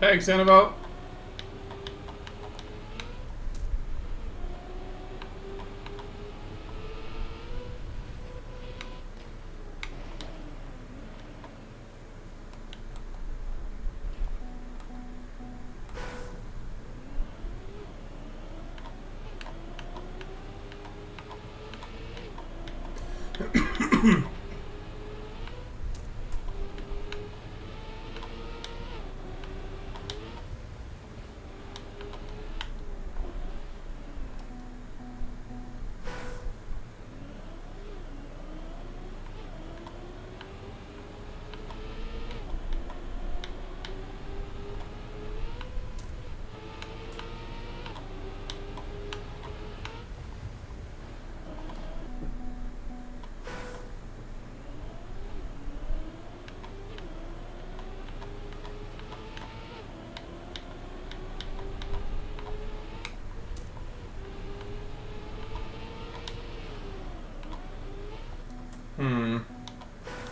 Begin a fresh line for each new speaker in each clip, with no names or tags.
Thanks, Annabelle.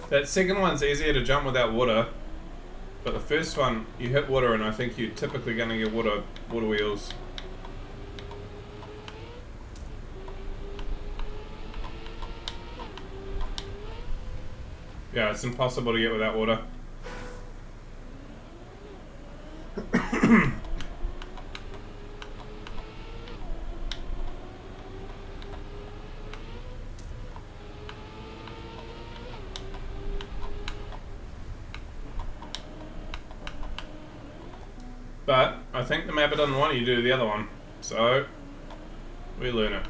That second one's easier to jump without water, but the first one, you hit water and I think you're typically going to get water wheels. Yeah, it's impossible to get without water. But I think the mapper doesn't want you to do the other one, so we learn it.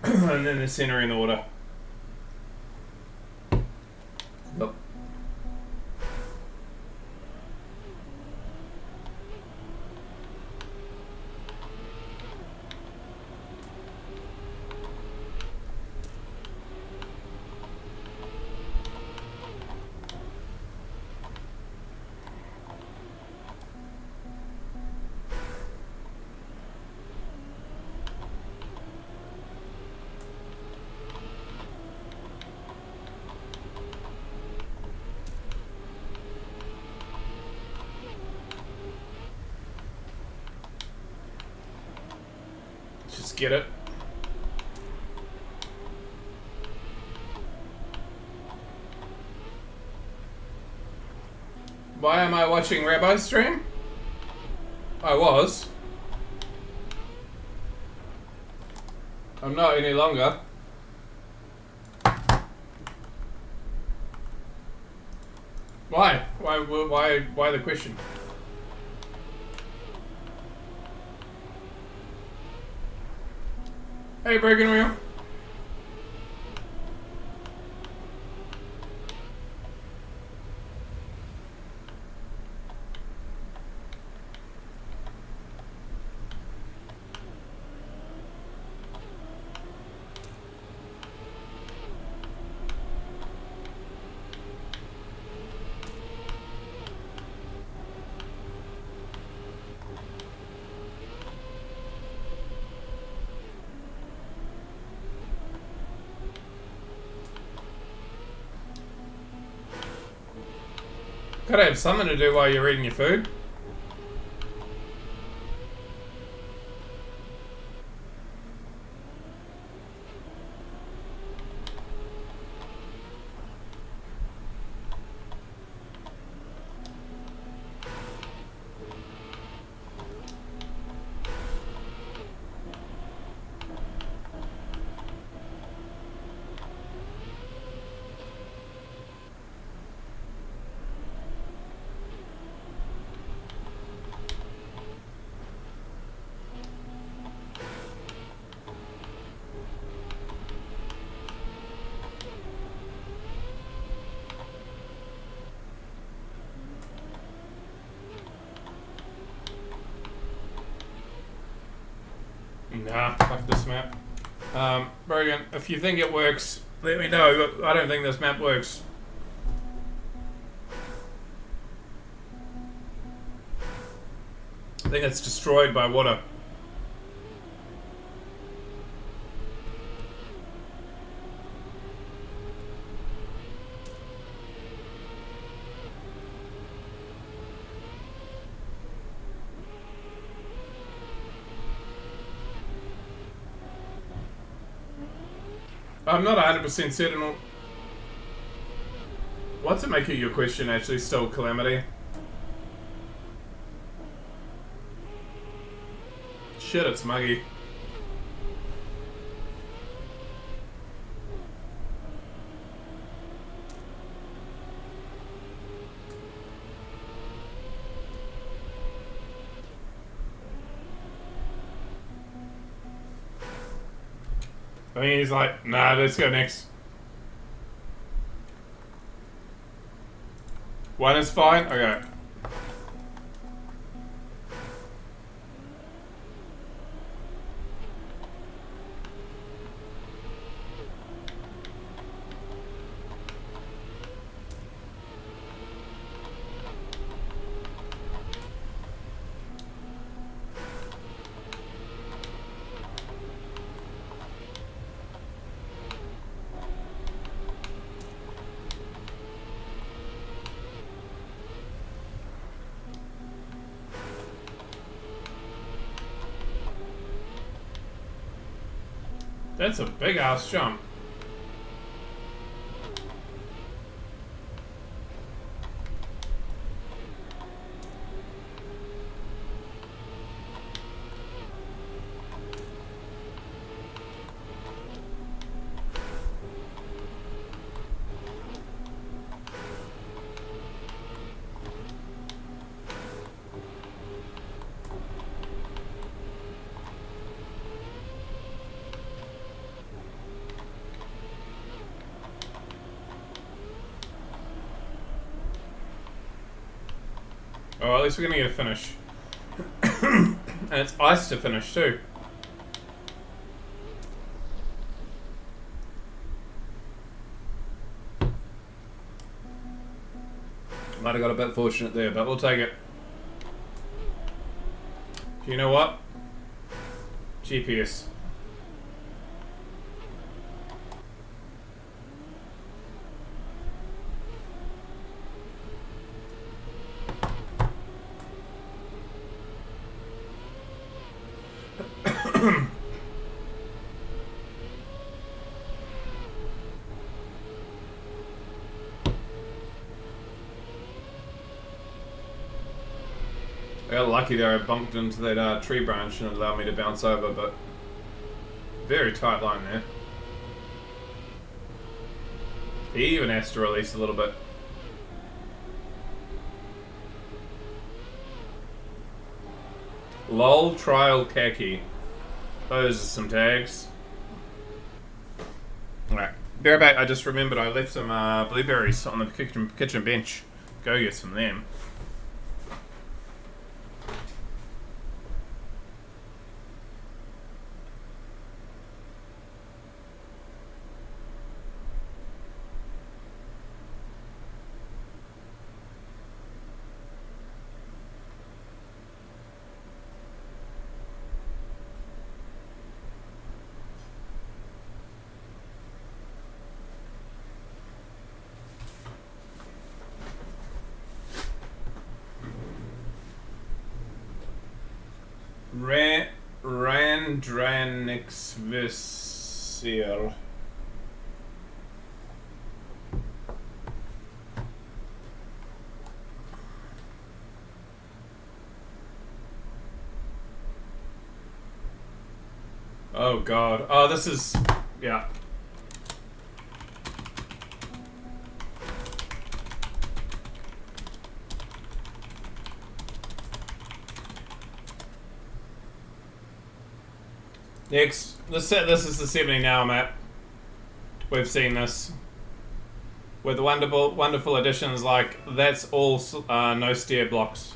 And then the center in the order. Yep. Just get it. Why am I watching Rabbi's stream? I was. I'm not any longer. Why? Why the question? Hey, Broken Wheel. Gotta have something to do while you're eating your food. Nah, fuck this map. Brogan, if you think it works, let me know. I don't think this map works. I think it's destroyed by water. I'm not 100% certain. What's it making your question actually still, Calamity? Shit, it's muggy. I mean, he's like, nah, let's go next. One is fine? Okay. That's a big ass jump. Oh, at least we're gonna get a finish. And it's ice to finish too. Might have got a bit fortunate there, but we'll take it. You know what? GPS. I got lucky there, I bumped into that tree branch and it allowed me to bounce over, but very tight line there. He even has to release a little bit. LOL trial khaki. Those are some tags. Alright, be right back. I just remembered I left some blueberries on the kitchen bench. Go get some of them. Randranixvisir. Oh god. Oh, this is... yeah. Next, this is the 70 now, Matt. We've seen this. With wonderful additions like that's all no stair blocks.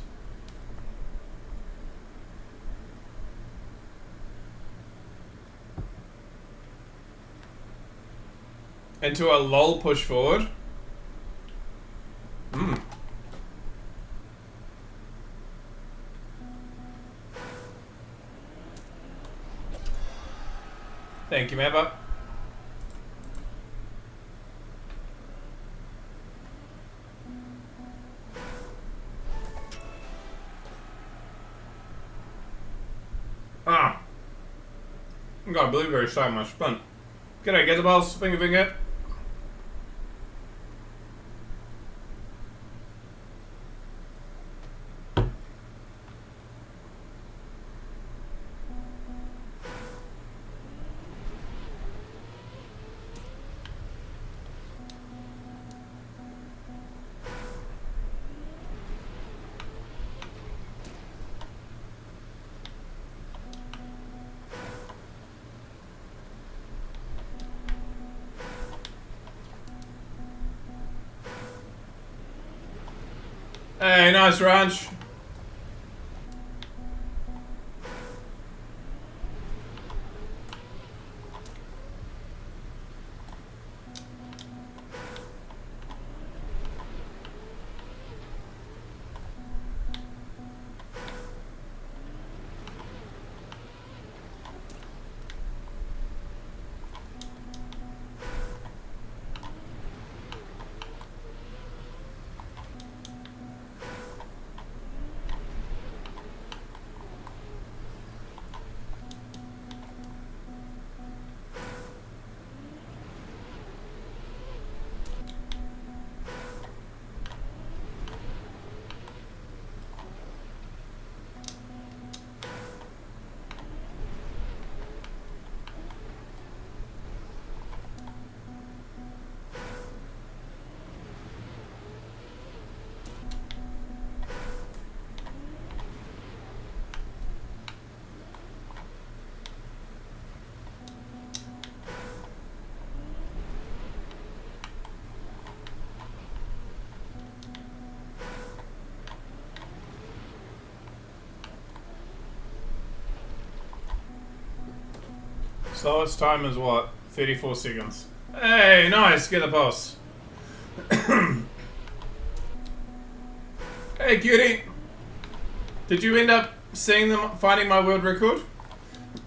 Into a LOL push forward. Thank you, Mapper. Ah. Got a blueberry side of my splint. G'day, get the balls, finger. Hey, nice ranch. Slowest time is what? 34 seconds. Hey, nice, get the boss. Hey, cutie. Did you end up seeing them finding my world record?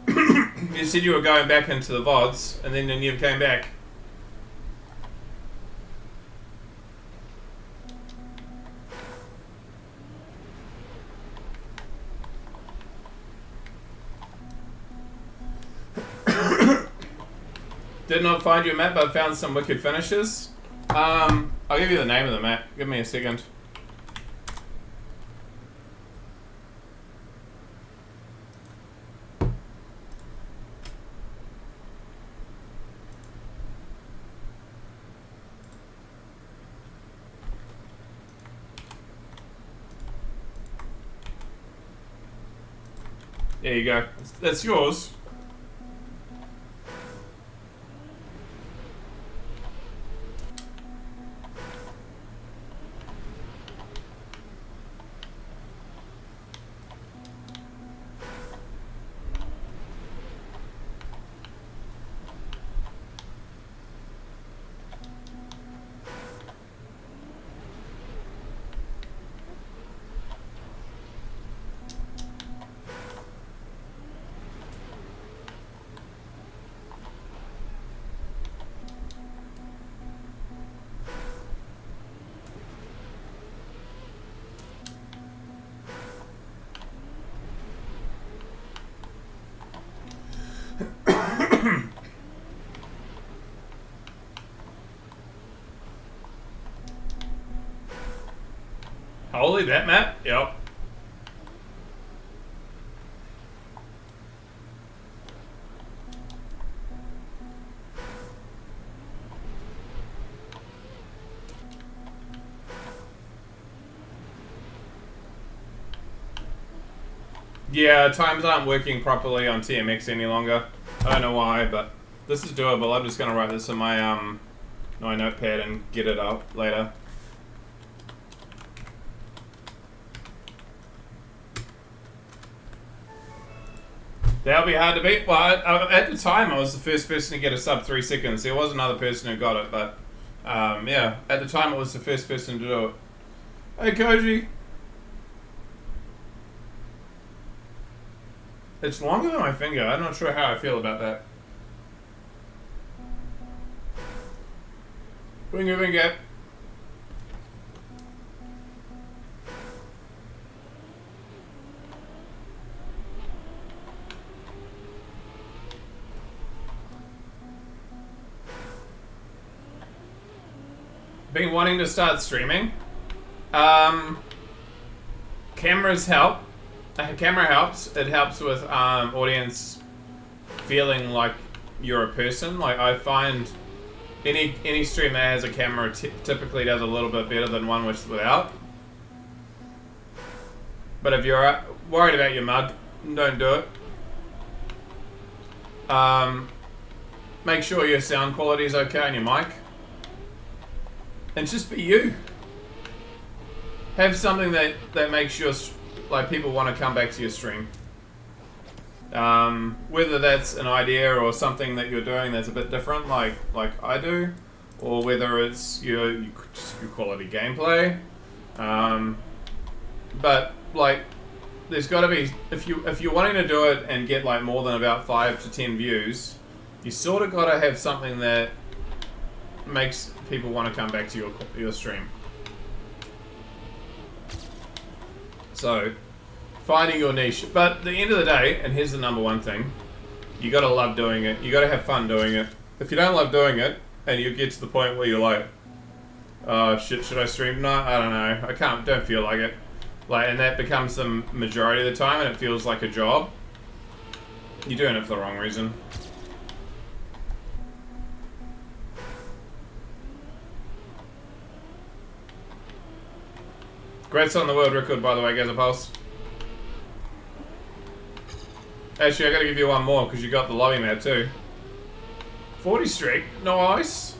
You said you were going back into the VODs, and then you came back. Did not find your map, but found some wicked finishes. I'll give you the name of the map. Give me a second. There you go. That's yours. Holy, that map? Yep. Yeah, times aren't working properly on TMX any longer. I don't know why, but this is doable. I'm just gonna write this in my notepad and get it up later. That'll be hard to beat. Well, at the time, I was the first person to get a sub 3 seconds. There was another person who got it, but yeah, at the time, I was the first person to do it. Hey, Koji. It's longer than my finger. I'm not sure how I feel about that. Wingo. Been wanting to start streaming. Cameras help. Camera helps. It helps with audience feeling like you're a person. Like I find any stream that has a camera typically does a little bit better than one without. But if you're worried about your mug, don't do it. Make sure your sound quality is okay on your mic. And just be you. Have something that makes your like people want to come back to your stream. Whether that's an idea or something that you're doing that's a bit different, like I do, or whether it's your quality gameplay. But like, there's got to be if you're wanting to do it and get like more than about 5 to 10 views, you sort of got to have something that makes people want to come back to your stream. So, finding your niche. But at the end of the day, and here's the number one thing, you gotta love doing it. You gotta have fun doing it. If you don't love doing it, and you get to the point where you're like, oh shit, should I stream? No, I don't know. Don't feel like it. Like, and that becomes the majority of the time, and it feels like a job. You're doing it for the wrong reason. Greats on the world record, by the way, Gaza Pulse. Actually, I gotta give you one more because you got the lobby map too. 40 streak, nice.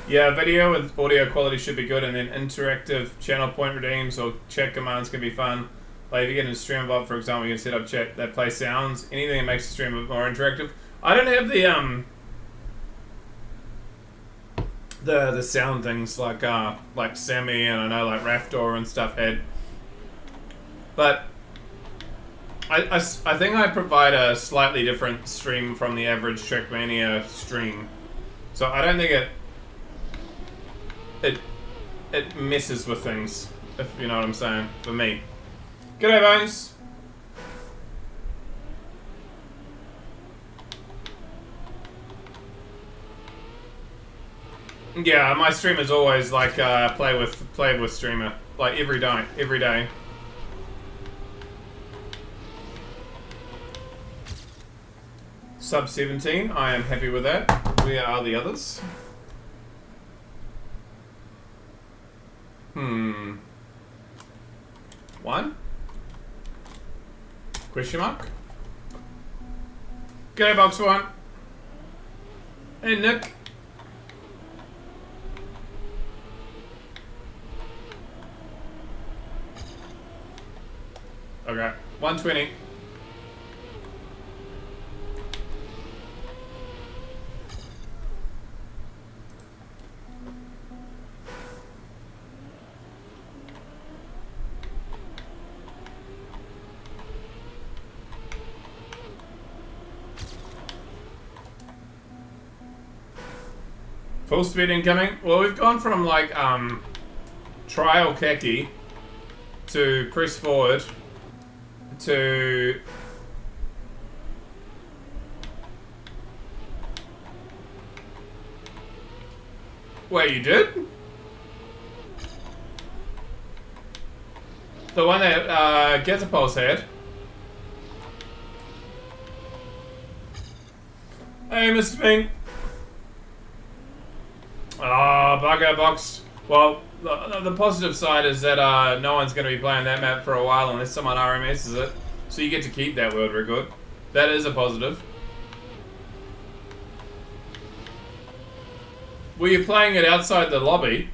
Yeah, video with audio quality should be good, and then interactive channel point redeems or chat commands can be fun. Like if you get in a stream bot, for example, you can set up chat that plays sounds. Anything that makes the stream a bit more interactive. I don't have the sound things like Sammy and I know like Raptor and stuff had. But I think I provide a slightly different stream from the average Trackmania stream. So I don't think it messes with things, if you know what I'm saying, for me. G'day, Bones. Yeah, my stream is always like play with streamer, like every day. Sub 17, I am happy with that. Where are the others? One? Question mark? G'day, Box One. Hey, Nick. Okay, 120. Full speed incoming. Well, we've gone from like trial khaki to press forward to wait, you did? The one that Getapulse had. Hey, Mr. Bean. Ah, bugger box. Well, the positive side is that no one's going to be playing that map for a while unless someone RMSs it. So you get to keep that world record. That is a positive. Were you playing it outside the lobby?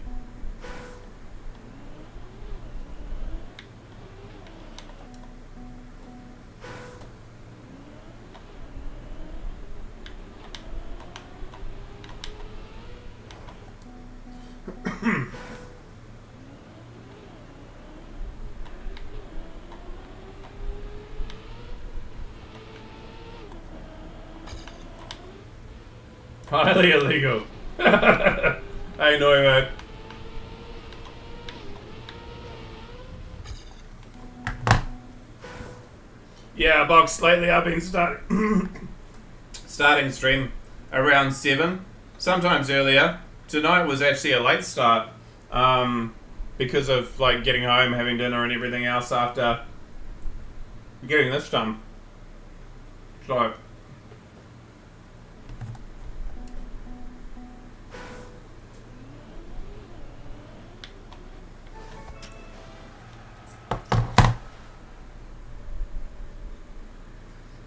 Highly illegal. Hey, no, mate. Yeah, box. Lately, I've been starting stream around 7, sometimes earlier. Tonight was actually a late start because of like getting home, having dinner, and everything else after getting this done. So.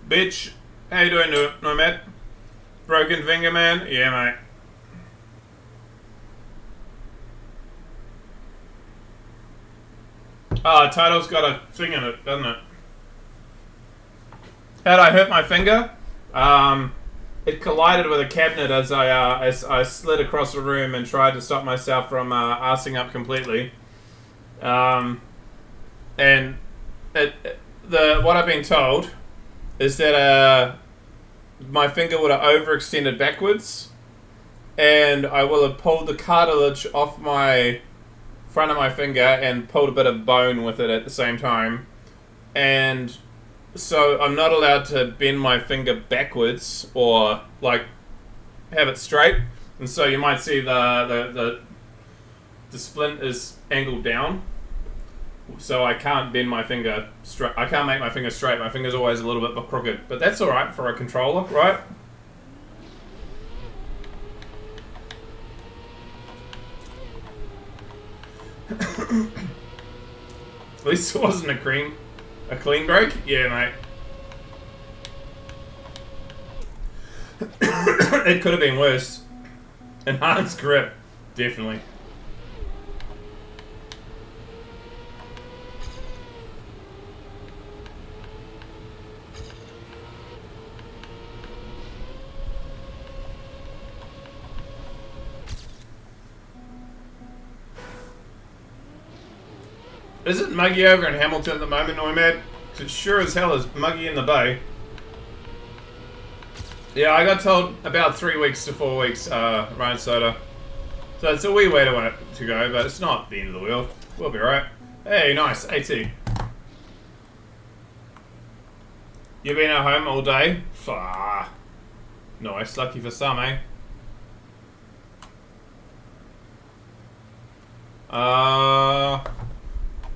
Bitch, how you doing, Nomad? Broken finger, man? Yeah, mate. Oh, title's got a thing in it, doesn't it? How'd I hurt my finger? It collided with a cabinet as I slid across the room and tried to stop myself from arsing up completely. And what I've been told is that my finger would have overextended backwards, and I will have pulled the cartilage off my front of my finger and pulled a bit of bone with it at the same time, and so I'm not allowed to bend my finger backwards or like have it straight, and so you might see the splint is angled down. So I can't bend my finger straight. I can't make my finger straight. My finger's always a little bit crooked. But that's alright for a controller, right? At least it wasn't a clean break? Yeah, mate. It could have been worse. Enhanced grip. Definitely. Is it muggy over in Hamilton at the moment, Nomad? Because it sure as hell is muggy in the bay. Yeah, I got told about 3 weeks to 4 weeks, Ryan Soda. So it's a wee way to go, but it's not the end of the world. We'll be right. Hey, nice. AT. You been at home all day? Ah, nice. Lucky for some, eh?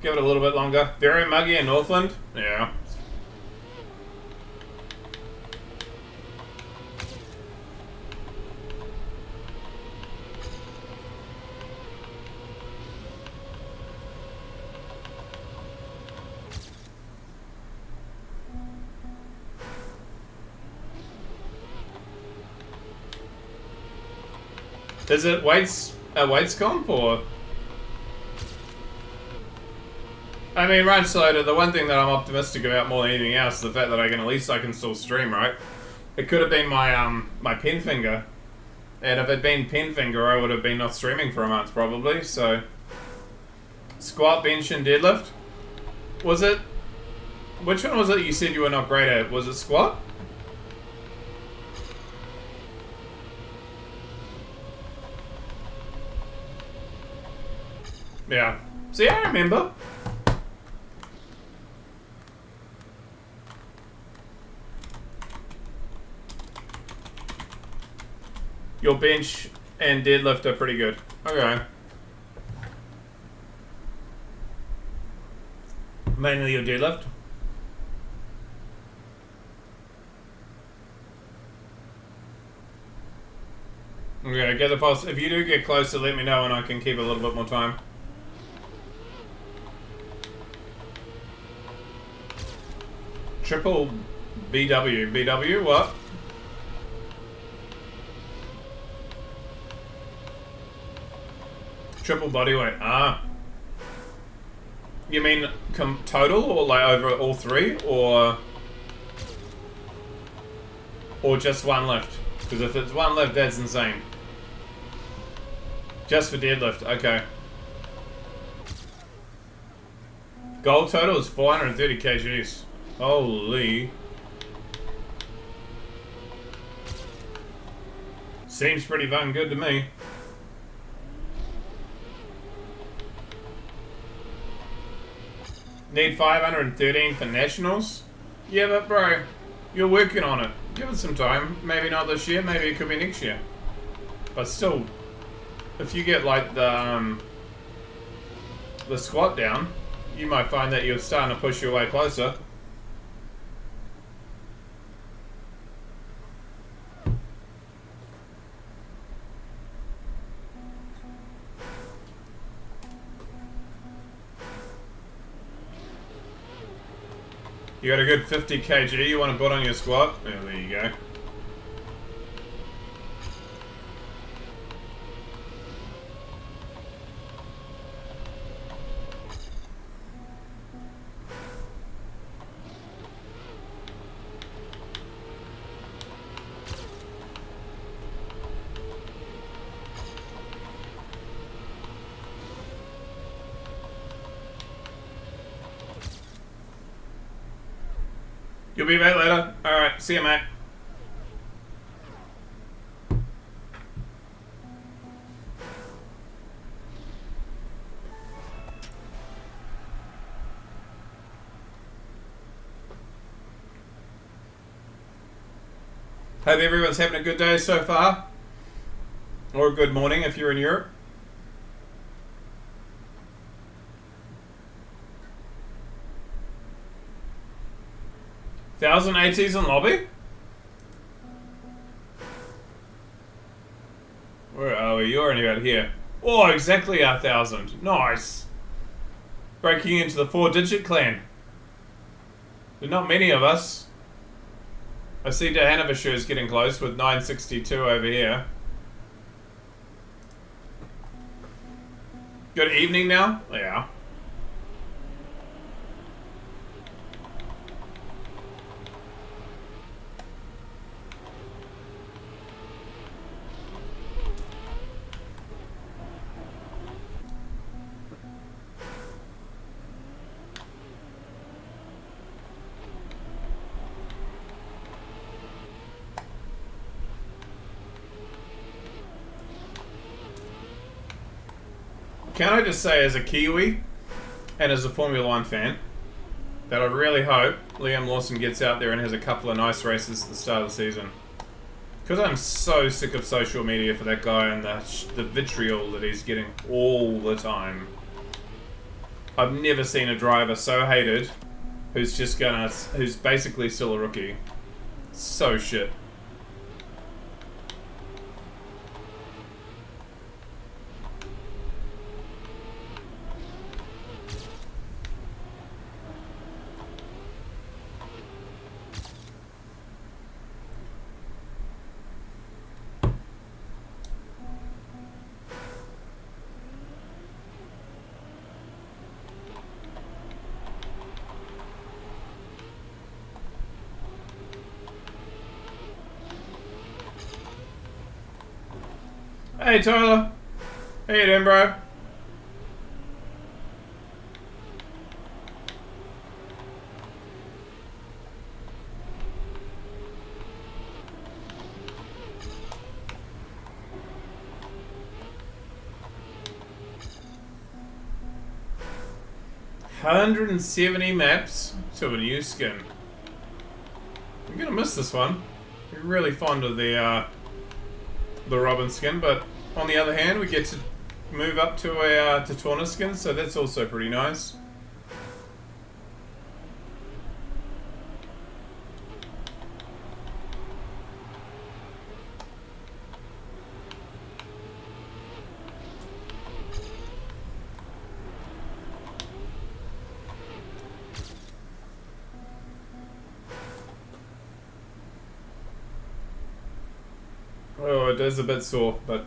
Give it a little bit longer. Very muggy in Northland. Yeah. Is it weights comp or? I mean, Ryan Slater, the one thing that I'm optimistic about more than anything else is the fact that at least I can still stream, right? It could have been my my pen finger, and if it'd been pen finger, I would have been not streaming for a month probably. So, squat, bench, and deadlift. Was it? Which one was it you said you were not great at? Was it squat? Yeah. See, I remember. Your bench and deadlift are pretty good. Okay. Mainly your deadlift? Okay, get the pulse. If you do get closer, let me know and I can keep a little bit more time. Triple BW. BW, what? Triple bodyweight. Ah. You mean total or like over all three or just one lift? Because if it's one lift, that's insane. Just for deadlift, okay. Goal total is 430 kgs. Holy. Seems pretty fucking good to me. Need 513 for nationals? Yeah, but bro, you're working on it. Give it some time. Maybe not this year, maybe it could be next year. But still, if you get like the squat down, you might find that you're starting to push your way closer. You got a good 50 kg you want to put on your squat? Yeah, there you go. You'll be back later? Alright, see you, mate. Hope everyone's having a good day so far. Or a good morning if you're in Europe. Thousand ATs in lobby? Where are we? You're only about here. Oh, exactly 1,000. Nice. Breaking into the 4-digit clan. There's not many of us. I see the Hanover is getting close with 962 over here. Good evening now? Yeah. Can I just say, as a Kiwi and as a Formula 1 fan, that I really hope Liam Lawson gets out there and has a couple of nice races at the start of the season. Because I'm so sick of social media for that guy and the vitriol that he's getting all the time. I've never seen a driver so hated who's basically still a rookie. So shit. Hey Tyler, how you doing, bro? $170 maps to a new skin. I'm gonna miss this one. I'm really fond of the Robin skin, but on the other hand, we get to move up to a Tatona skin, so that's also pretty nice. Oh, it is a bit sore, but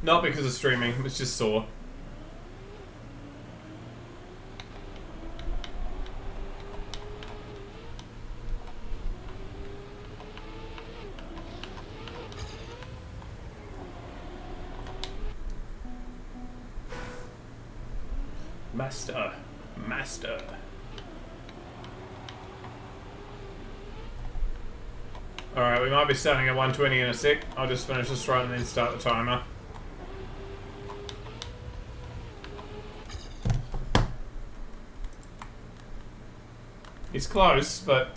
not because of streaming, it's just sore. Master. Alright, we might be starting at 120 in a sec. I'll just finish this run and then start the timer. It's close, but...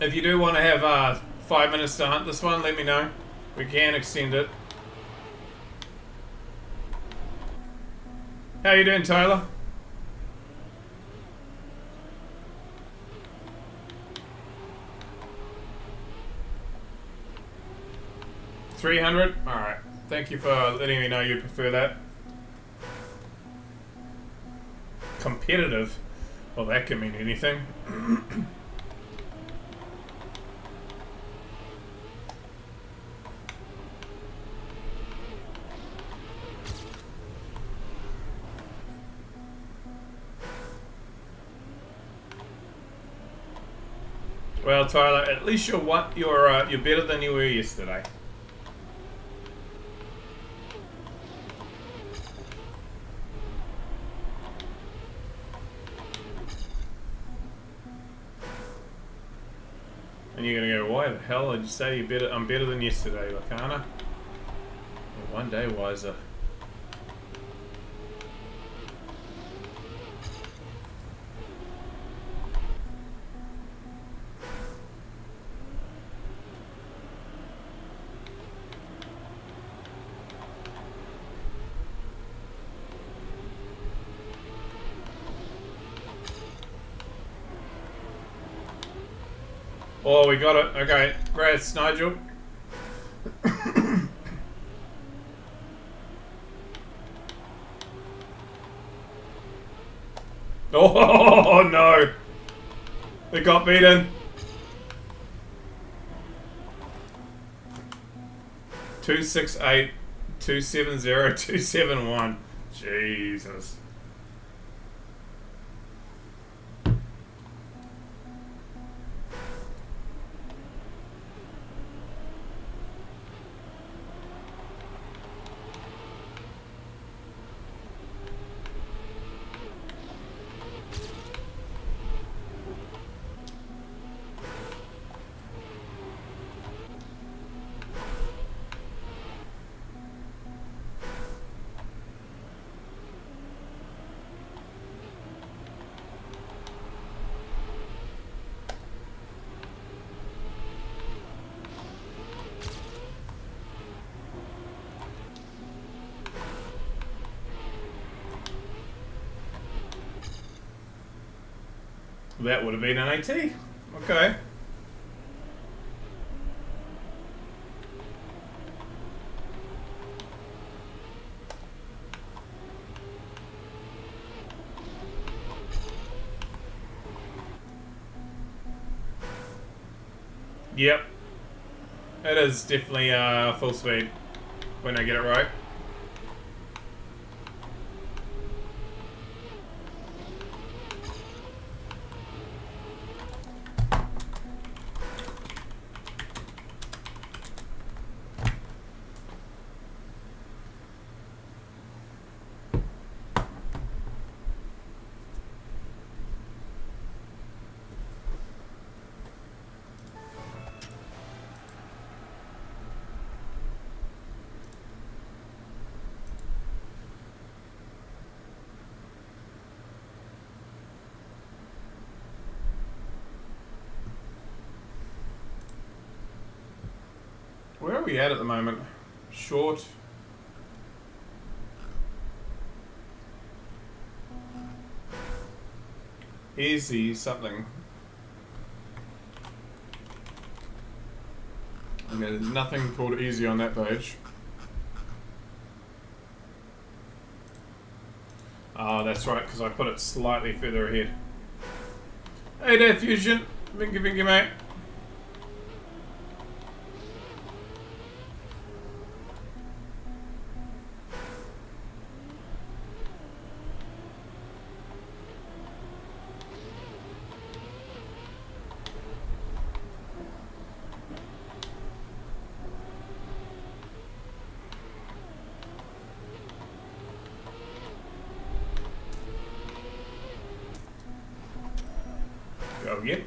if you do want to have 5 minutes to hunt this one, let me know. We can extend it. How you doing, Tyler? $300? Alright. Thank you for letting me know you prefer that. Competitive? Well, that can mean anything. Well, Tyler, at least you're better than you were yesterday. And you're gonna go, why the hell did you say you're better? I'm better than yesterday, Lacana. One day wiser. Oh, we got it. Okay, great, Nigel. Oh no! We got beaten. 268, 270, 271. Jesus. That would have been an AT. Okay. Yep. It is definitely full speed when I get it right. Where are we at the moment? Short. Easy something. Okay, there's nothing called easy on that page. Oh, that's right, because I put it slightly further ahead. Hey there, Fusion. Vinky, mate. again.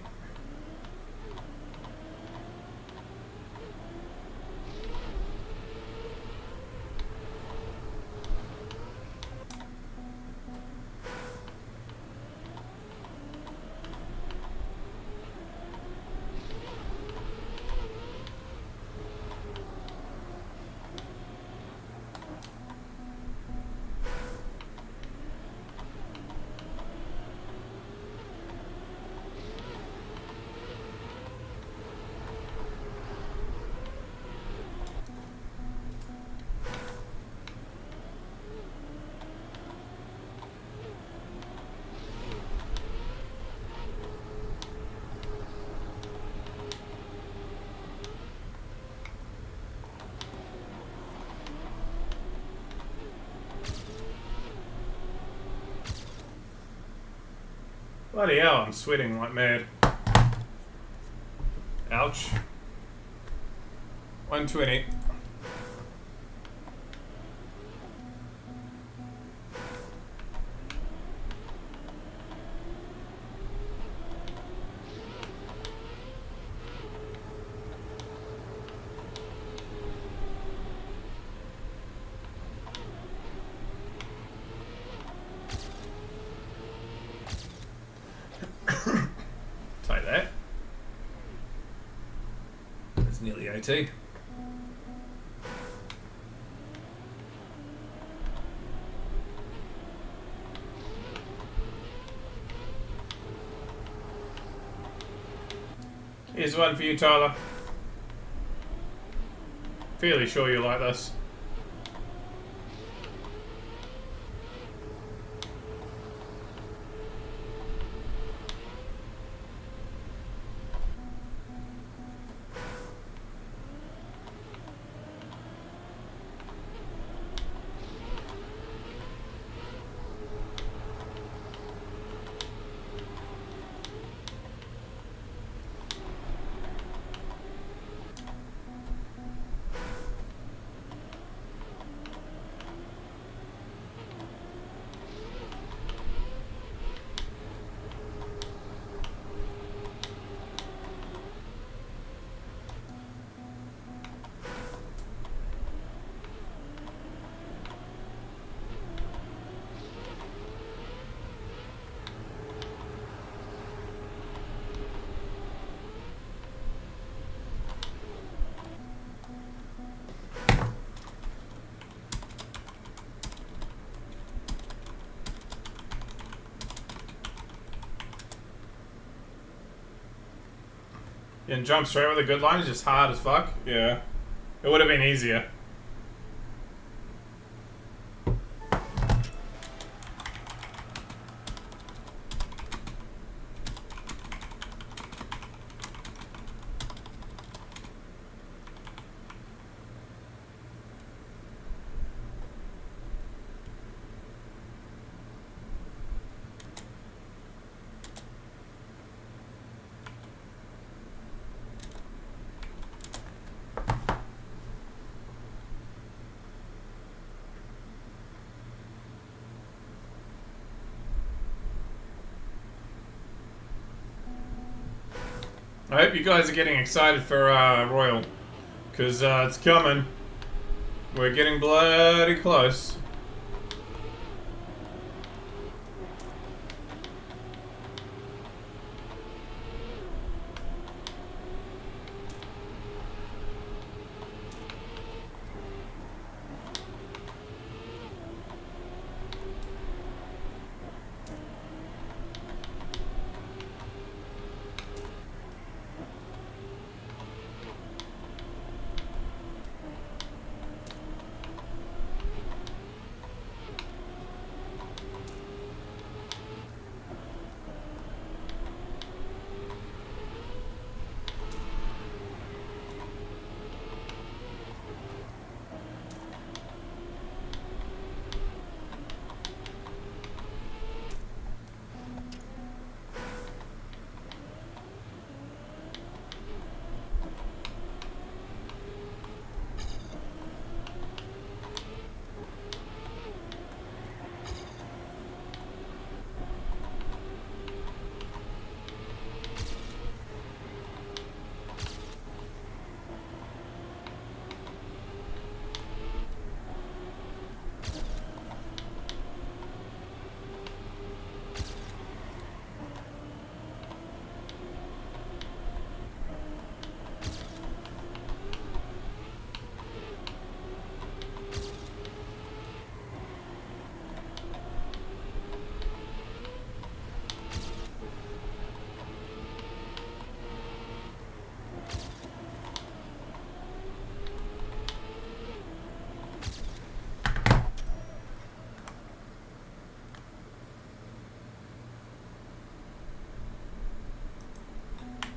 Bloody hell, I'm sweating like mad. Ouch. 120. Take that. That's nearly OT. Here's one for you, Tyler. Fairly sure you like this. And jump straight with a good line is just hard as fuck. Yeah. It would have been easier. I hope you guys are getting excited for Royal, because it's coming. We're getting bloody close.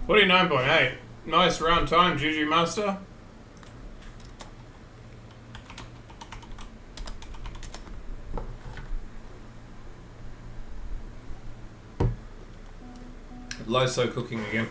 49.8. Nice round time, Juju Master. Loso cooking again.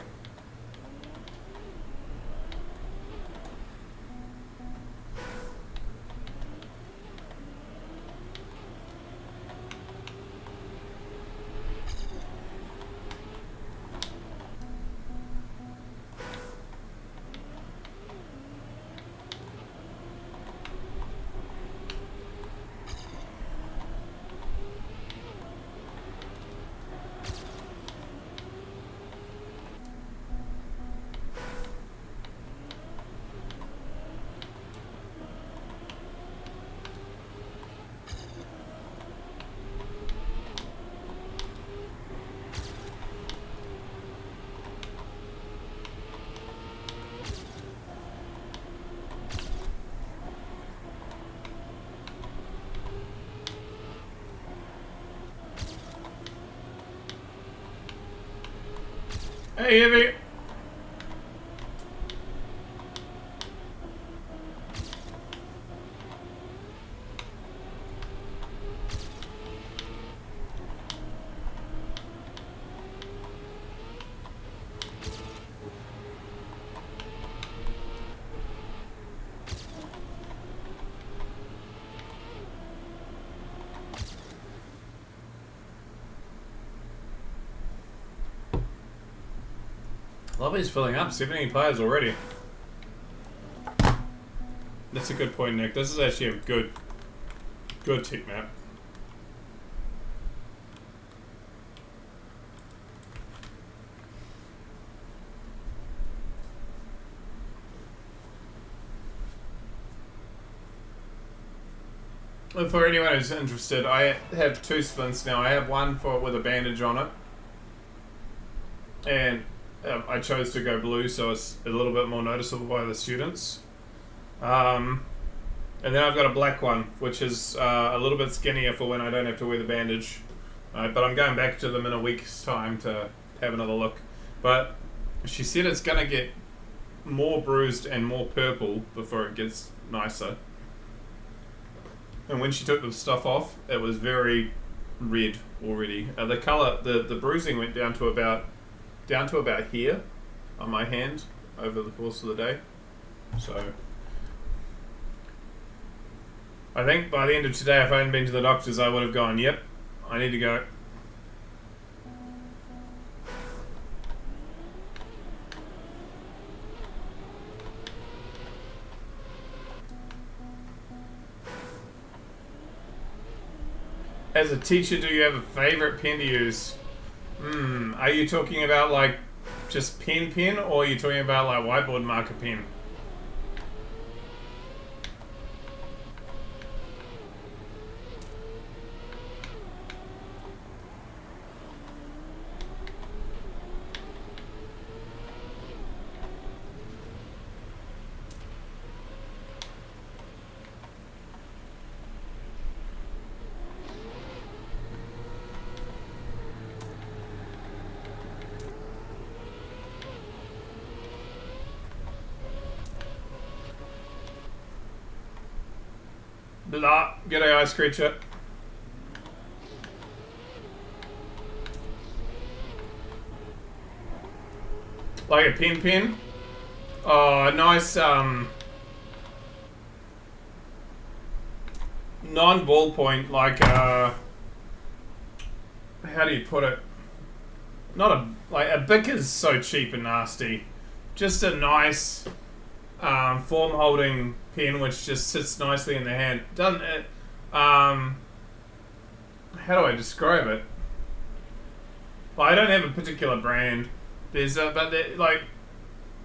Hey, Evie. Lobby's filling up. 17 players already. That's a good point, Nick. This is actually a good tick map. And for anyone who's interested, I have 2 splints now. I have one with a bandage on it, and I chose to go blue, so it's a little bit more noticeable by the students. And then I've got a black one, which is a little bit skinnier for when I don't have to wear the bandage. But I'm going back to them in a week's time to have another look. But she said it's going to get more bruised and more purple before it gets nicer. And when she took the stuff off, it was very red already. The colour, the bruising went down to about here on my hand over the course of the day. So I think by the end of today, if I hadn't been to the doctors, I would have gone, yep, I need to go. As a teacher, do you have a favourite pen to use? Are you talking about like just pen, or are you talking about like whiteboard marker pen? Blah. G'day, ice creature. Like a pen? Oh, a nice, non-ballpoint, like, how do you put it? Like, a Bic is so cheap and nasty. Just a nice, form-holding pen which just sits nicely in the hand. Doesn't it? How do I describe it? Well, I don't have a particular brand. There's like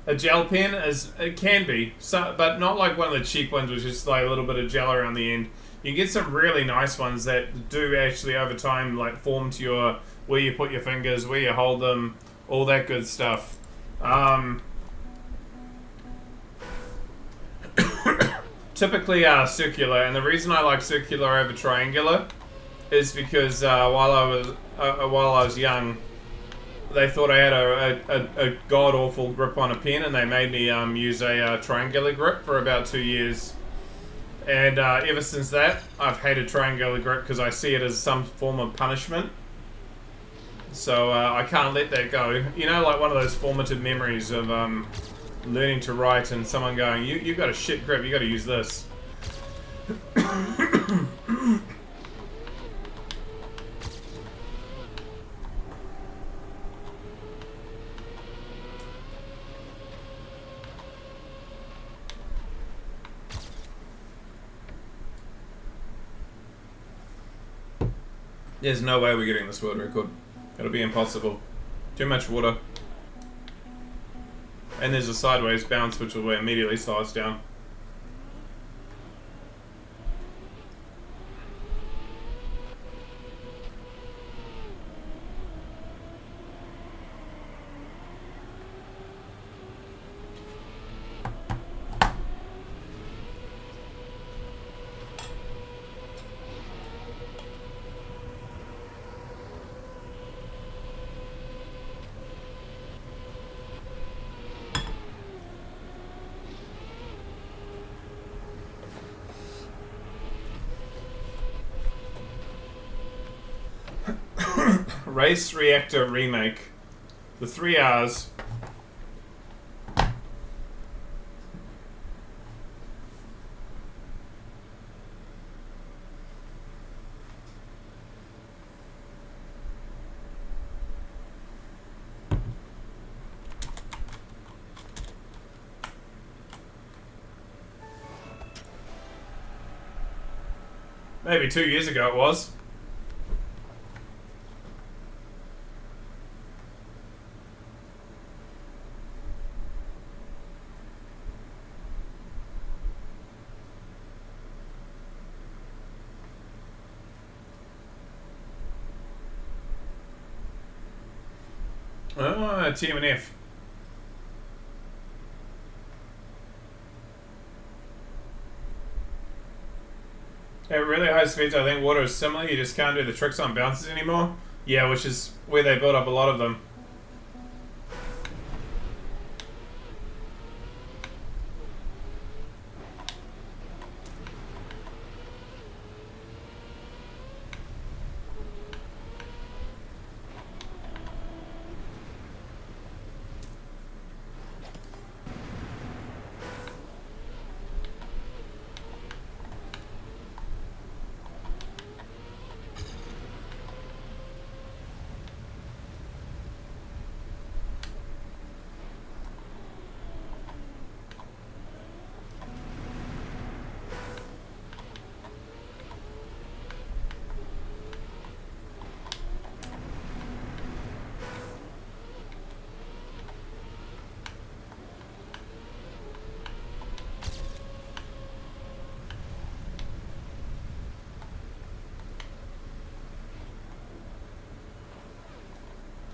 a gel pen it can be, so, but not like one of the cheap ones which is just like a little bit of gel around the end. You get some really nice ones that do actually over time like form to your where you put your fingers, where you hold them, all that good stuff. Typically circular, and the reason I like circular over triangular is because while I was young, they thought I had a god awful grip on a pen, and they made me use a triangular grip for about 2 years. And ever since that, I've hated triangular grip because I see it as some form of punishment. So I can't let that go. You know, like one of those formative memories of learning to write and someone going, you've got a shit grip, you got to use this. There's no way we're getting this world record. It'll be impossible. Too much water. And there's a sideways bounce which will immediately slow us down. Race Reactor Remake. The 3 R's. Maybe 2 years ago it was. TMNF. At really high speeds, I think water is similar. You just can't do the tricks on bounces anymore. Yeah, which is where they build up a lot of them.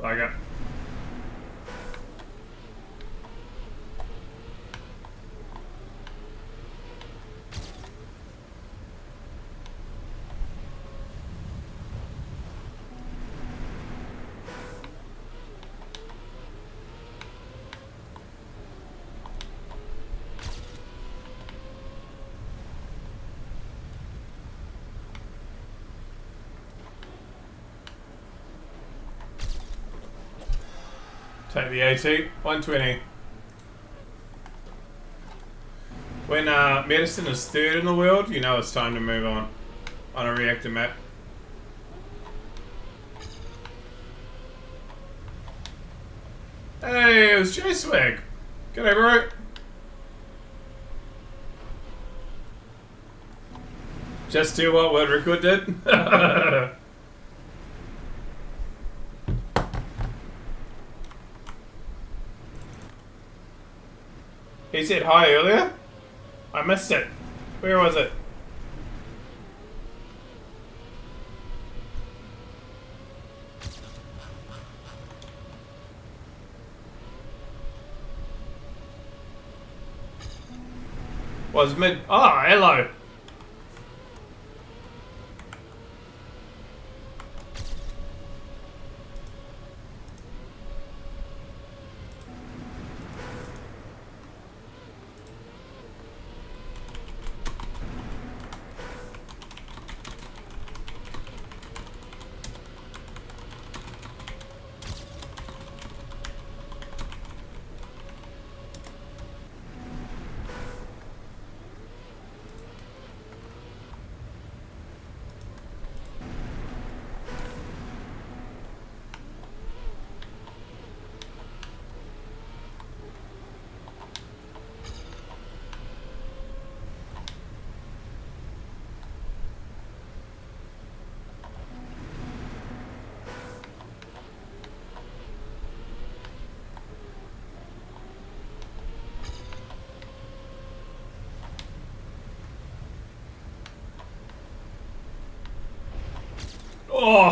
I got. Take the AT, 120. When medicine is third in the world, you know it's time to move on a reactor map. Hey, it was J-Swag. G'day, bro. Just do what World Record did. He said hi earlier? I missed it. Where was it? Was mid... Oh, hello. Oh,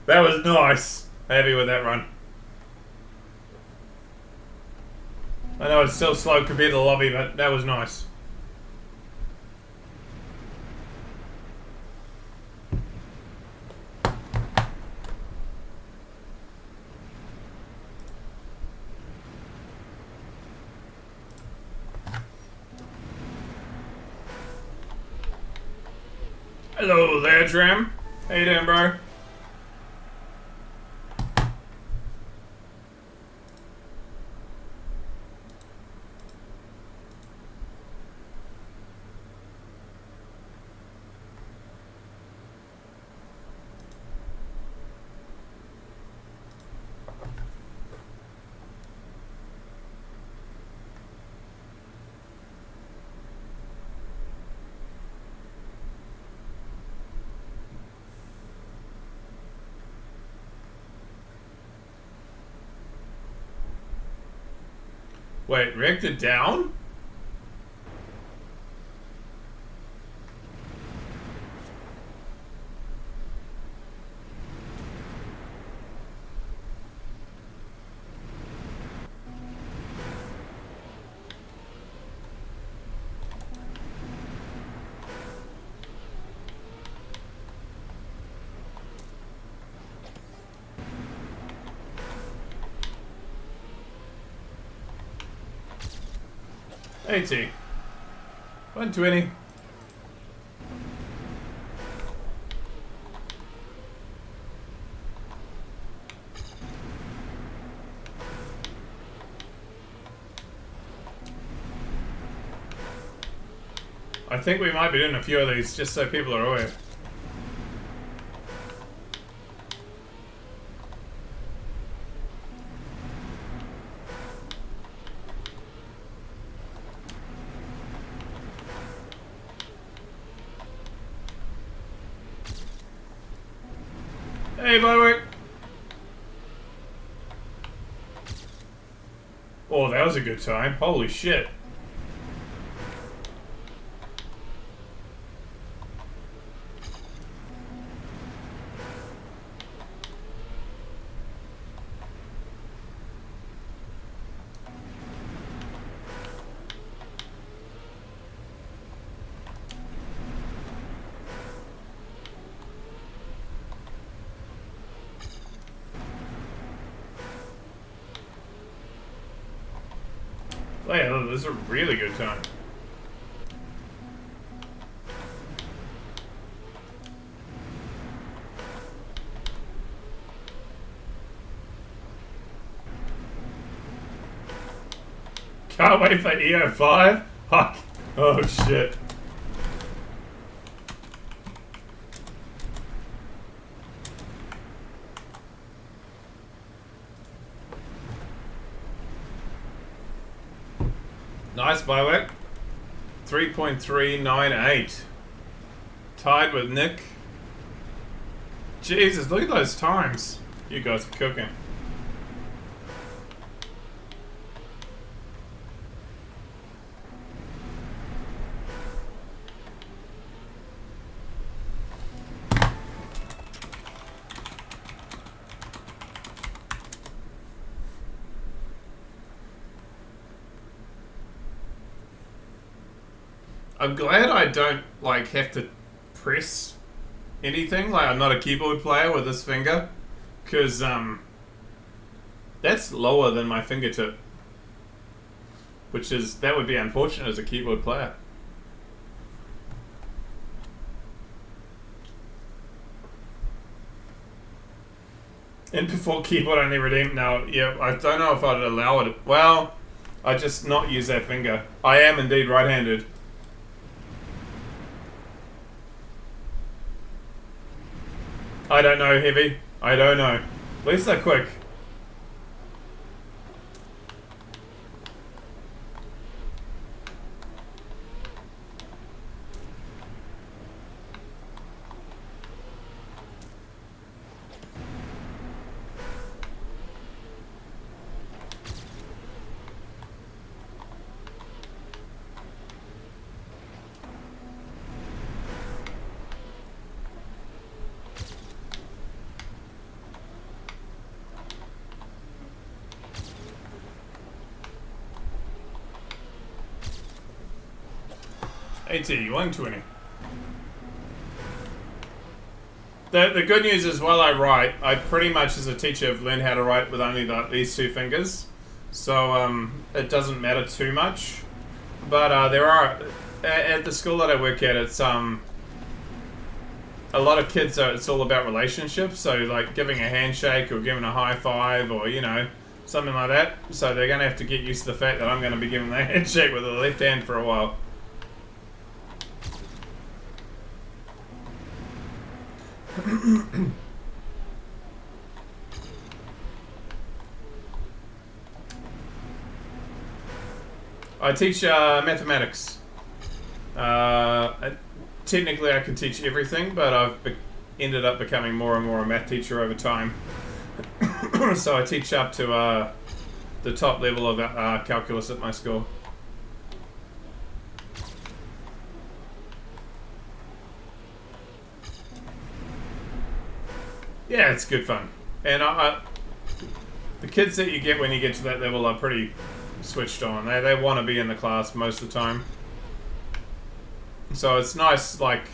that was nice. Happy with that run. I know it's still slow compared to the lobby, but that was nice. Hello there, Tram. How you doing, bro? Wait, reactor down? AT. 120. I think we might be doing a few of these just so people are aware. Hey, by the way. Oh, that was a good time. Holy shit. Oh yeah, this is a really good time. Can't wait for EO5. Fuck. Oh shit. Nice buyback. 3.398. Tied with Nick. Jesus, look at those times. You guys are cooking. I'm glad I don't, like, have to press anything. Like, I'm not a keyboard player with this finger. Because, that's lower than my fingertip. Which is, that would be unfortunate as a keyboard player. Input 4 keyboard only redeemed. No, yeah, I don't know if I'd allow it. Well, I just not use that finger. I am indeed right-handed. I don't know, Heavy. I don't know. At least they're quick. 80, 120. The good news is while I write, I pretty much as a teacher have learned how to write with only these two fingers. So it doesn't matter too much. But there are, at the school that I work at, it's a lot of kids, it's all about relationships. So like giving a handshake or giving a high five or, you know, something like that. So they're going to have to get used to the fact that I'm going to be giving the handshake with the left hand for a while. I teach mathematics. Technically I can teach everything, but I've ended up becoming more and more a math teacher over time. So I teach up to the top level of calculus at my school. Yeah, it's good fun. And the kids that you get when you get to that level are pretty switched on. They want to be in the class most of the time. So it's nice, like,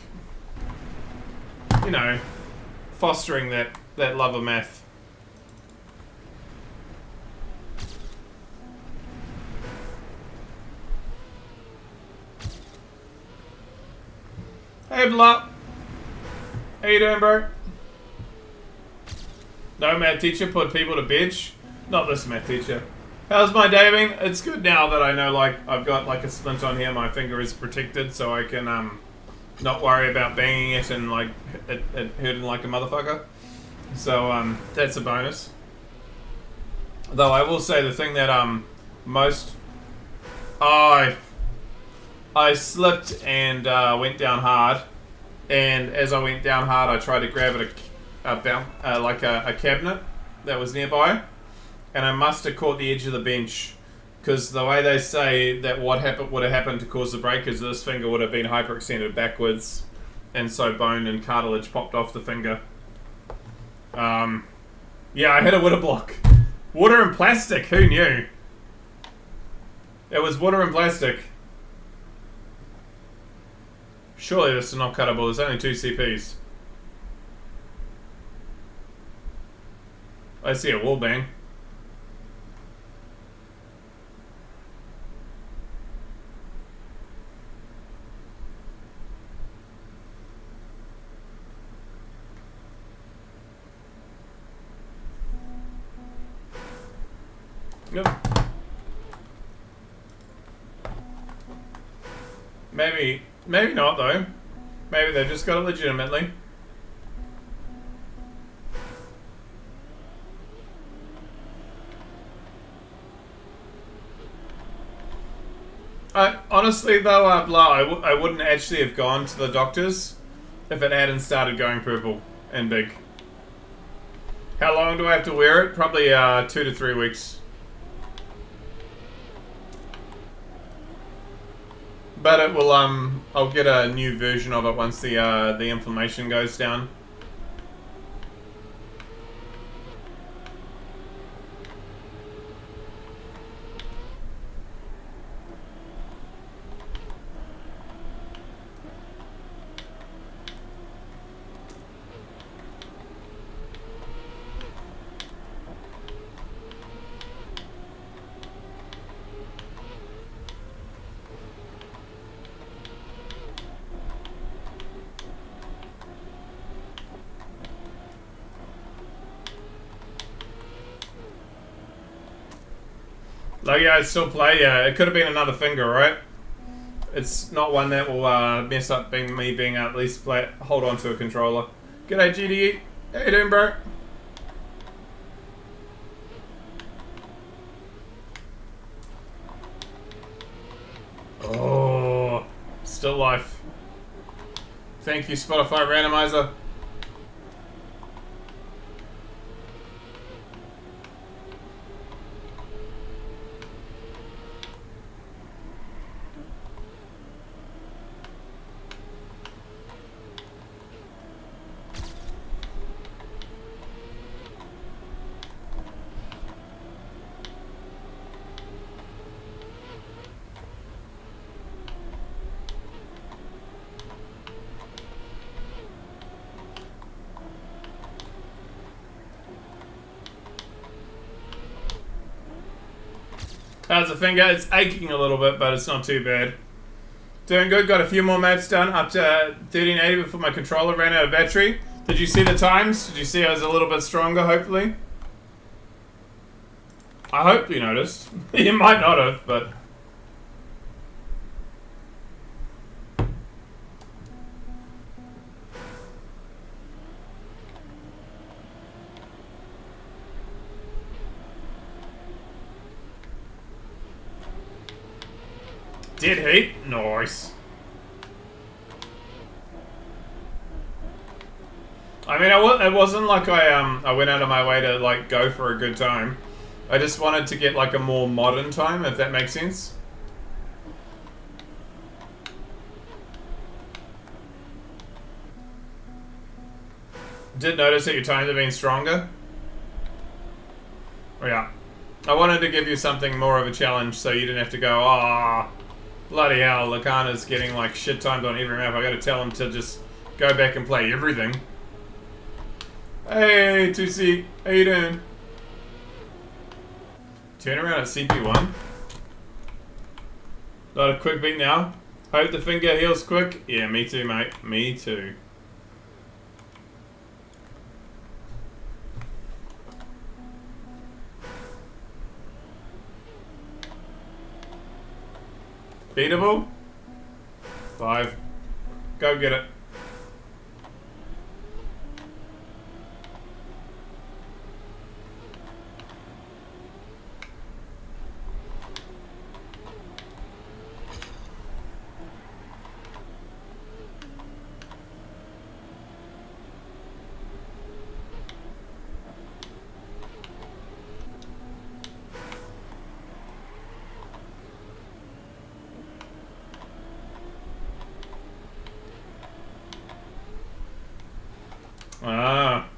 you know, fostering that love of math. Hey, Blup. How you doing, bro? No math teacher put people to bench. Not this math teacher. How's my day been? It's good now that I know, like, I've got like a splint on here. My finger is protected, so I can not worry about banging it and like it hurting like a motherfucker. So that's a bonus. Though I will say the thing that most I slipped and went down hard, and as I went down hard, I tried to grab it like a cabinet that was nearby, and I must have caught the edge of the bench, because the way they say that what would have happened to cause the break is this finger would have been hyperextended backwards, and so bone and cartilage popped off the finger. Yeah, I hit it with a block. Water and plastic, who knew? It was water and plastic. Surely this is not cuttable, there's only 2 CPs. I see a wall bang. Yep. Maybe not though. Maybe they just got it legitimately. Honestly though, I wouldn't actually have gone to the doctors if it hadn't started going purple and big. How long do I have to wear it? Probably 2 to 3 weeks. But it will I'll get a new version of it once the inflammation goes down. Like, yeah, I still play, yeah. It could have been another finger, right? It's not one that will mess up me being at least hold on to a controller. G'day, GDE. How you doing, bro? Oh, still life. Thank you, Spotify randomizer. How's the finger? It's aching a little bit, but it's not too bad. Doing good. Got a few more maps done. Up to 1380 before my controller ran out of battery. Did you see the times? Did you see I was a little bit stronger, hopefully? I hope you noticed. You might not have, but... Did heat? Nice. I mean, it wasn't like I went out of my way to like go for a good time. I just wanted to get like a more modern time, if that makes sense. Did notice that your times have been stronger. Oh yeah. I wanted to give you something more of a challenge so you didn't have to go, ah, bloody hell, Lacana's getting like shit timed on every map. I gotta tell him to just go back and play everything. Hey, 2C, how you doing? Turn around at CP1. Not a quick beat now. Hope the finger heals quick. Yeah, me too, mate. Me too. Beatable? 5. Go get it. Ah.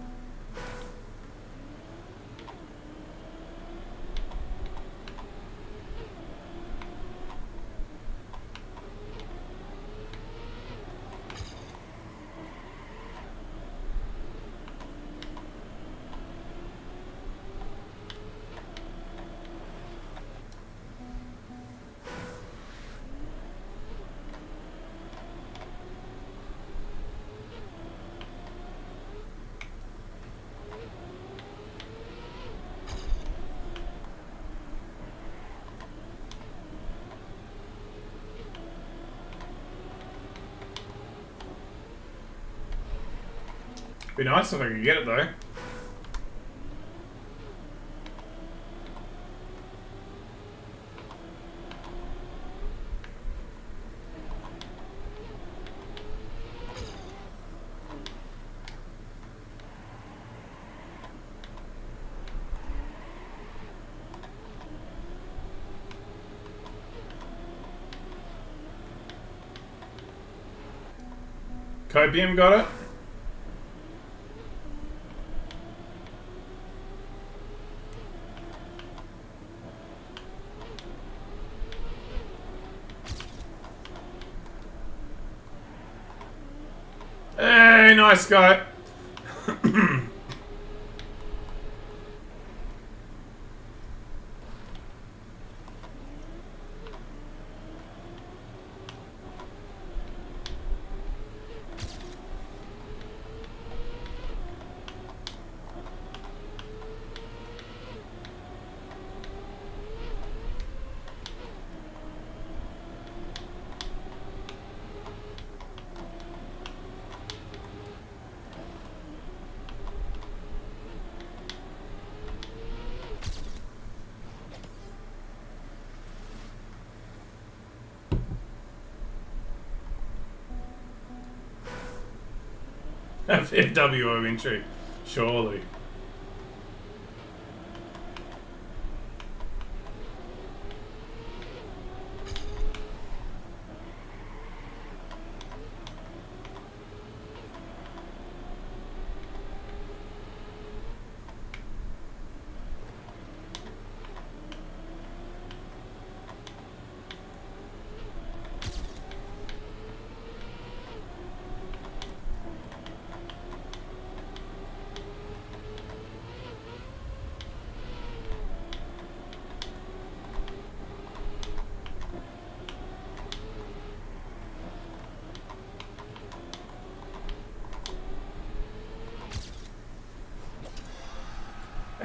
Be nice if I could get it though. Copium got it. Hey, nice guy. FWO entry, surely.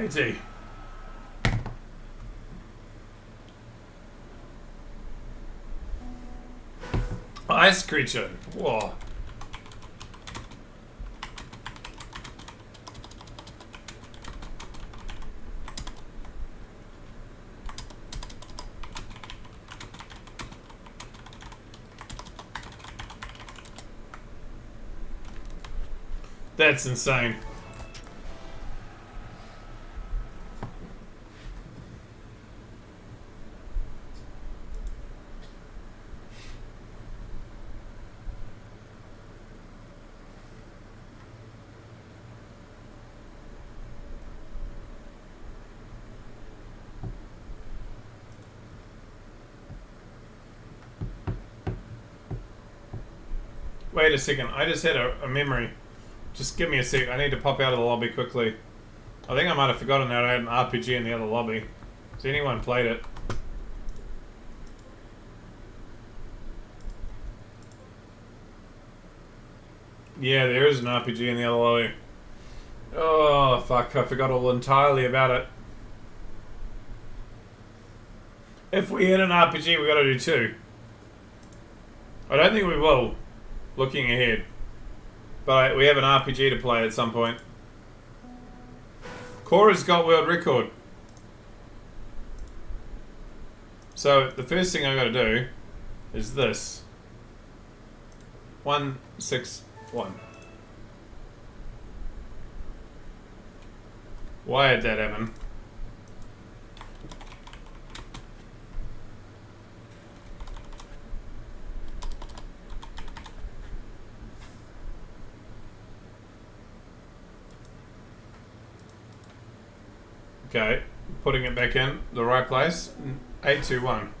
AT. Ice creature. Whoa. That's insane. Wait a second, I just had a memory. Just give me a sec, I need to pop out of the lobby quickly. I think I might have forgotten that I had an RPG in the other lobby. Has anyone played it? Yeah, there is an RPG in the other lobby. Oh, fuck, I forgot all entirely about it. If we hit an RPG, we gotta do two. I don't think we will, looking ahead. But we have an RPG to play at some point. Cora's got world record. So the first thing I gotta do is this. 161. Why did that happen? Okay, putting it back in the right place. 821.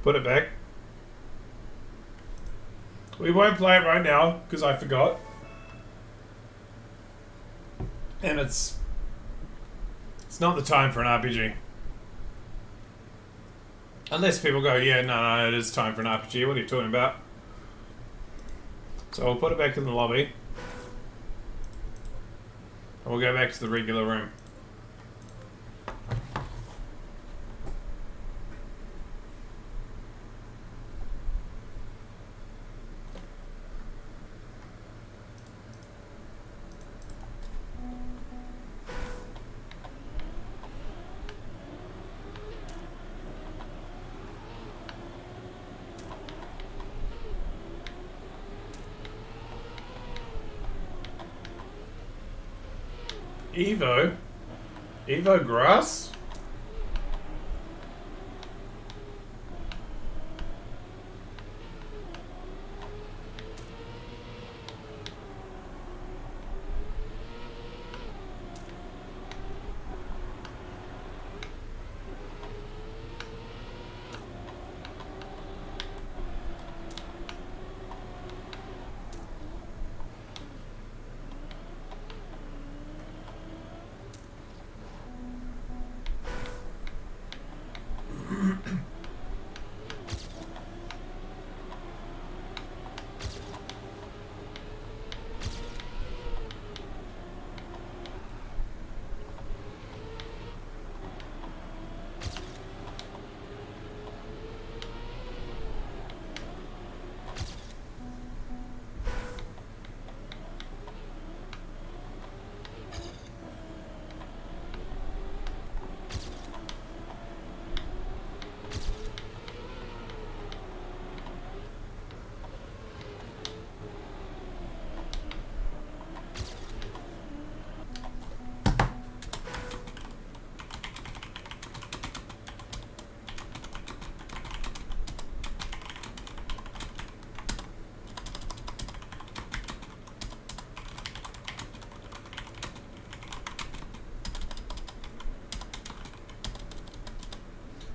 Put it back. We won't play it right now because I forgot. And it's not the time for an RPG. Unless people go, yeah, no, it is time for an RPG. What are you talking about? So we'll put it back in the lobby. And we'll go back to the regular room. Evo grass?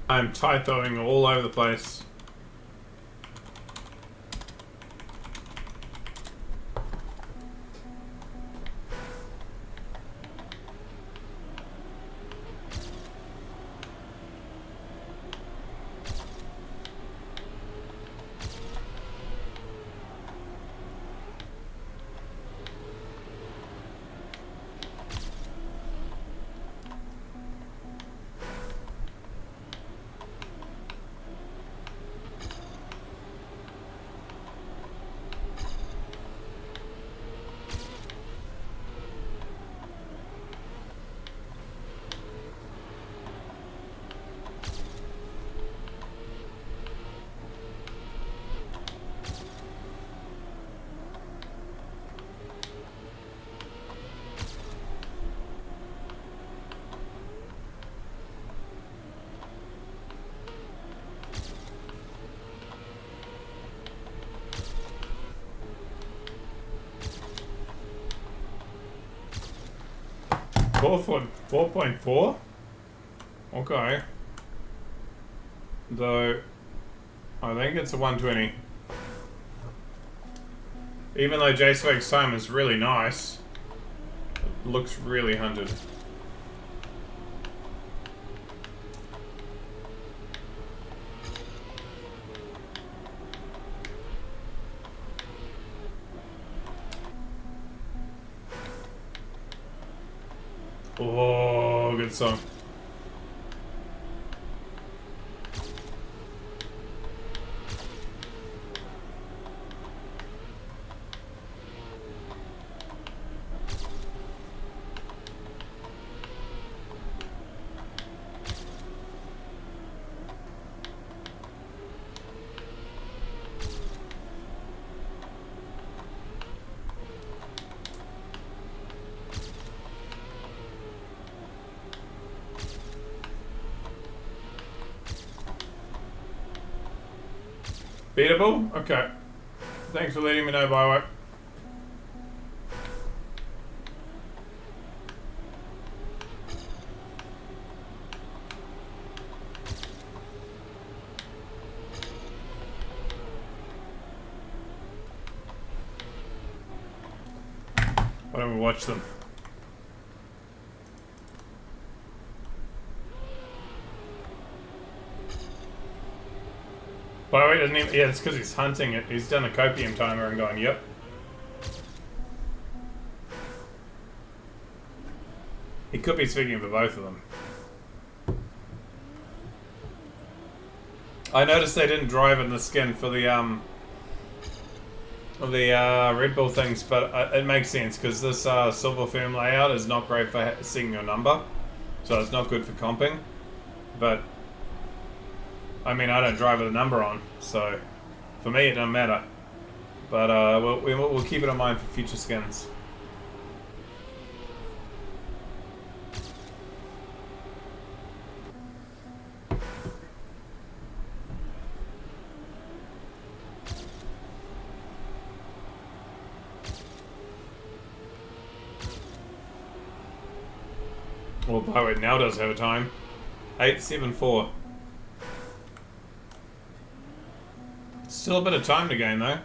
I'm typoing all over the place. 4.4. Okay. Though, I think it's a 120. Even though J-Swag's time is really nice, it looks really hunted. Oh, good song. Beatable? Okay. Thanks for letting me know, by the way. Why don't we watch them? By the way, doesn't he? Yeah, it's because he's hunting it. He's done a copium timer and gone, yep. He could be speaking for both of them. I noticed they didn't drive in the skin for the Red Bull things, but it makes sense because this silver firm layout is not great for seeing your number, so it's not good for comping. But I mean, I don't drive with a number on, so for me it doesn't matter. But we'll keep it in mind for future skins. Well, by the way, now does have a time. 874. Still a bit of time to gain, though.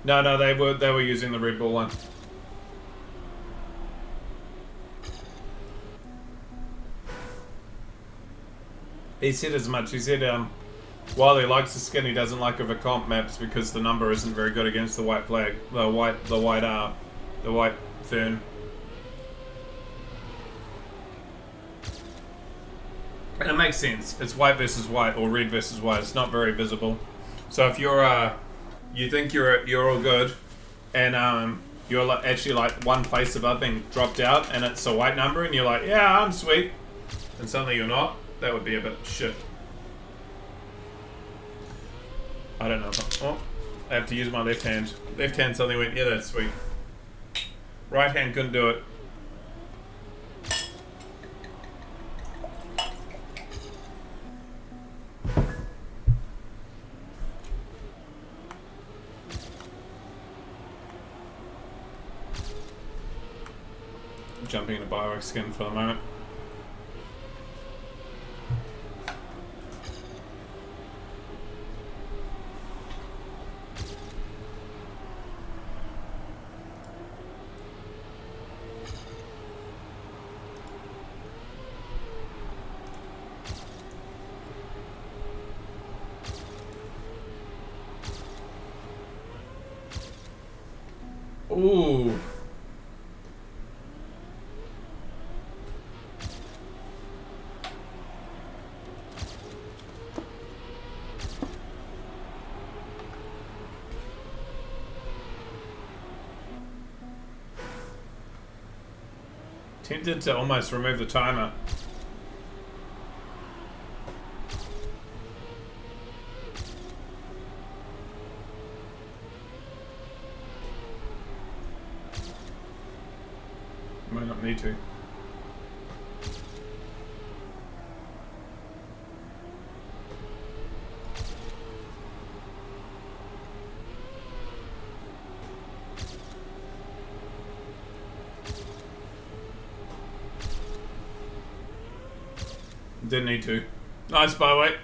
No, they were using the Red Bull one. He said as much. He said while he likes the skin, he doesn't like it for comp maps because the number isn't very good against the white flag, the white fern. And it makes sense. It's white versus white or red versus white. It's not very visible. So if you're you think you're all good, and you're actually like one place above being dropped out, and it's a white number, and you're like, yeah, I'm sweet, and suddenly you're not. That would be a bit shit. I don't know. Oh, I have to use my left hand. Left hand suddenly went, yeah, that's sweet. Right hand couldn't do it. Jumping into Biox skin for the moment. Ooh. Tempted to almost remove the timer. need to. Didn't need to. Nice byweight.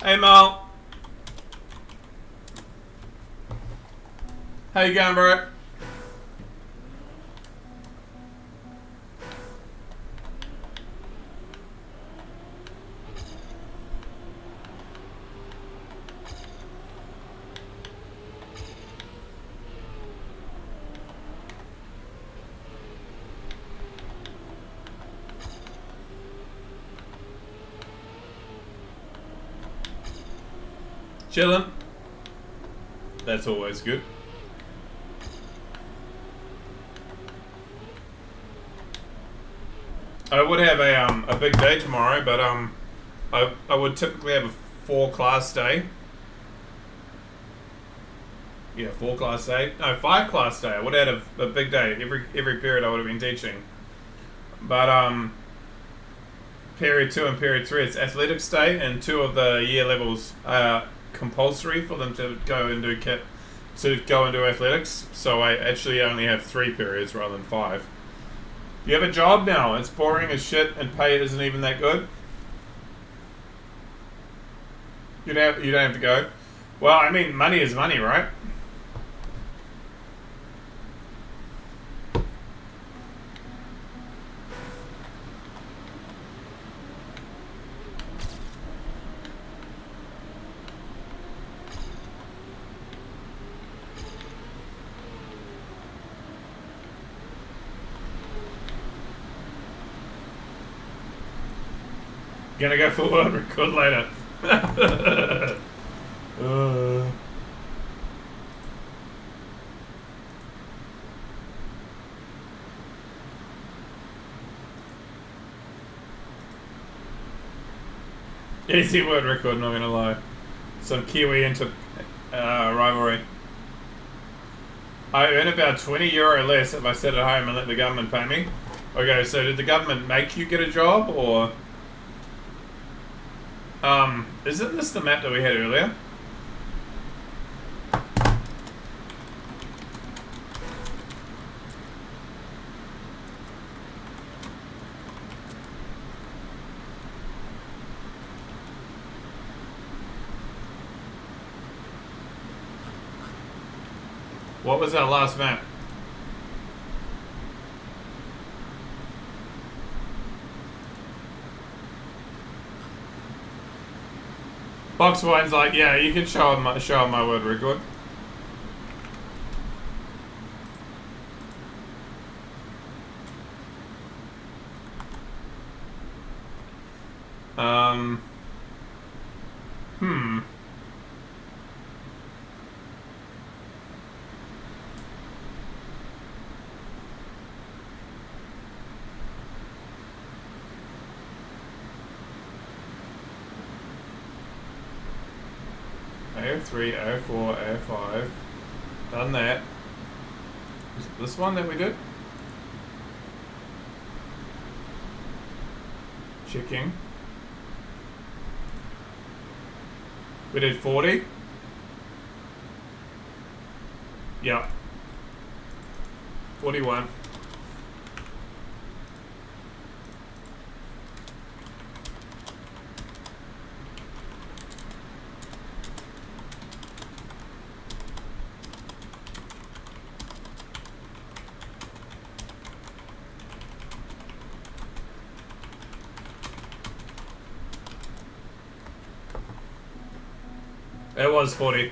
Hey Mal. How you going, bro? Chillin'. That's always good. I would have a big day tomorrow, but I would typically have a 4-class day. Yeah, 4-class day. No, 5-class day. I would have had a big day. Every period I would have been teaching. But period 2 and period 3, it's athletics day, and 2 of the year levels are compulsory for them to go and do athletics. So I actually only have 3 periods rather than 5. You have a job now. It's boring as shit, and pay isn't even that good. You don't have to go. Well, I mean, money is money, right? Gonna go for word record later. Easy word record, not gonna lie. Some Kiwi into rivalry. I earn about €20 less if I sit at home and let the government pay me. Okay, so did the government make you get a job, or isn't this the map that we had earlier? What was our last map? Box Wine's like, yeah, you can show him my word record. AO3, AO4, AO5. Done that. Is it this one that we did? Checking. We did 40. Yeah. 41. It was 40.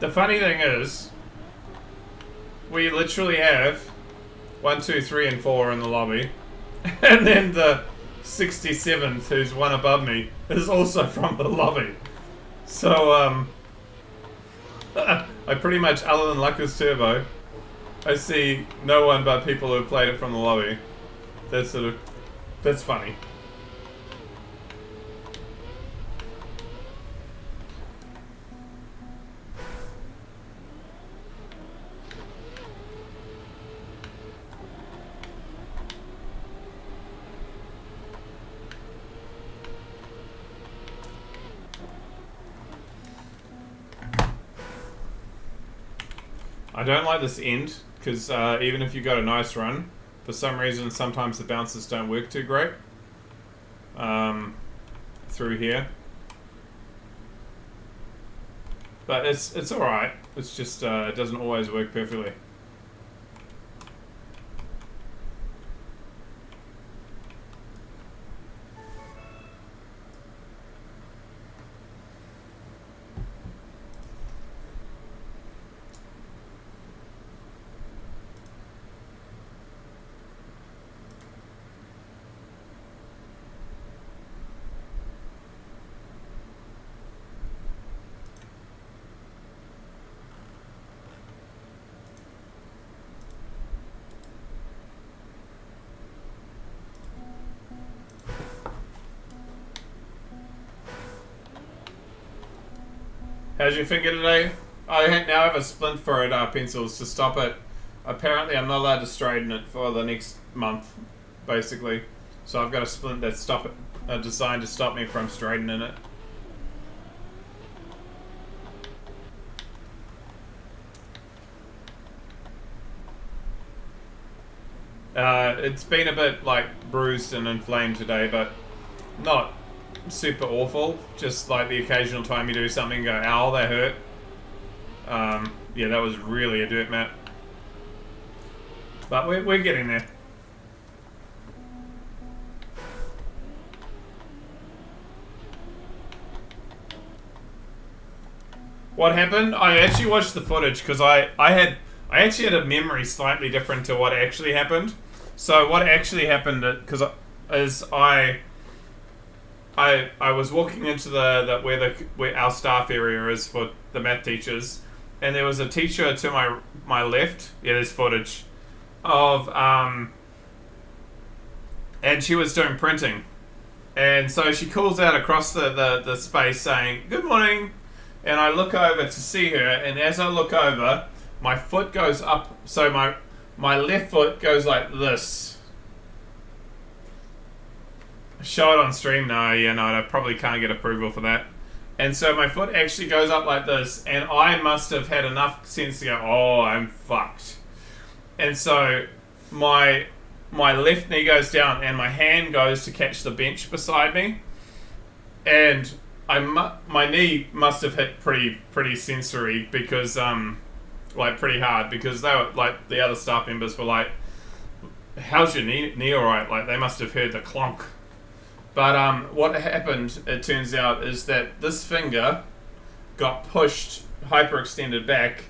The funny thing is, we literally have 1, 2, 3, and 4 in the lobby, and then the 67th, who's one above me, is also from the lobby. So I pretty much, other than Lucker's Turbo, I see no one but people who've played it from the lobby. That's funny. I don't like this end, because even if you got a nice run, for some reason sometimes the bounces don't work too great through here. But it's alright, it's just it doesn't always work perfectly. How's your finger today? I now have a splint for it, pencils, to stop it. Apparently I'm not allowed to straighten it for the next month, basically. So I've got a splint that's designed to stop me from straightening it. It's been a bit like bruised and inflamed today, but not super awful. Just like the occasional time you do something and go, ow, that hurt. Yeah, that was really a dirt mat. But we're getting there. What happened? I actually watched the footage because I actually had a memory slightly different to what actually happened. So what actually happened, because I was walking into where our staff area is for the math teachers, and there was a teacher to my left. Yeah, there's footage of and she was doing printing, and so she calls out across the space saying, "Good morning," and I look over to see her, and as I look over, my foot goes up, so my left foot goes like this. Show it on stream? No, yeah, no, I probably can't get approval for that. And so my foot actually goes up like this, and I must have had enough sense to go, oh, I'm fucked. And so my left knee goes down, and my hand goes to catch the bench beside me, and my knee must have hit pretty sensory, because like pretty hard, because they were like, the other staff members were like, how's your knee alright? Like, they must have heard the clonk. But what happened, it turns out, is that this finger got pushed, hyperextended back,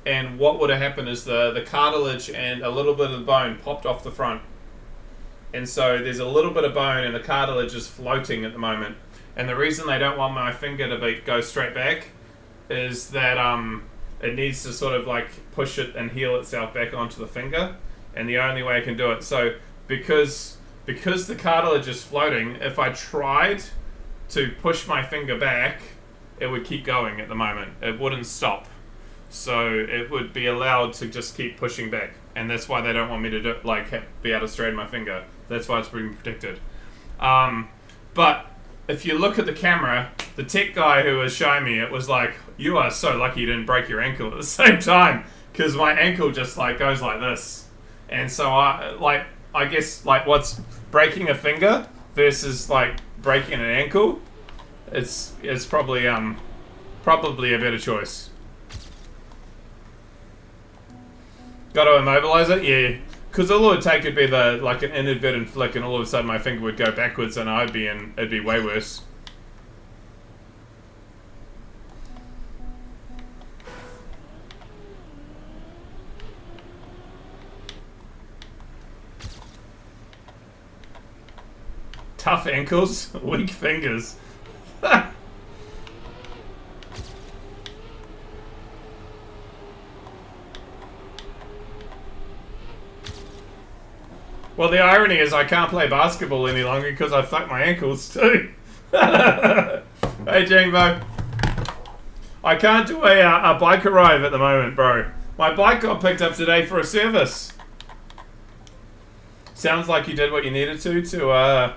and what would have happened is the cartilage and a little bit of the bone popped off the front. And so there's a little bit of bone, and the cartilage is floating at the moment. And the reason they don't want my finger to go straight back is that it needs to sort of like push it and heal itself back onto the finger, and the only way I can do it. So because the cartilage is floating, if I tried to push my finger back, it would keep going at the moment. It wouldn't stop. So it would be allowed to just keep pushing back. And that's why they don't want me to be able to straighten my finger. That's why it's being protected. But if you look at the camera, the tech guy who was showing me it was like, you are so lucky you didn't break your ankle at the same time, because my ankle just like goes like this. And so I guess like what's breaking a finger versus like breaking an ankle, it's probably a better choice. Got to immobilize it, yeah. Because all it would take would be an inadvertent flick, and all of a sudden my finger would go backwards, and it'd be way worse. Tough ankles, weak fingers. Well, the irony is I can't play basketball any longer because I fucked my ankles too. Hey, Jangbo. I can't do a bike arrive at the moment, bro. My bike got picked up today for a service. Sounds like you did what you needed to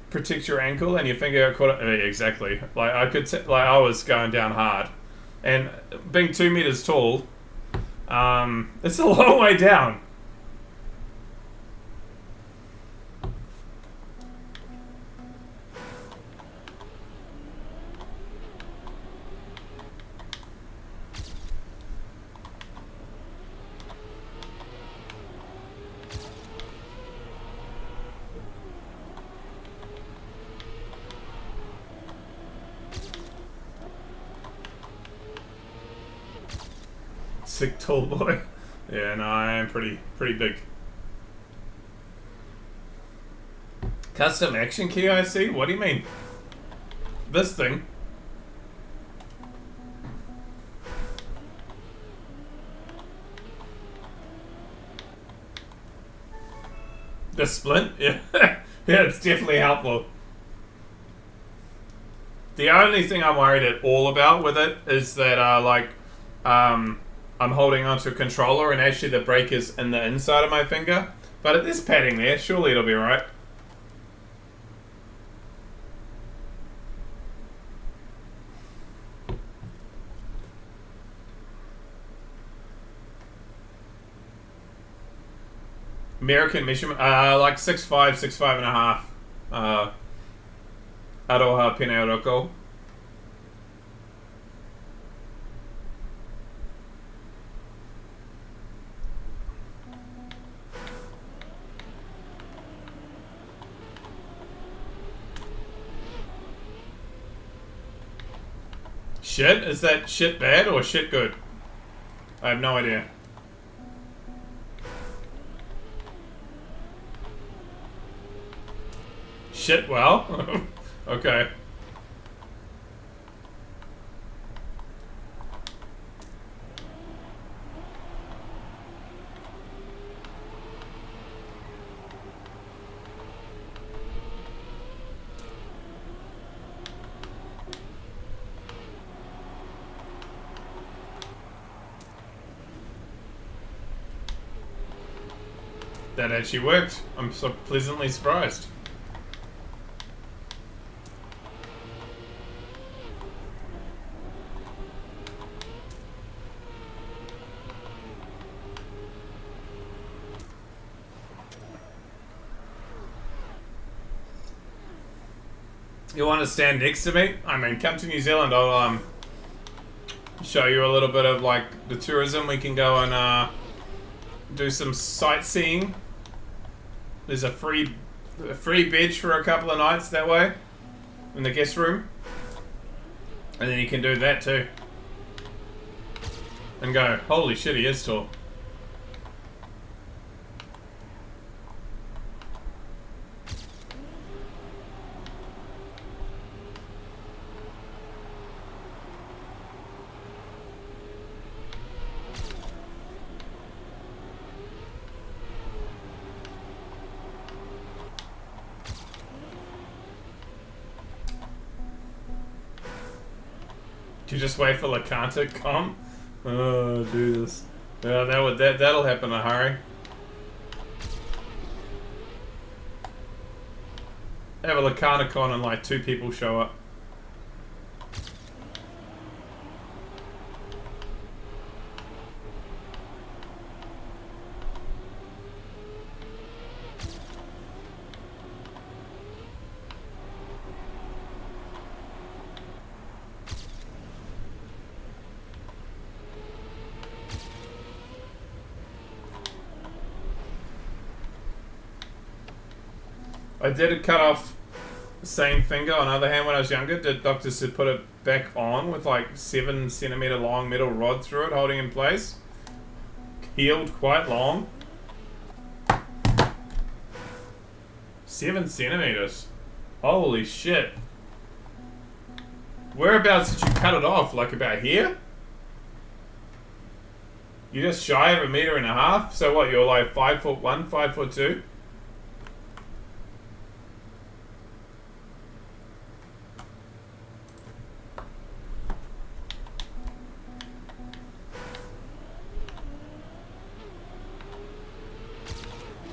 protect your ankle and your finger got caught up. Exactly. Like I was going down hard, and being 2 meters tall, it's a long way down. Sick tall boy. Yeah, no, I am pretty big. Custom action key I see? What do you mean? This thing? The splint? Yeah. Yeah, it's definitely helpful. The only thing I'm worried at all about with it is that I'm holding onto a controller and actually the brake is in the inside of my finger. But at this padding there, surely it'll be alright. American measurement, like 6'5", 6'5 and a half. Aroha Pineiroko. Shit? Is that shit bad or shit good? I have no idea. Shit well? Okay. That actually worked. I'm so pleasantly surprised. You want to stand next to me? I mean, come to New Zealand. I'll show you a little bit of like the tourism. We can go and do some sightseeing. There's a free bed for a couple of nights that way in the guest room, and then you can do that too. And go, holy shit, he is tall. Do you just wait for Lacan to come? Oh, Jesus. Yeah, that'll happen in a hurry. Have a Lacanacon and like 2 people show up. I did cut off the same finger on the other hand when I was younger. The doctor said put it back on with like 7 centimeter long metal rod through it, holding in place. Healed quite long. 7 centimeters. Holy shit. Whereabouts did you cut it off? Like about here? You're just shy of 1.5 meters. So what, you're like 5'1", 5'2"?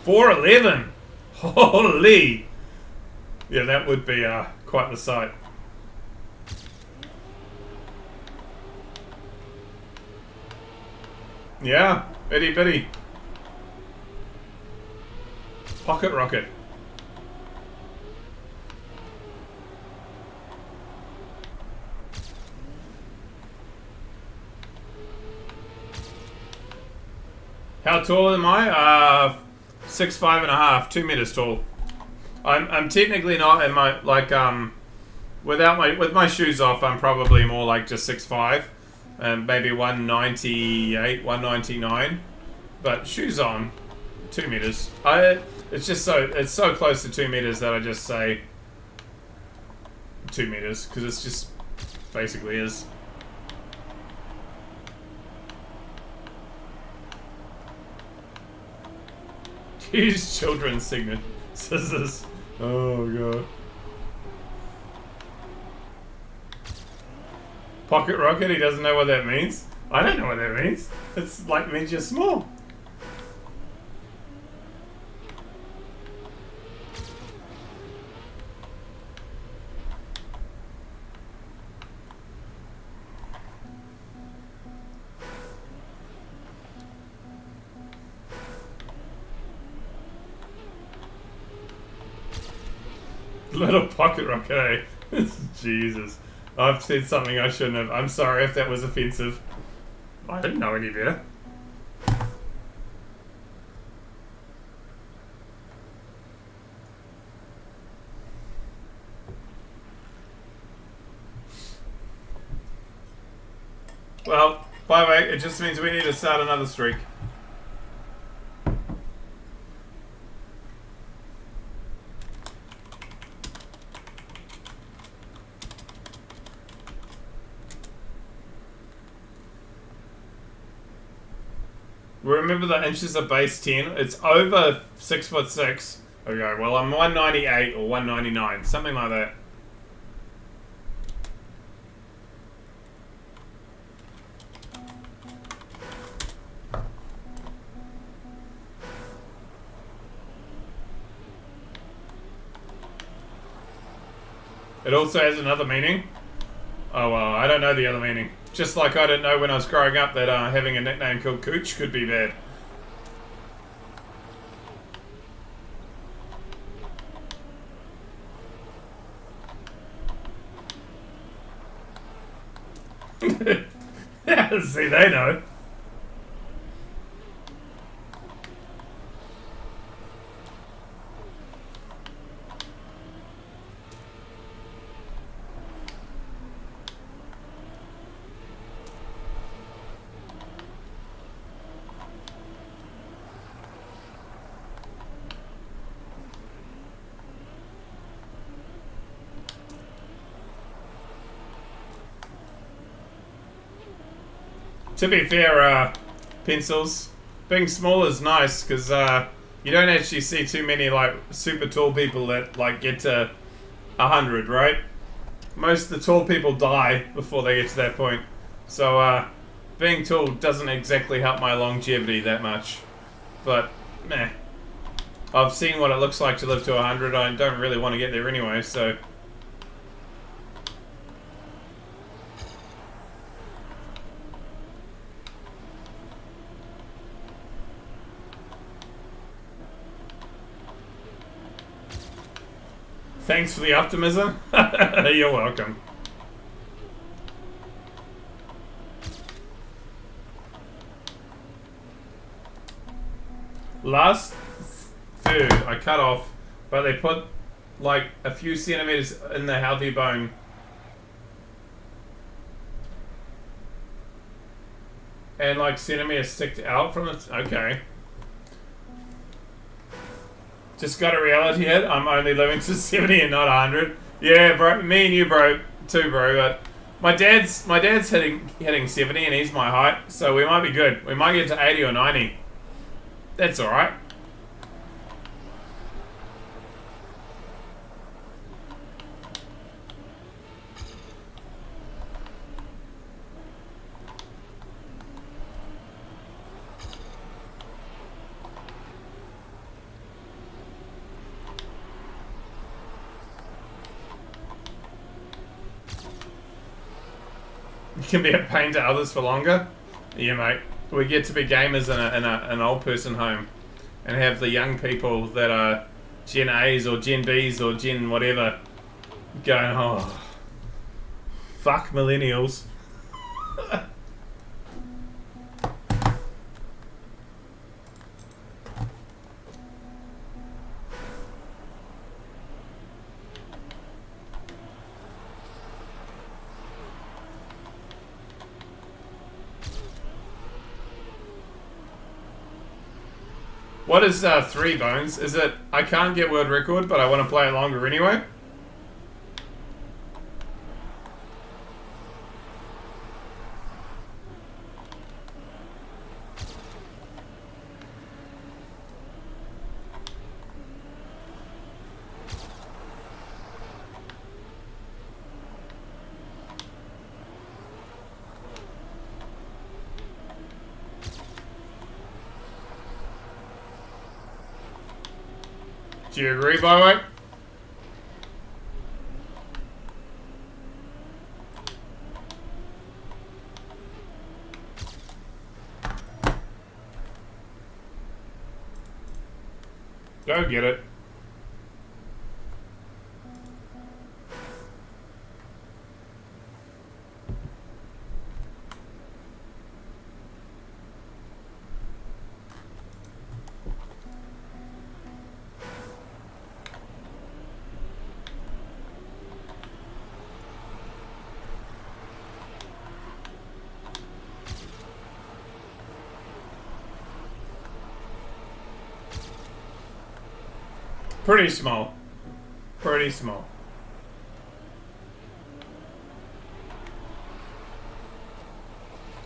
$4.11. Holy. Yeah, that would be quite the sight. Yeah, itty bitty. Pocket rocket. How tall am I? 6'5.5", 2 meters tall. I'm technically not in my with my shoes off. I'm probably more like just 6'5", maybe 198, 199. But shoes on, 2 meters. It's so close to 2 meters that I just say 2 meters because it's just basically is. Use children's signet scissors. Oh god. Pocket rocket, he doesn't know what that means. I don't know what that means. It's like means you're small. Little pocket rocket, eh? Jesus. I've said something I shouldn't have. I'm sorry if that was offensive. I didn't know any better. Well, by the way, it just means we need to start another streak. Remember the inches of base 10? It's over 6'6". Okay, well I'm 198 or 199, something like that. It also has another meaning. Oh well, I don't know the other meaning. Just like I didn't know when I was growing up that having a nickname called Cooch could be bad. See, they know. To be fair, pencils, being small is nice because you don't actually see too many like super tall people that like get to 100, right? Most of the tall people die before they get to that point. So being tall doesn't exactly help my longevity that much. But meh, I've seen what it looks like to live to 100. I don't really want to get there anyway, so. Thanks for the optimism. You're welcome. Last third I cut off, but they put like a few centimeters in the healthy bone. And like centimeters sticked out from it. Okay. Just got a reality hit. I'm only living to 70 and not 100. Yeah, bro. Me and you, bro, too, bro. But my dad's hitting 70 and he's my height, so we might be good. We might get to 80 or 90. That's all right. You can be a pain to others for longer. Yeah, mate. We get to be gamers in an old person home and have the young people that are Gen A's or Gen B's or Gen whatever going, oh, fuck millennials. What is 3 bones? Is it I can't get world record, but I want to play it longer anyway? Do you agree, by the way? Go get it. Pretty small. Pretty small.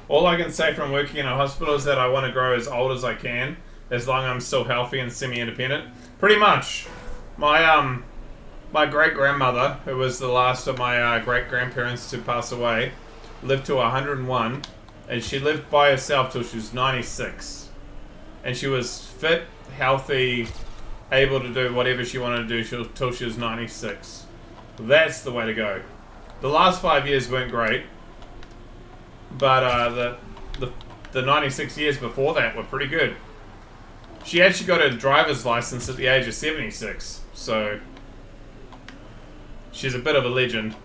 All I can say from working in a hospital is that I want to grow as old as I can, as long as I'm still healthy and semi-independent. Pretty much. My great-grandmother, who was the last of my great-grandparents to pass away, lived to 101, and she lived by herself till she was 96. And she was fit, healthy, able to do whatever she wanted to do till she was 96. That's the way to go. The last 5 years weren't great, but the 96 years before that were pretty good. She actually got a driver's license at the age of 76, so she's a bit of a legend.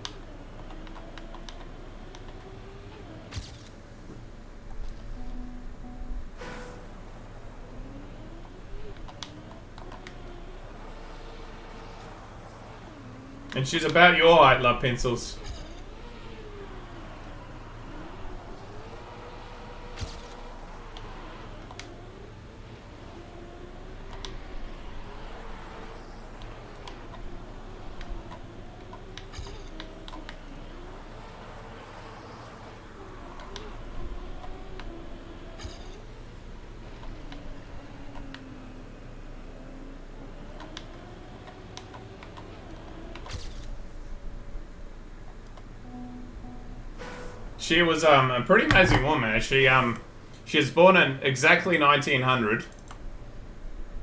And she's about your height, love pencils. She was a pretty amazing woman. She was born in exactly 1900,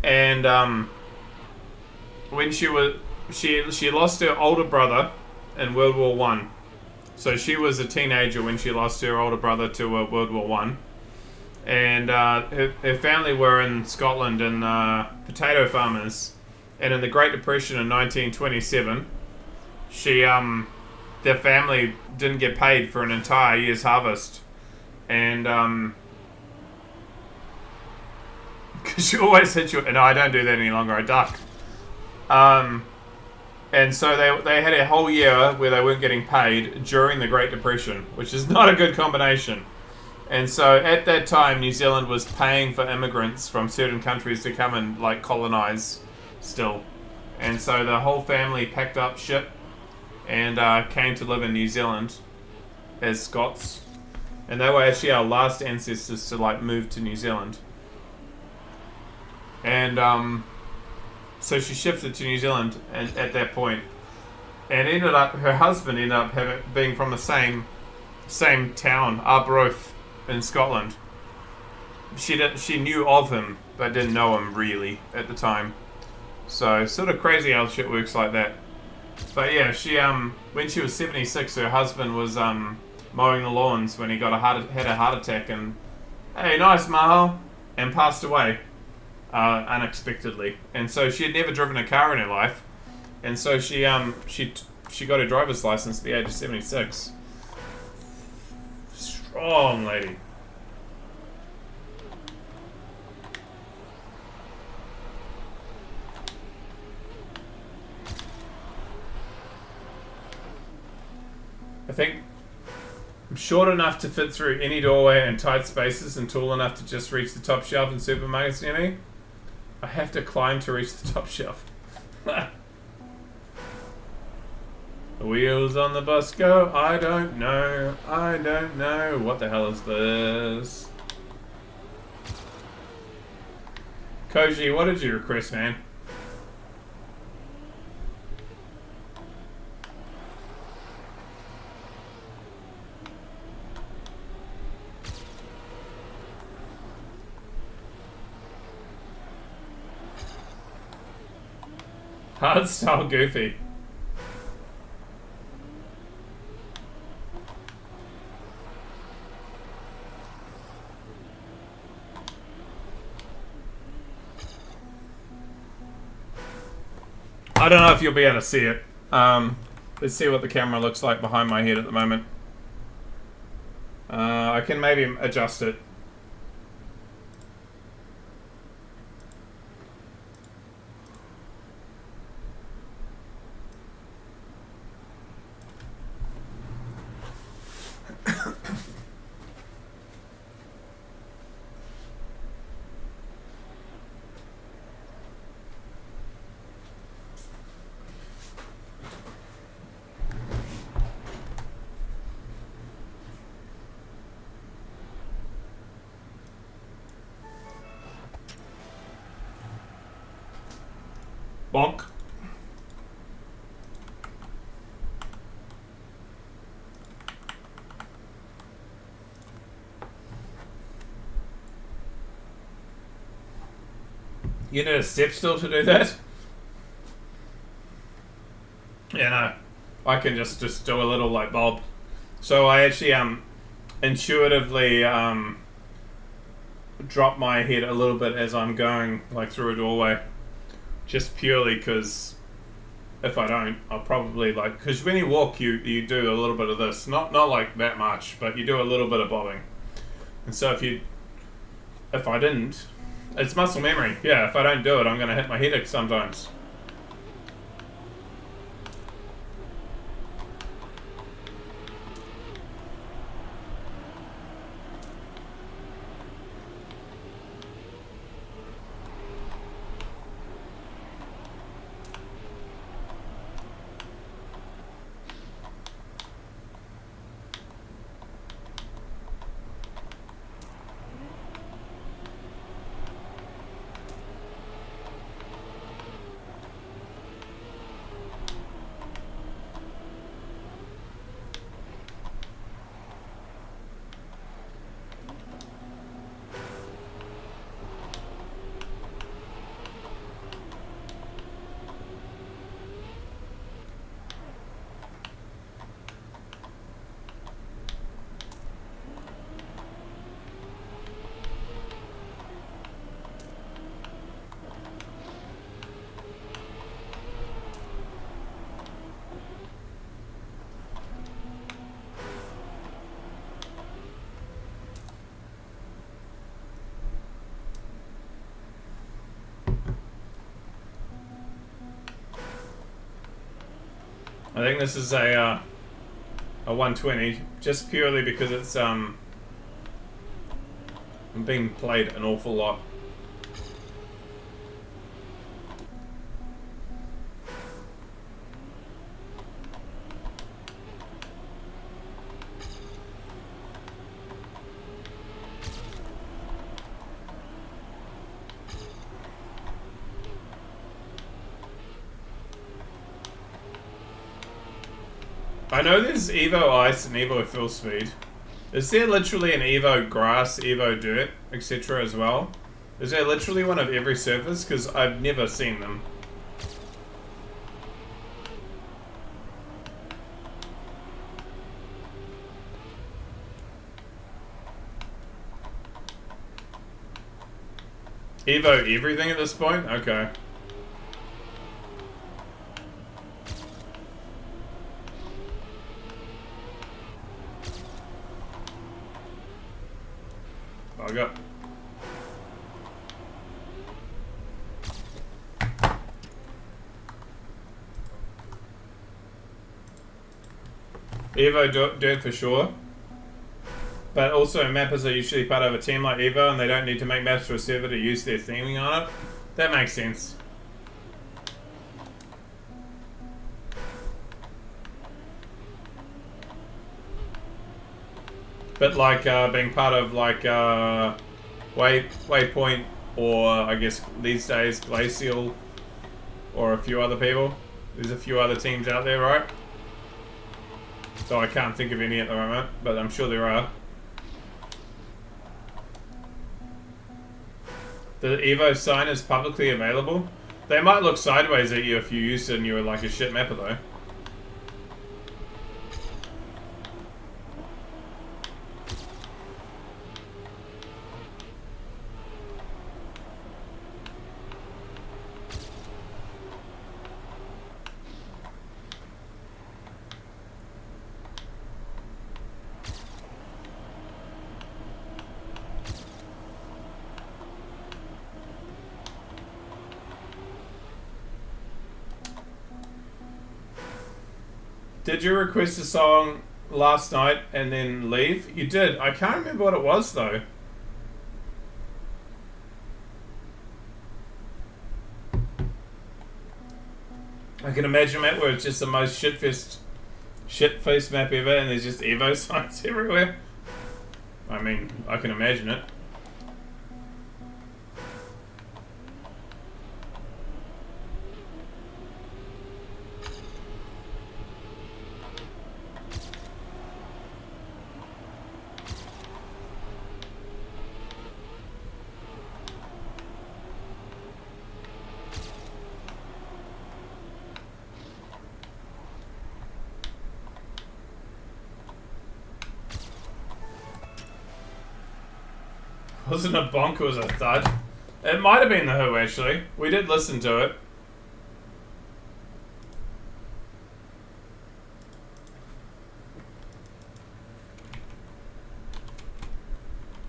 and when she lost her older brother in World War One. So she was a teenager when she lost her older brother to World War One, and her family were in Scotland and potato farmers, and in the Great Depression in 1927, their family didn't get paid for an entire year's harvest, and because she always hit you. No, I don't do that any longer. I duck. And so they had a whole year where they weren't getting paid during the Great Depression, which is not a good combination. And so at that time, New Zealand was paying for immigrants from certain countries to come and like colonize still. And so the whole family packed up ship and came to live in New Zealand as Scots. And they were actually our last ancestors to like move to New Zealand. And so she shifted to New Zealand and at that point, and her husband ended up being from the same town, Arbroath in Scotland. She knew of him, but didn't know him really at the time. So sort of crazy how shit works like that. But yeah, she when she was 76, her husband was mowing the lawns when he had a heart attack and hey, nice Maho, and passed away unexpectedly. And so she had never driven a car in her life, and so she got her driver's license at the age of 76. Strong lady. I think I'm short enough to fit through any doorway and tight spaces and tall enough to just reach the top shelf in supermarkets near me. I have to climb to reach the top shelf. The wheels on the bus go, I don't know, what the hell is this? Koji, what did you request, man? Hardstyle Goofy. I don't know if you'll be able to see it. Let's see what the camera looks like behind my head at the moment. I can maybe adjust it. Bonk. You need a step stool to do that? Yeah, no. I can just do a little light bulb. So I actually intuitively drop my head a little bit as I'm going like through a doorway. Just purely because if I don't, I'll probably like, because when you walk you do a little bit of this, not like that much, but you do a little bit of bobbing. And so if I didn't, it's muscle memory. Yeah, if I don't do it, I'm gonna hit my head sometimes. I think this is a 120, just purely because it's being played an awful lot. I know there's Evo Ice and Evo Full Speed. Is there literally an Evo Grass, Evo Dirt, etc. as well? Is there literally one of every surface? Because I've never seen them. Evo everything at this point? Okay. I got. Evo Dirt for sure. But also mappers are usually part of a team like Evo and they don't need to make maps for a server to use their theming on it. That makes sense. But like being part of like Waypoint or I guess these days Glacial or a few other people. There's a few other teams out there, right? So I can't think of any at the moment, but I'm sure there are. The Evo sign is publicly available. They might look sideways at you if you used it and you were like a shit mapper though. Did you request a song last night and then leave? You did. I can't remember what it was though. I can imagine that where it's just the most shit-faced map ever and there's just Evo signs everywhere. I mean, I can imagine it. Wasn't a bonk, it was a thud. It might have been the Who, actually. We did listen to it.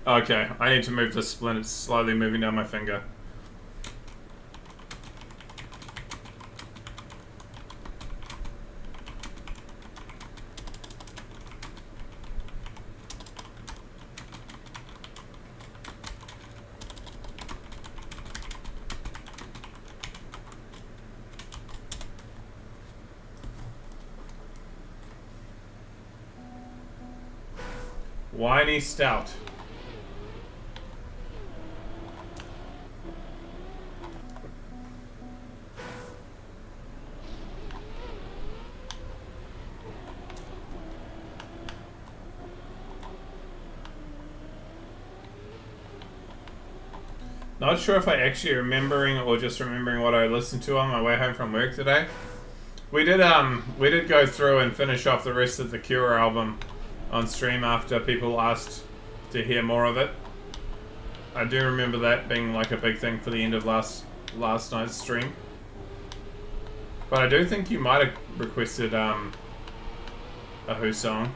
Okay, I need to move the splint. It's slowly moving down my finger. Whiny Stout. Not sure if I actually remembering or just remembering what I listened to on my way home from work today. We did go through and finish off the rest of the Cure album on stream after people asked to hear more of it. I do remember that being like a big thing for the end of last night's stream. But I do think you might have requested a Who song.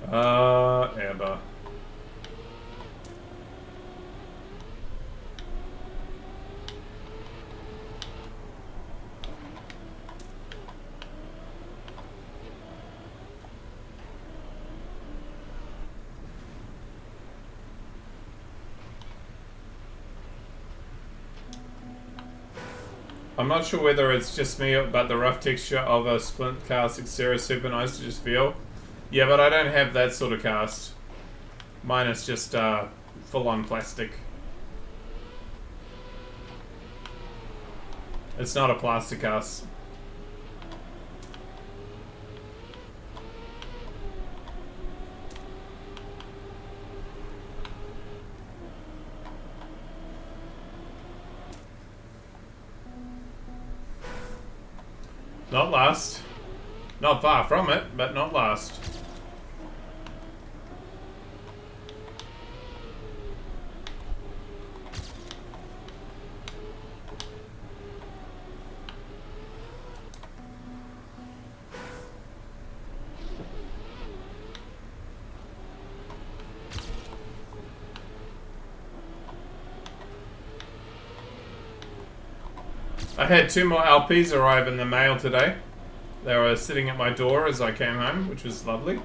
Amber. I'm not sure whether it's just me, but the rough texture of a splint cast Xera is super nice to just feel. Yeah, but I don't have that sort of cast. Mine is just full on plastic. It's not a plastic house. Not last. Not far from it, but not last. I had 2 more LPs arrive in the mail today. They were sitting at my door as I came home, which was lovely.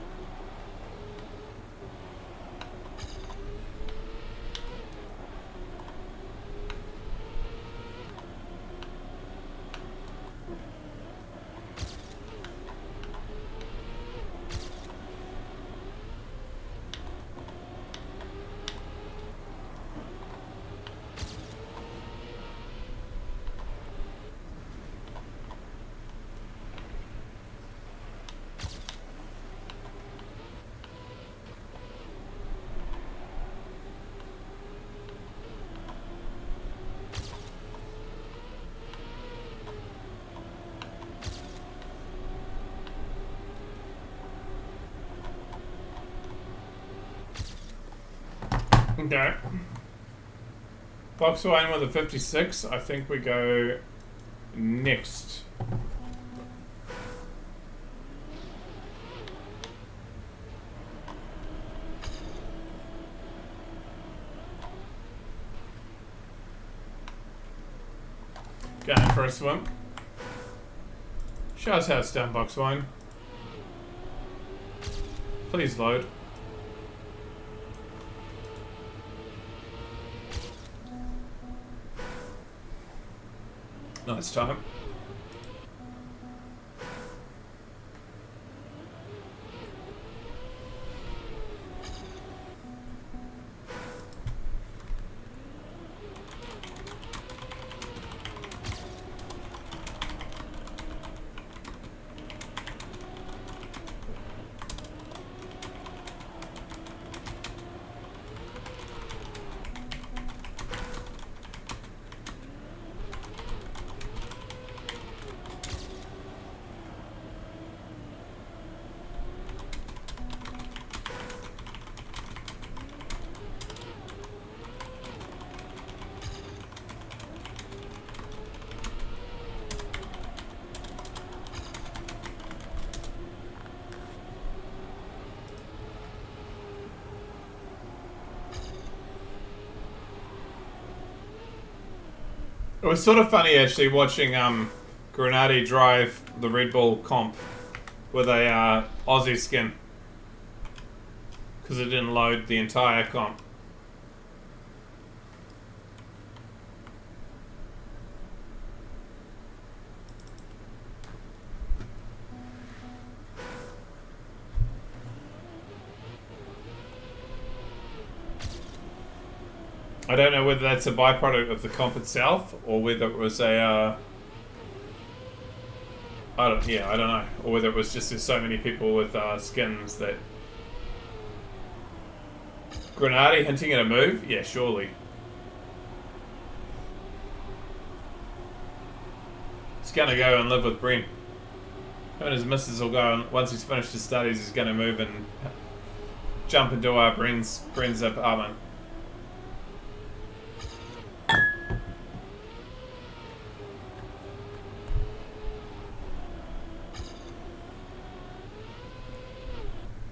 Okay. Box wine with a 56. I think we go next. Going for a swim. Show us how it's done, box wine. Please load. Nice time. It was sort of funny actually watching Grenadi drive the Red Bull comp with a Aussie skin because it didn't load the entire comp. I don't know whether that's a byproduct of the comp itself or whether it was a I don't know, or whether it was just there's so many people with skins that Grenadi hinting at a move? Yeah, surely. He's gonna go and live with Brent. Him and his missus will go, and once he's finished his studies, he's gonna move and jump into Brent's apartment.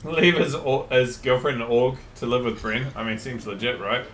Leave his girlfriend in org to live with Brent. I mean, seems legit, right?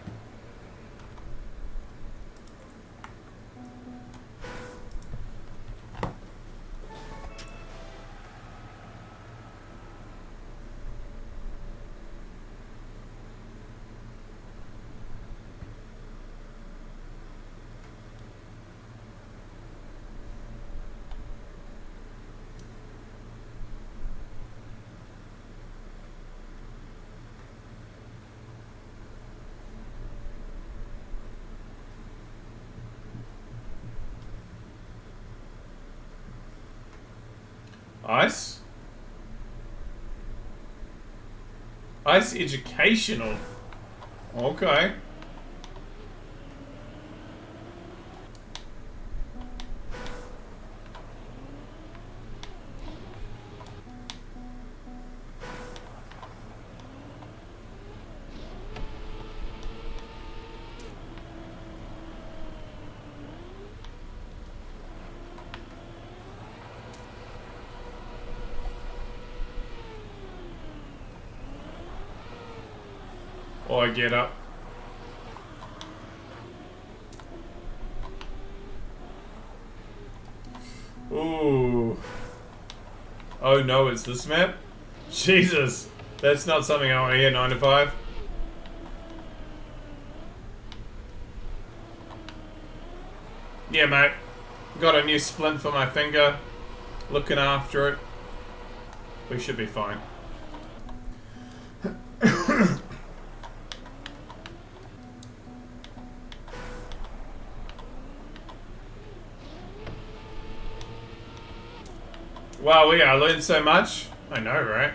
Ice? Ice educational. Okay. Or I get up. Ooh. Oh no, it's this map? Jesus. That's not something I want to hear 9 to 5. Yeah, mate. Got a new splint for my finger. Looking after it. We should be fine. Wow, I learned so much. I know, right?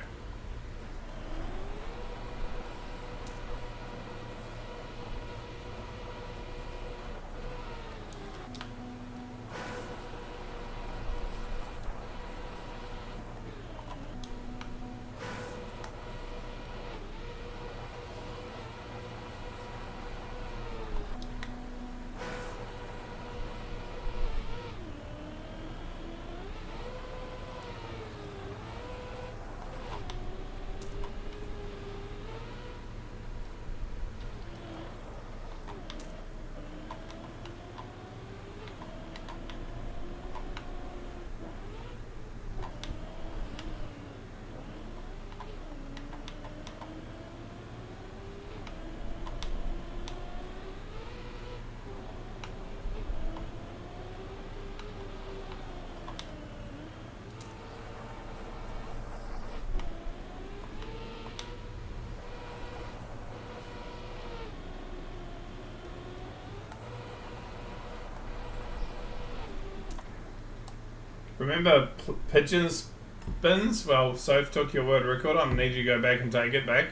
Remember pigeons bins? Well, Soph took your word record. I'm gonna need you to go back and take it back.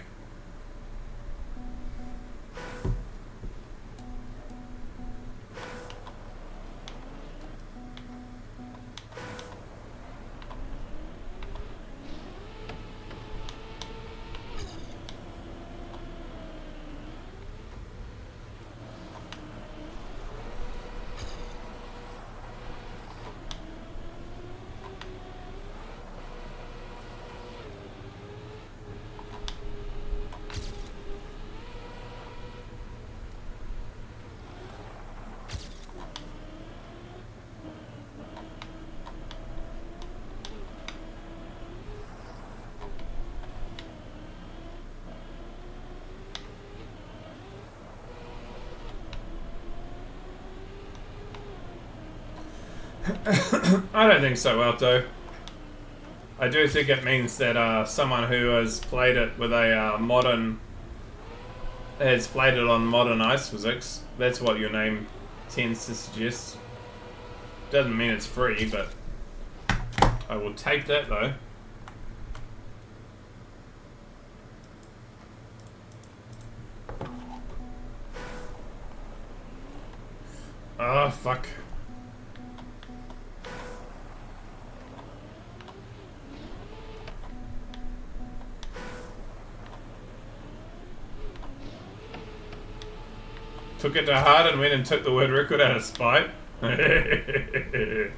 I don't think so, Alto. I do think it means that someone who has played it with a has played it on modern ice physics. That's what your name tends to suggest. Doesn't mean it's free, but I will take that though. Oh, fuck. Took it to heart and went and took the word record out of spite. You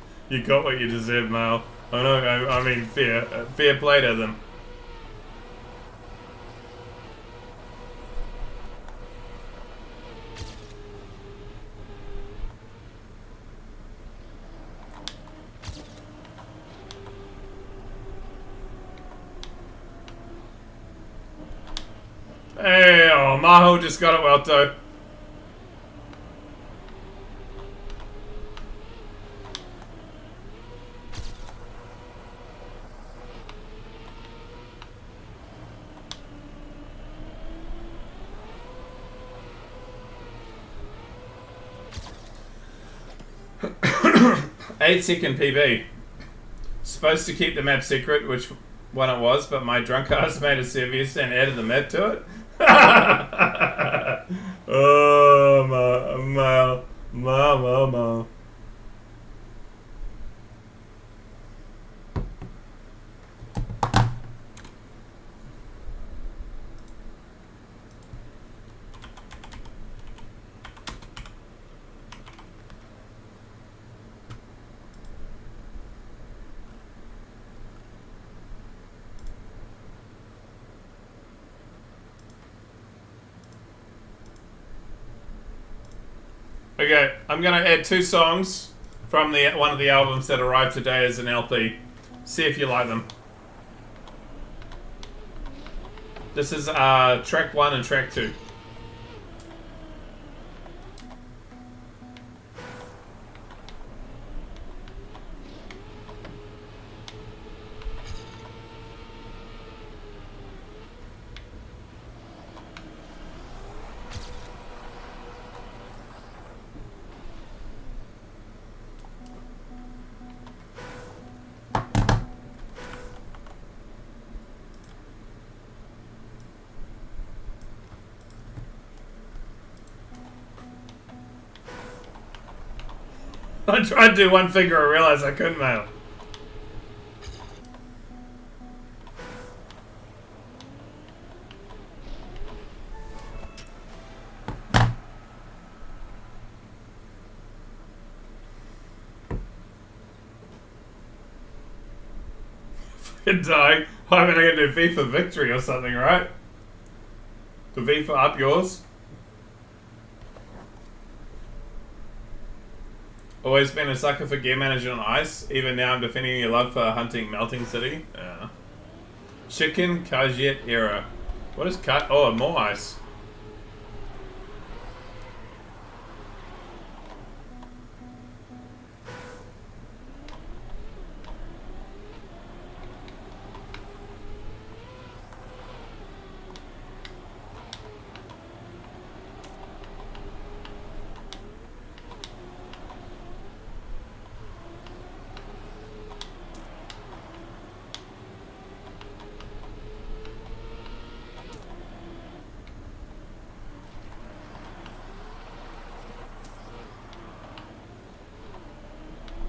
got what you deserve, Mal. I know, I mean, fair play to them. Hey, oh, Maho just got it well, though. Eight-second PB. supposed to keep the map secret, which one it was, but my drunk ass made it serious and added the map to it. Oh, ma. Okay, I'm gonna add 2 songs from the one of the albums that arrived today as an LP. See if you like them. This is track 1 and track 2. I tried to do one finger, I realized I couldn't, mate. Fucking dying. I mean, I'm gonna do V for victory or something, right? The V for up yours. Always been a sucker for gear management on ice. Even now I'm defending your love for hunting Melting City. Yeah. Chicken Kajit era. What is cut? Oh, more ice.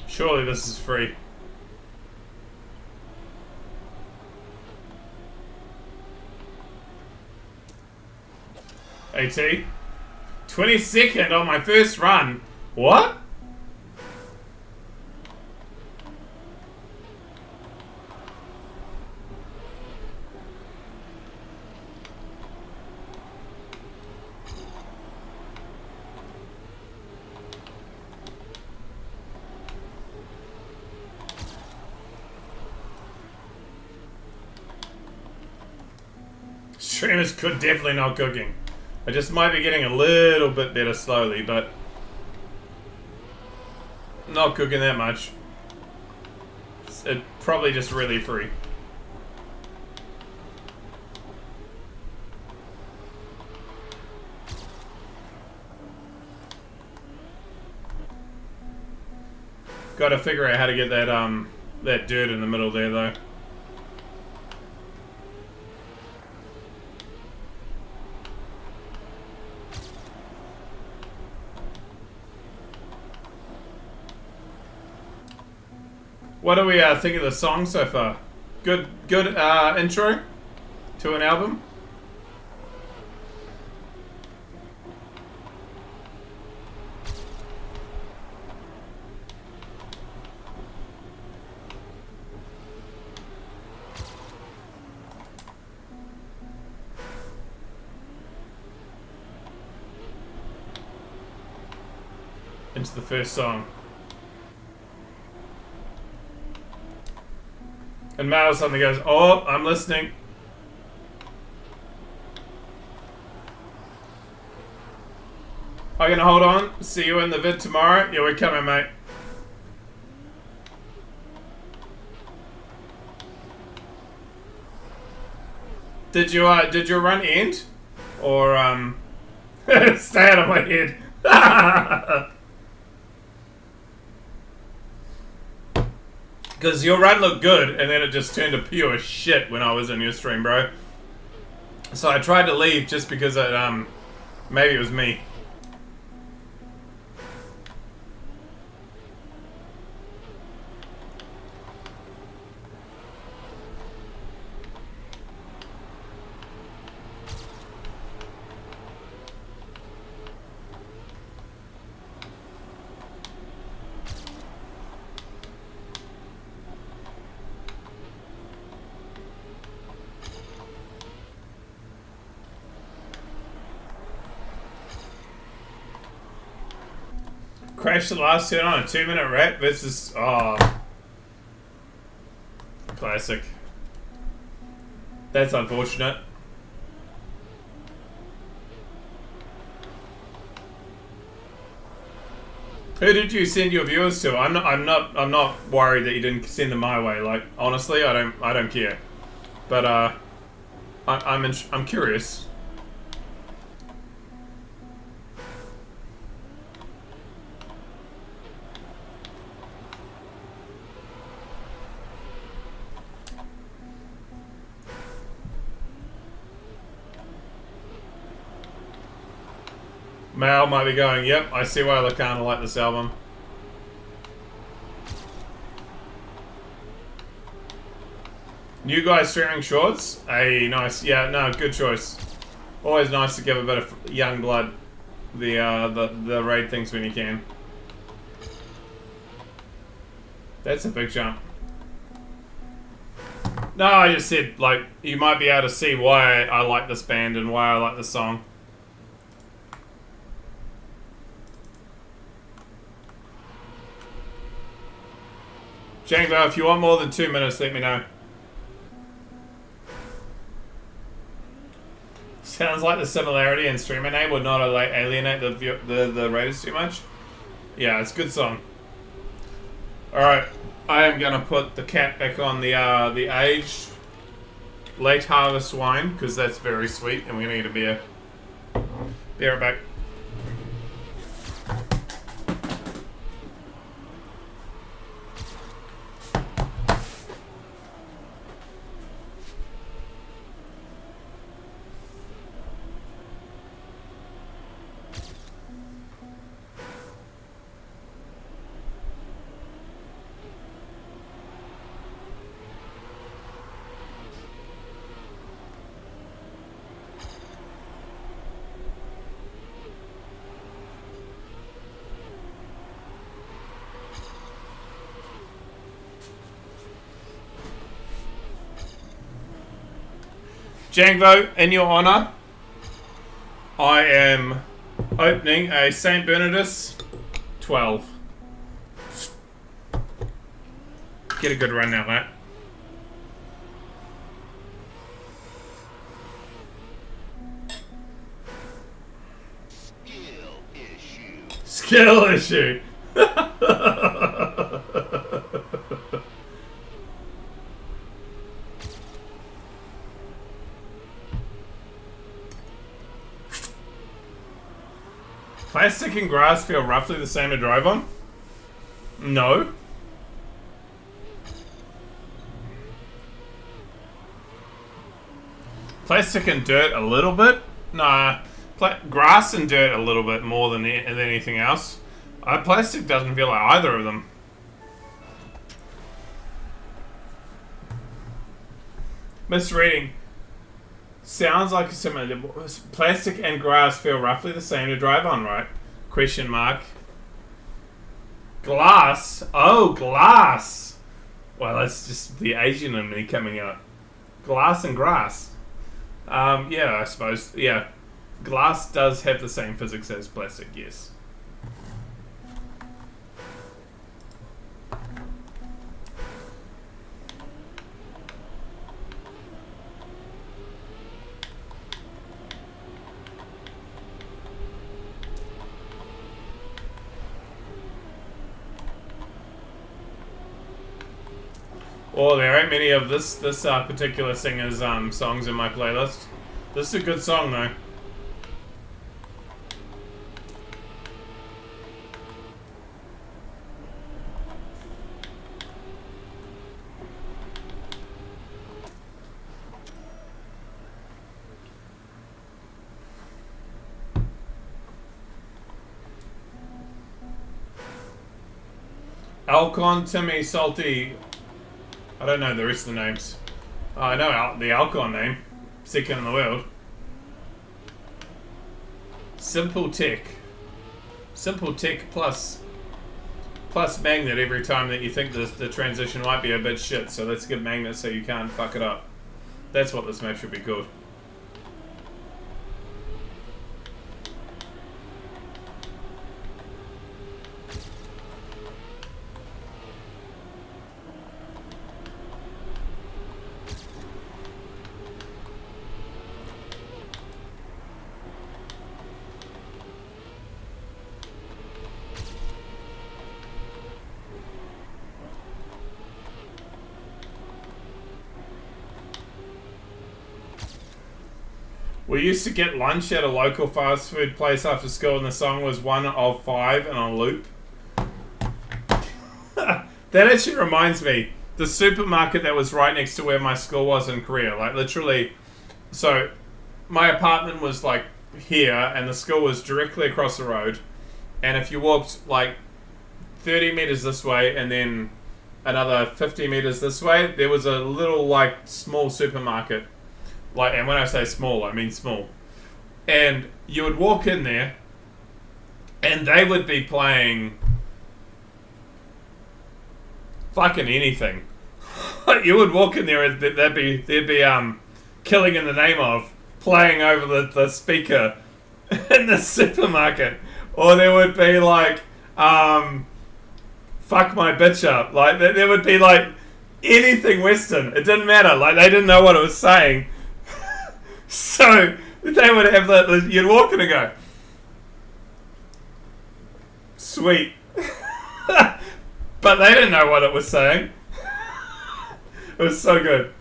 Surely this is free. AT? 22nd on my first run. What? Streamers could definitely not cooking. I just might be getting a little bit better slowly, but not cooking that much. It's probably just really free. Got to figure out how to get that that dirt in the middle there though. What do we think of the song so far? Good intro to an album. Into the first song. And Mal suddenly goes, "Oh, I'm listening." Are you gonna hold on? See you in the vid tomorrow? Yeah, we're coming, mate. Did your run end? Or stay out of my head. Because your run looked good, and then it just turned to pure shit when I was in your stream, bro. So I tried to leave just because it, maybe it was me. Crashed the last turn on a 2-minute rap versus... Oh. Classic. That's unfortunate. Who did you send your viewers to? I'm not worried that you didn't send them my way. Like, honestly, I don't care. But I'm curious. Mal might be going, yep, I see why Lacana like this album. New guy streaming shorts? Hey, nice. Yeah, no, good choice. Always nice to give a bit of young blood the raid things when you can. That's a big jump. No, I just said, like, you might be able to see why I like this band and why I like this song. Django, if you want more than 2 minutes, let me know. Sounds like the similarity in streamer name would not alienate the raiders too much. Yeah, it's a good song. Alright, I am gonna put the cap back on the aged late harvest wine, because that's very sweet, and we need a beer. Be right back. Jangvo, in your honour, I am opening a St. Bernardus 12. Get a good run now, mate. Skill issue. Plastic and grass feel roughly the same to drive on? No. Plastic and dirt a little bit? Nah. Grass and dirt a little bit more than anything else. Plastic doesn't feel like either of them. Misreading. Sounds like a similar. Plastic and grass feel roughly the same to drive on, right? Question mark. Glass? Oh, glass! Well, that's just the Asian in me coming out. Glass and grass. Yeah, I suppose. Yeah. Glass does have the same physics as plastic, yes. Well, there ain't many of this particular singer's songs in my playlist. This is a good song, though. Alcon, Timmy, Salty. I don't know the rest of the names. I know the Alcon name. Second in the world. Simple Tech. Simple Tech plus Magnet every time that you think the transition might be a bit shit. So let's give Magnet so you can't fuck it up. That's what this map should be called. We used to get lunch at a local fast food place after school, and the song was one of five and on loop. That actually reminds me, the supermarket that was right next to where my school was in Korea, like literally, so my apartment was like here, and the school was directly across the road, and if you walked like 30 meters this way and then another 50 meters this way, there was a little like small supermarket. Like, and when I say small, I mean small. And you would walk in there, and they would be playing fucking anything. You would walk in there, and there'd be Killing in the Name Of playing over the speaker in the supermarket, or there would be like Fuck My Bitch Up. Like there would be like anything Western. It didn't matter. Like they didn't know what it was saying. So they would have you'd walk in and go, sweet. But they didn't know what it was saying. It was so good.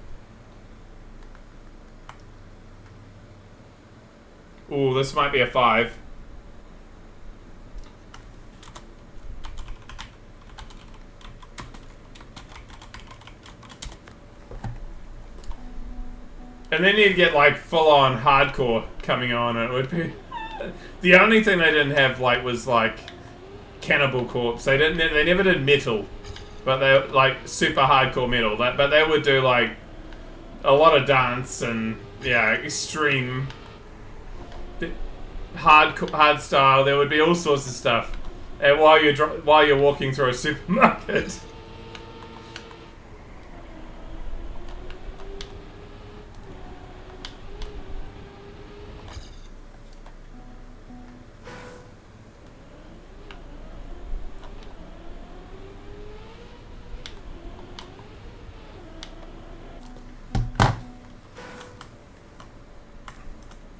Ooh, this might be a 5. And then you'd get like full-on hardcore coming on, and it would be the only thing they didn't have like was like Cannibal Corpse. They never did metal, but they like super hardcore metal. But they would do like a lot of dance and yeah, extreme hard style. There would be all sorts of stuff, and while you're walking through a supermarket.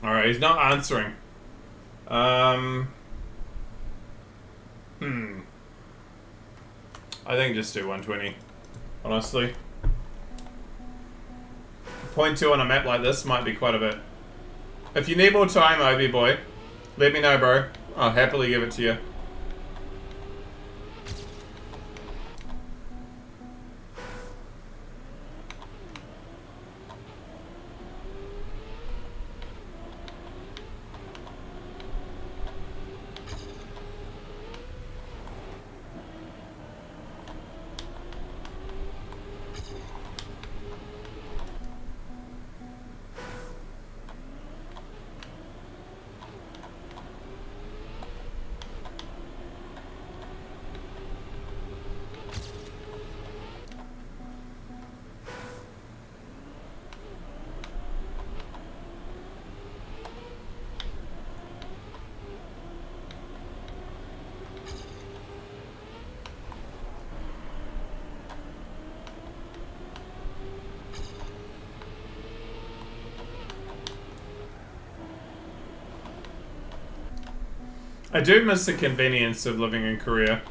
Alright, he's not answering. I think just do 120. Honestly. 0.2 on a map like this might be quite a bit. If you need more time, Obi boy, let me know, bro. I'll happily give it to you. I do miss the convenience of living in Korea.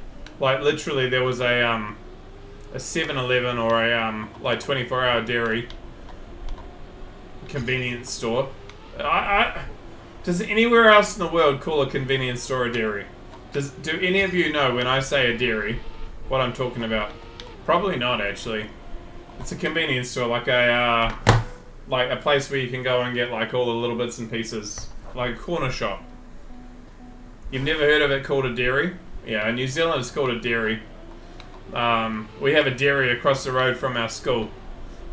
Like literally, there was a 7-Eleven or a like 24-hour dairy convenience store. Does anywhere else in the world call a convenience store a dairy? Do any of you know when I say a dairy what I'm talking about? Probably not, actually. It's a convenience store, like a place where you can go and get like all the little bits and pieces, like a corner shop. You've never heard of it called a dairy? Yeah, in New Zealand it's called a dairy. We have a dairy across the road from our school,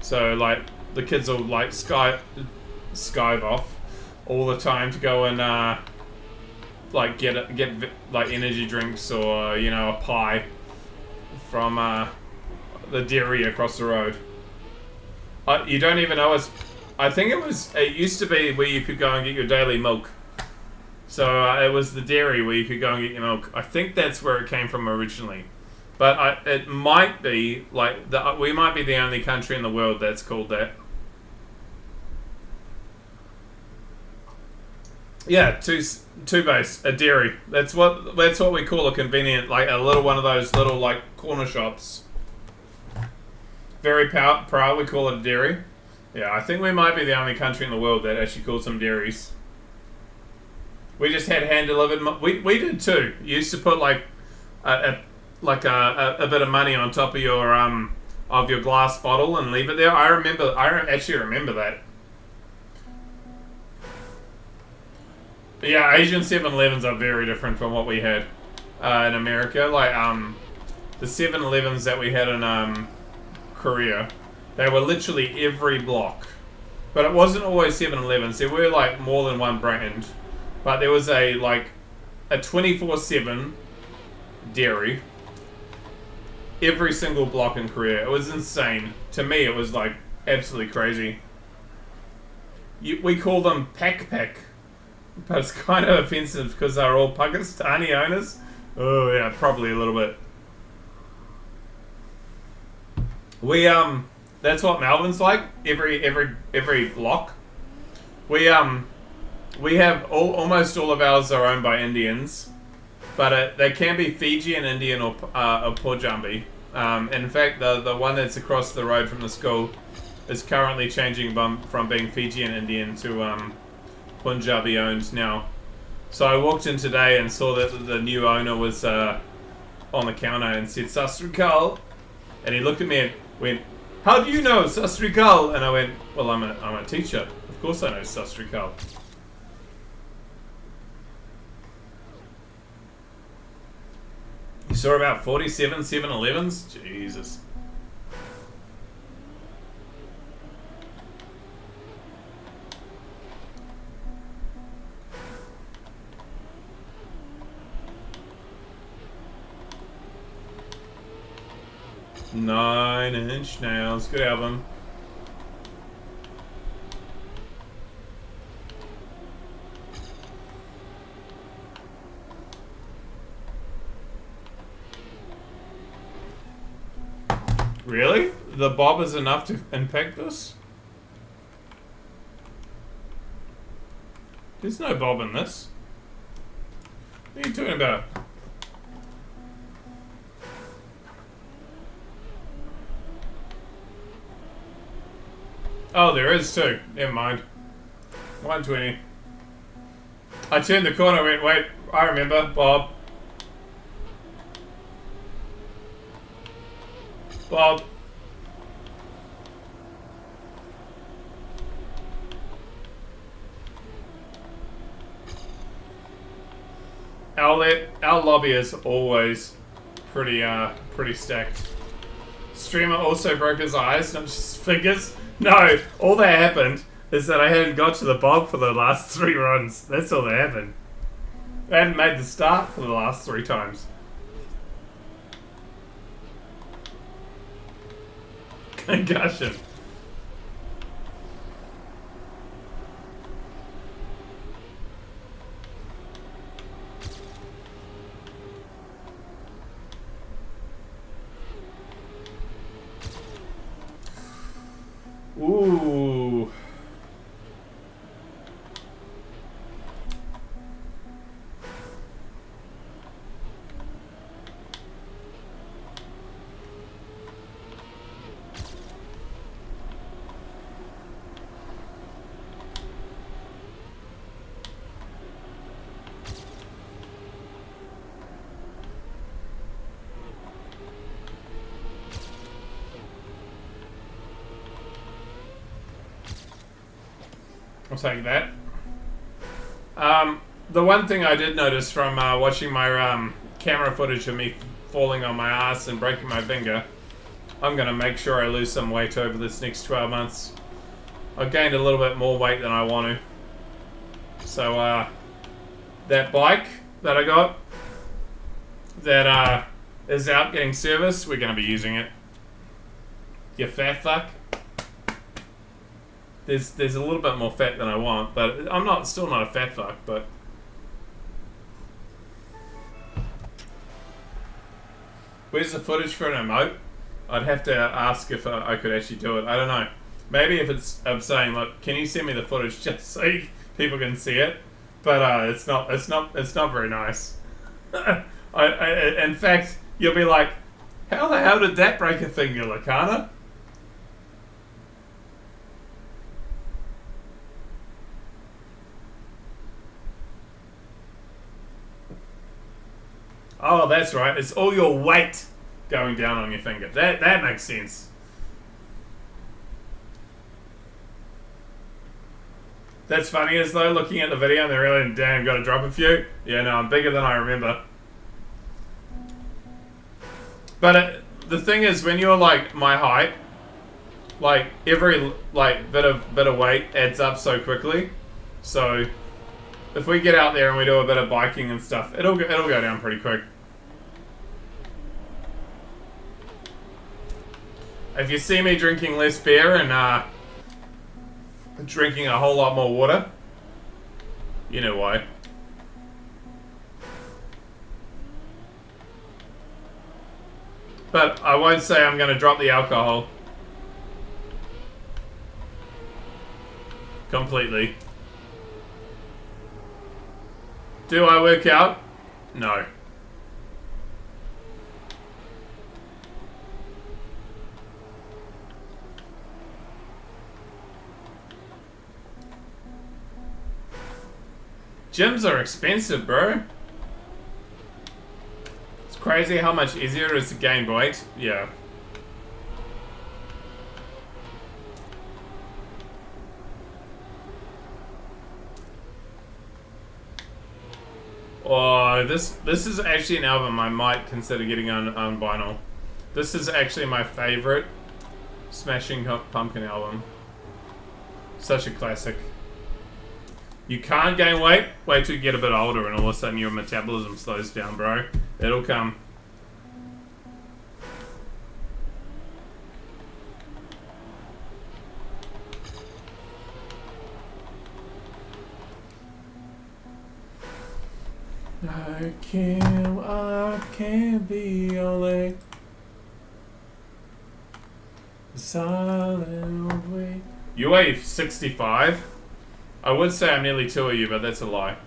so like the kids will like skive off all the time to go and like get like energy drinks or a pie from the dairy across the road. You don't even know it's. I think it used to be where you could go and get your daily milk. So it was the dairy where you could go and get your milk. I think that's where it came from originally. But it might be like we might be the only country in the world that's called that. Yeah, two base, a dairy. That's what we call a convenient, like a little one of those little like corner shops. Very proud we call it a dairy. Yeah, I think we might be the only country in the world that actually calls them dairies. We just had hand delivered. We did too. You used to put like a bit of money on top of your glass bottle and leave it there. I actually remember that. But yeah, Asian 7-Elevens are very different from what we had in America. Like the 7-Elevens that we had in Korea, they were literally every block. But it wasn't always 7-Elevens. There were like more than one brand. But there was a 24/7 dairy every single block in Korea. It was insane. To me, it was like absolutely crazy. We call them pak, but it's kind of offensive because they're all Pakistani owners. Oh yeah, probably a little bit. That's what Melbourne's like. Every block. We have almost all of ours are owned by Indians, but they can be Fijian, Indian, or Punjabi. In fact, the one that's across the road from the school is currently changing from being Fijian Indian to Punjabi owned now. So I walked in today and saw that the new owner was on the counter and said "Sat Sri Akal," and he looked at me and went, "How do you know Sat Sri Akal?" And I went, "Well, I'm a teacher. Of course I know Sat Sri Akal." You saw about 47 7-Elevens? Jesus. Nine Inch Nails. Good album. Really? The bob is enough to impact this? There's no bob in this. What are you talking about? Oh, there is too. Never mind. 120. I turned the corner and went, wait, I remember. Bob. Bob. Our lobby is always pretty stacked. Streamer also broke his eyes, not just his fingers. No, all that happened is that I hadn't got to the bob for the last 3 runs. That's all that happened. I hadn't made the start for the last 3 times. Concussion. Ooh. I'll take that. The one thing I did notice from watching my camera footage of me falling on my ass and breaking my finger, I'm going to make sure I lose some weight over this next 12 months. I've gained a little bit more weight than I want to. So, that bike that I got, that is out getting serviced, we're going to be using it. You fat fuck. There's a little bit more fat than I want, but I'm still not a fat fuck, but... Where's the footage for an emote? I'd have to ask if I could actually do it. I don't know. Maybe if I'm saying, look, can you send me the footage just so people can see it? But it's not very nice. In fact, you'll be like, how the hell did that break a finger, Lakana? Oh, that's right. It's all your weight going down on your finger. That makes sense. That's funny as though looking at the video and they're really, damn, got to drop a few. Yeah, no, I'm bigger than I remember. But the thing is, when you're like my height, like every like bit of weight adds up so quickly. So if we get out there and we do a bit of biking and stuff, it'll go down pretty quick. If you see me drinking less beer and drinking a whole lot more water, you know why. But I won't say I'm going to drop the alcohol completely. Do I work out? No. Gyms are expensive, bro. It's crazy how much easier it is to gain weight. Yeah. Oh, this is actually an album I might consider getting on vinyl. This is actually my favorite Smashing Pumpkin album. Such a classic. You can't gain weight. Wait till you get a bit older and all of a sudden your metabolism slows down, bro. It'll come. I can't be only silent way. You weigh 65? I would say I'm nearly 2 of you, but that's a lie.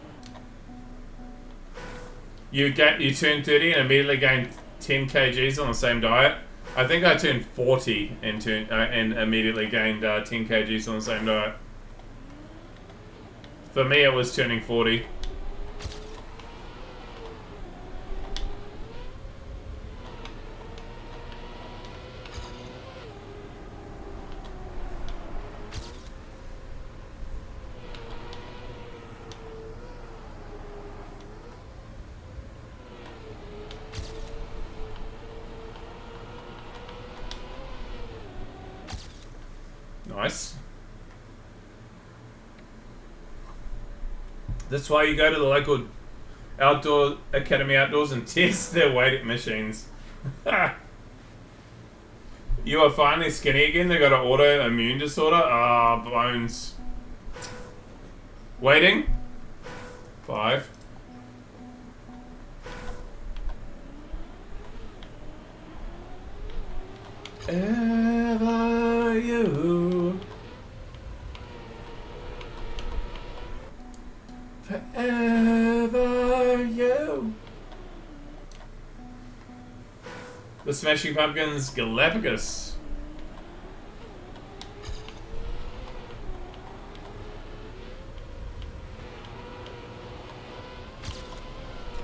You turn 30 and immediately gain 10 kgs on the same diet. I think I turned 40 and immediately gained 10 kgs on the same diet. For me, it was turning 40. Nice. That's why you go to the local outdoor academy outdoors and test their weight machines. You are finally skinny again. They got an autoimmune disorder. Ah, bones. Waiting. 5. Ever you, forever you. The Smashing Pumpkins Galapagos.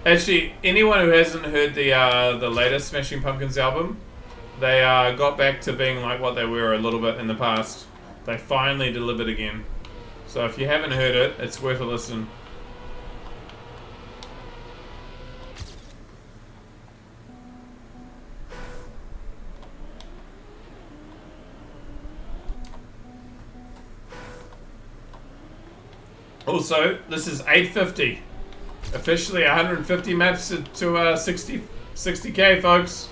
Actually, anyone who hasn't heard the latest Smashing Pumpkins album, they got back to being like what they were a little bit in the past. They finally delivered again. So if you haven't heard it, it's worth a listen. Also, this is 850. Officially 150 maps to 60k, folks.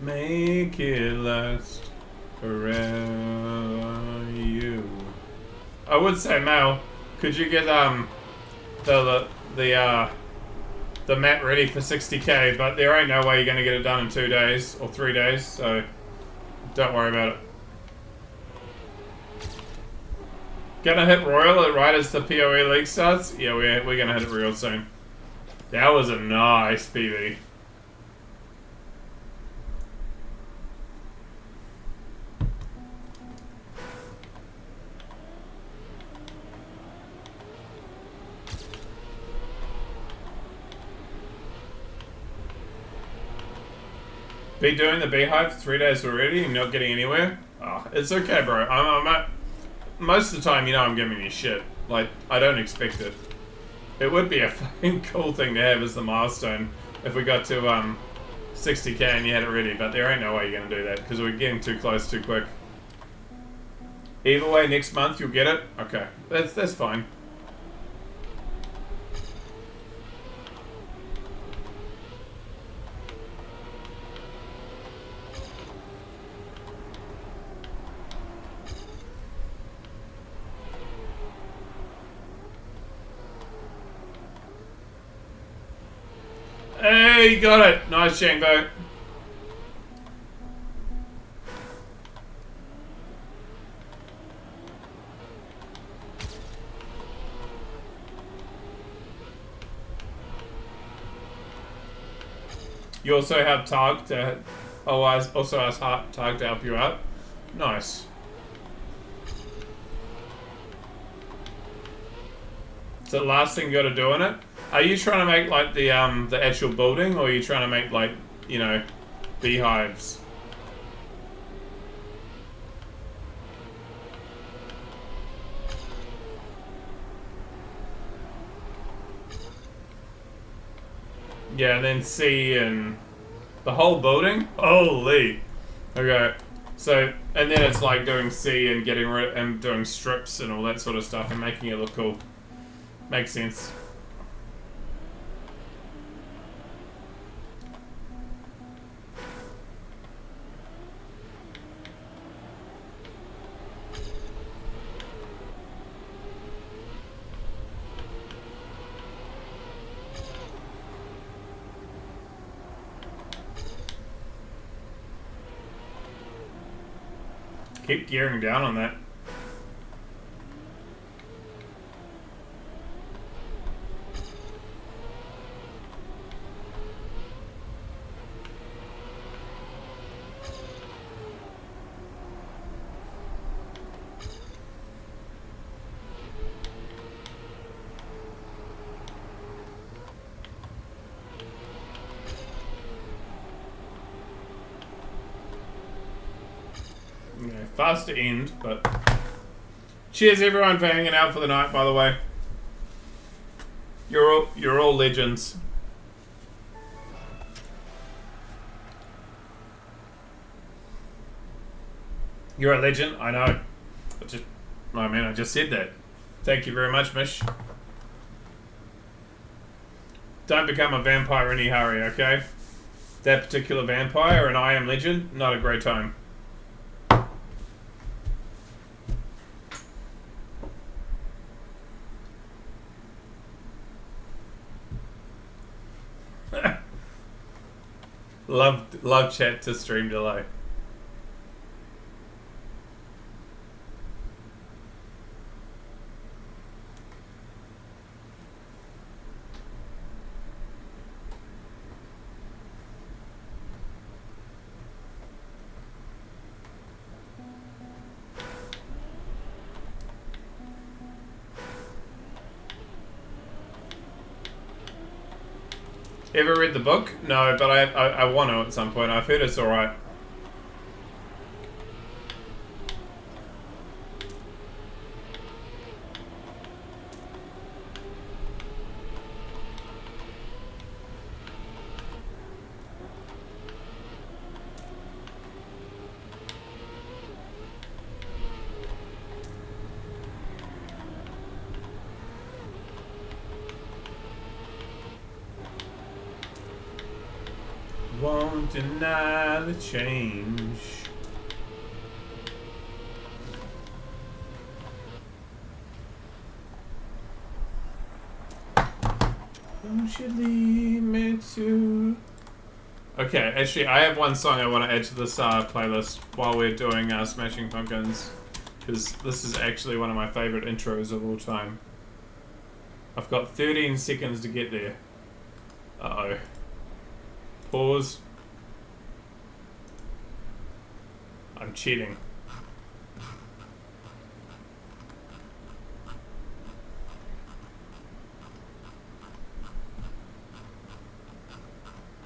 Make it last forever. You. I would say, Mel, could you get the map ready for 60k? But there ain't no way you're gonna get it done in 2 days or 3 days, so don't worry about it. Gonna hit Royal right as the PoE League starts? Yeah, we're gonna hit it real soon. That was a nice PB. Be doing the beehive 3 days already and not getting anywhere? Oh, it's okay, bro. I'm at, most of the time, you know, I'm giving you shit. Like, I don't expect it. It would be a fucking cool thing to have as the milestone if we got to 60k and you had it ready, but there ain't no way you're gonna do that because we're getting too close too quick. Either way, next month you'll get it. Okay, that's fine. Hey, you got it. Nice, Shango. You also have Tag to... Oh, I also asked Tag to help you out. Nice. So the last thing you got to do in it. Are you trying to make like the actual building, or are you trying to make like, you know, beehives? Yeah, and then C and the whole building. Holy. Okay. So and then it's like doing C and getting rid and doing strips and all that sort of stuff and making it look cool. Makes sense. Keep gearing down on that. Fast to end, but cheers everyone for hanging out for the night, by the way. You're all legends. You're a legend, I know. I just said that. Thank you very much, Mish. Don't become a vampire in any hurry, okay? That particular vampire and I am legend, not a great time. Love chat to stream delay. Ever read the book? No, but I want to at some point. I've heard it's alright. won't deny the change. Don't you leave me to... Okay, actually, I have one song I want to add to this playlist while we're doing Smashing Pumpkins. Because this is actually one of my favorite intros of all time. I've got 13 seconds to get there. Uh-oh. Pause. I'm cheating.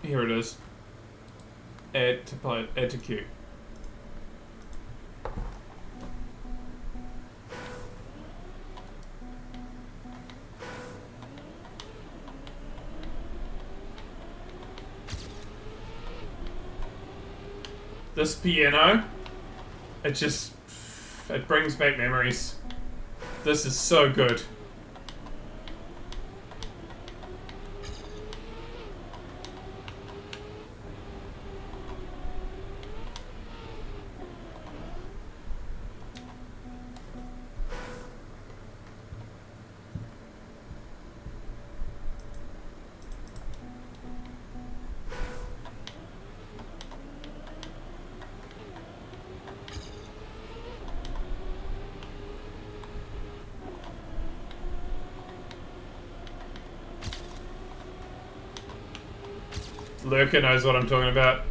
Here it is. Add to play. Add to queue. This piano, it brings back memories. This is so good. Lurker knows what I'm talking about.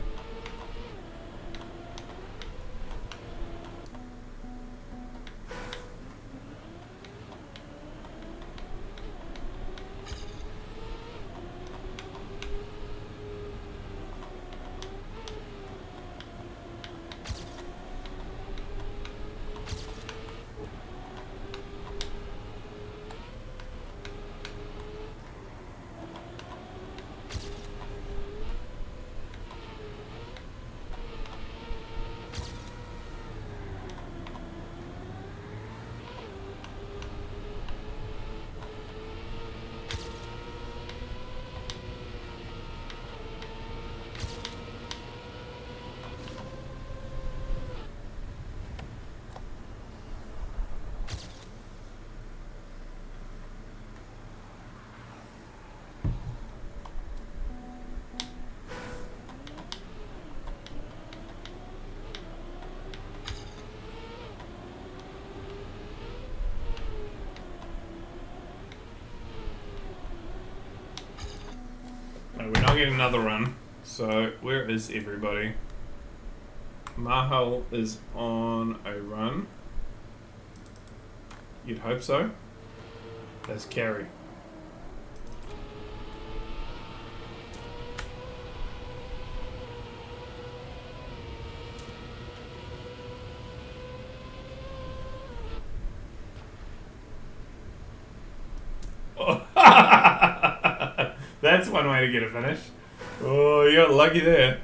No, we're not getting another run. So, where is everybody? Mahal is on a run. You'd hope so. That's Carrie. That's one way to get a finish. Oh, you got lucky there.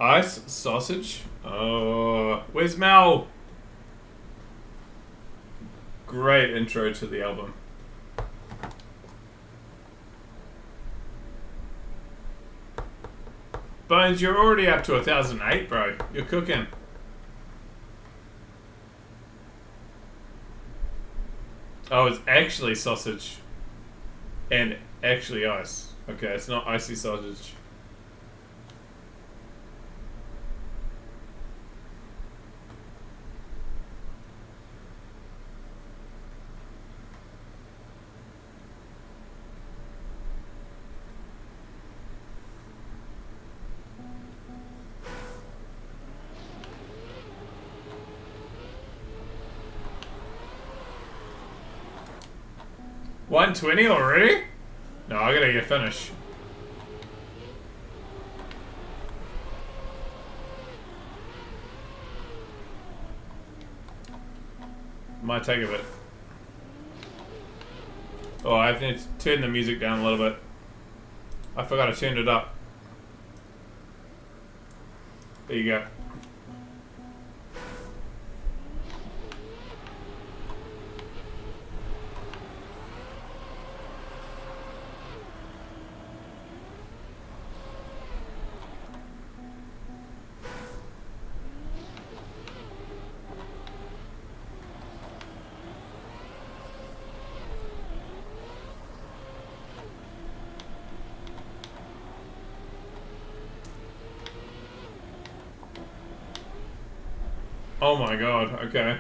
Ice sausage. Oh, where's Mel? Great intro to the album. Bones, you're already up to 1008, bro. You're cooking. Oh, it's actually sausage. And actually ice. Okay, it's not icy sausage. $120 already? No, I gotta get a finish. Might take a bit. Oh, I have to turn the music down a little bit. I forgot I turned it up. There you go. Oh my god, okay.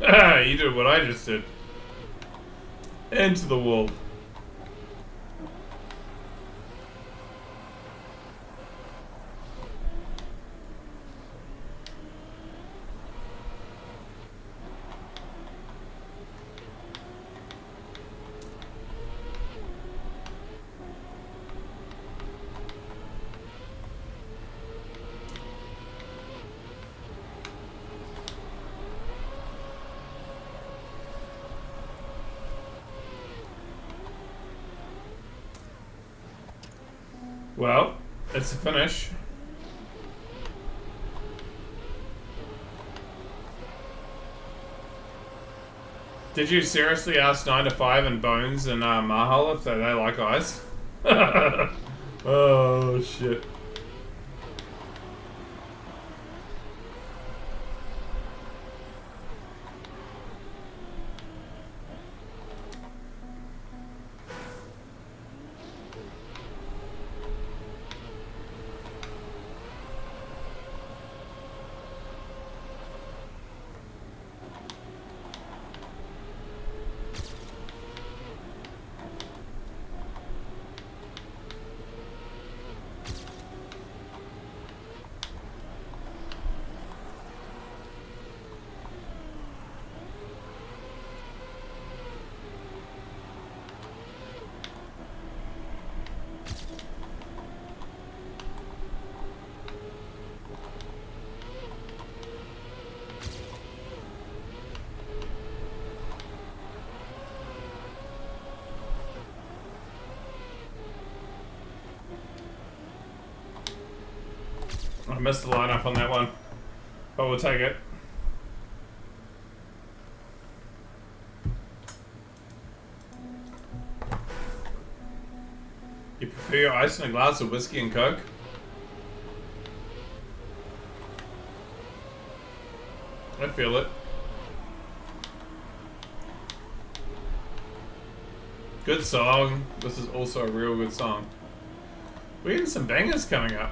Ah, you did what I just did. Into the wall. Well, it's a finish. Did you seriously ask 9 to 5 and Bones and Mahal if they like ice? Oh, shit. I missed the lineup on that one, but we'll take it. You prefer your ice in a glass of whiskey and Coke? I feel it. Good song. This is also a real good song. We're getting some bangers coming up.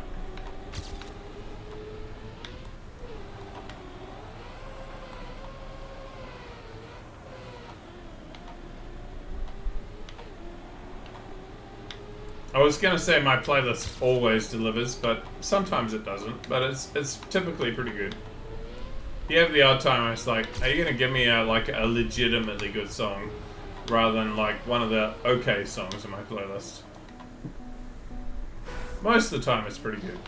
I was gonna say my playlist always delivers, but sometimes it doesn't. But it's typically pretty good. You have the odd time it's like, are you gonna give me a legitimately good song, rather than like one of the okay songs in my playlist? Most of the time, it's pretty good.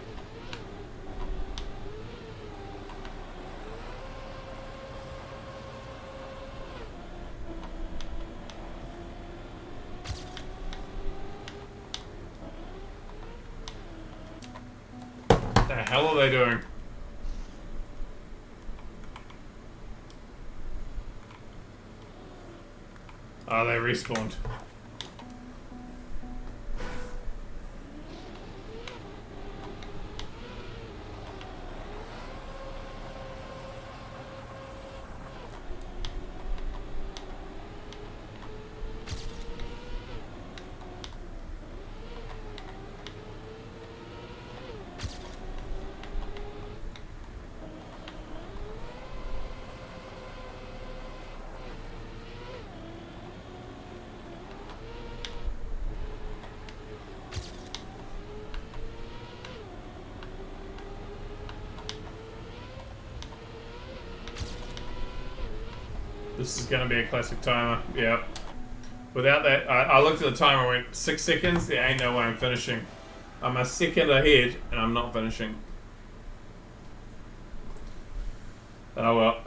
What the hell are they doing? Oh, they respawned. This is gonna be a classic timer. Yep. Without that, I looked at the timer and went 6 seconds. There ain't no way I'm finishing. I'm a second ahead and I'm not finishing. Oh well.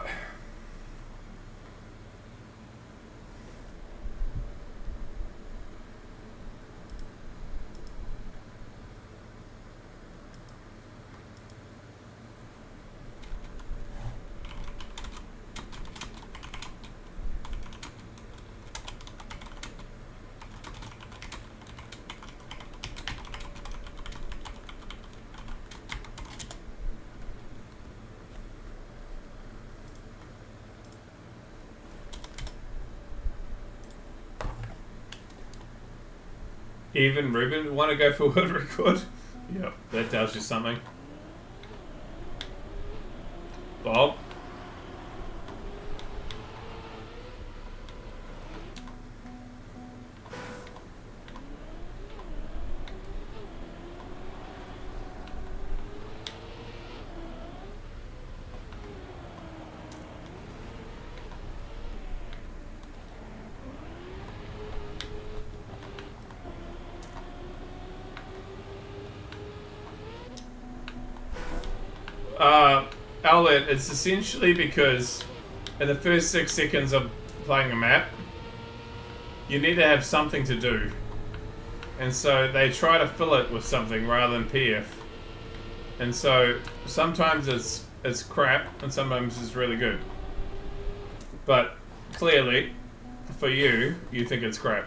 Even Ruben want to go for world record? Yep, that tells you something. Bob? Outlet, it's essentially because in the first 6 seconds of playing a map, you need to have something to do. And so they try to fill it with something rather than PF. And so sometimes it's crap and sometimes it's really good. But clearly, for you, you think it's crap.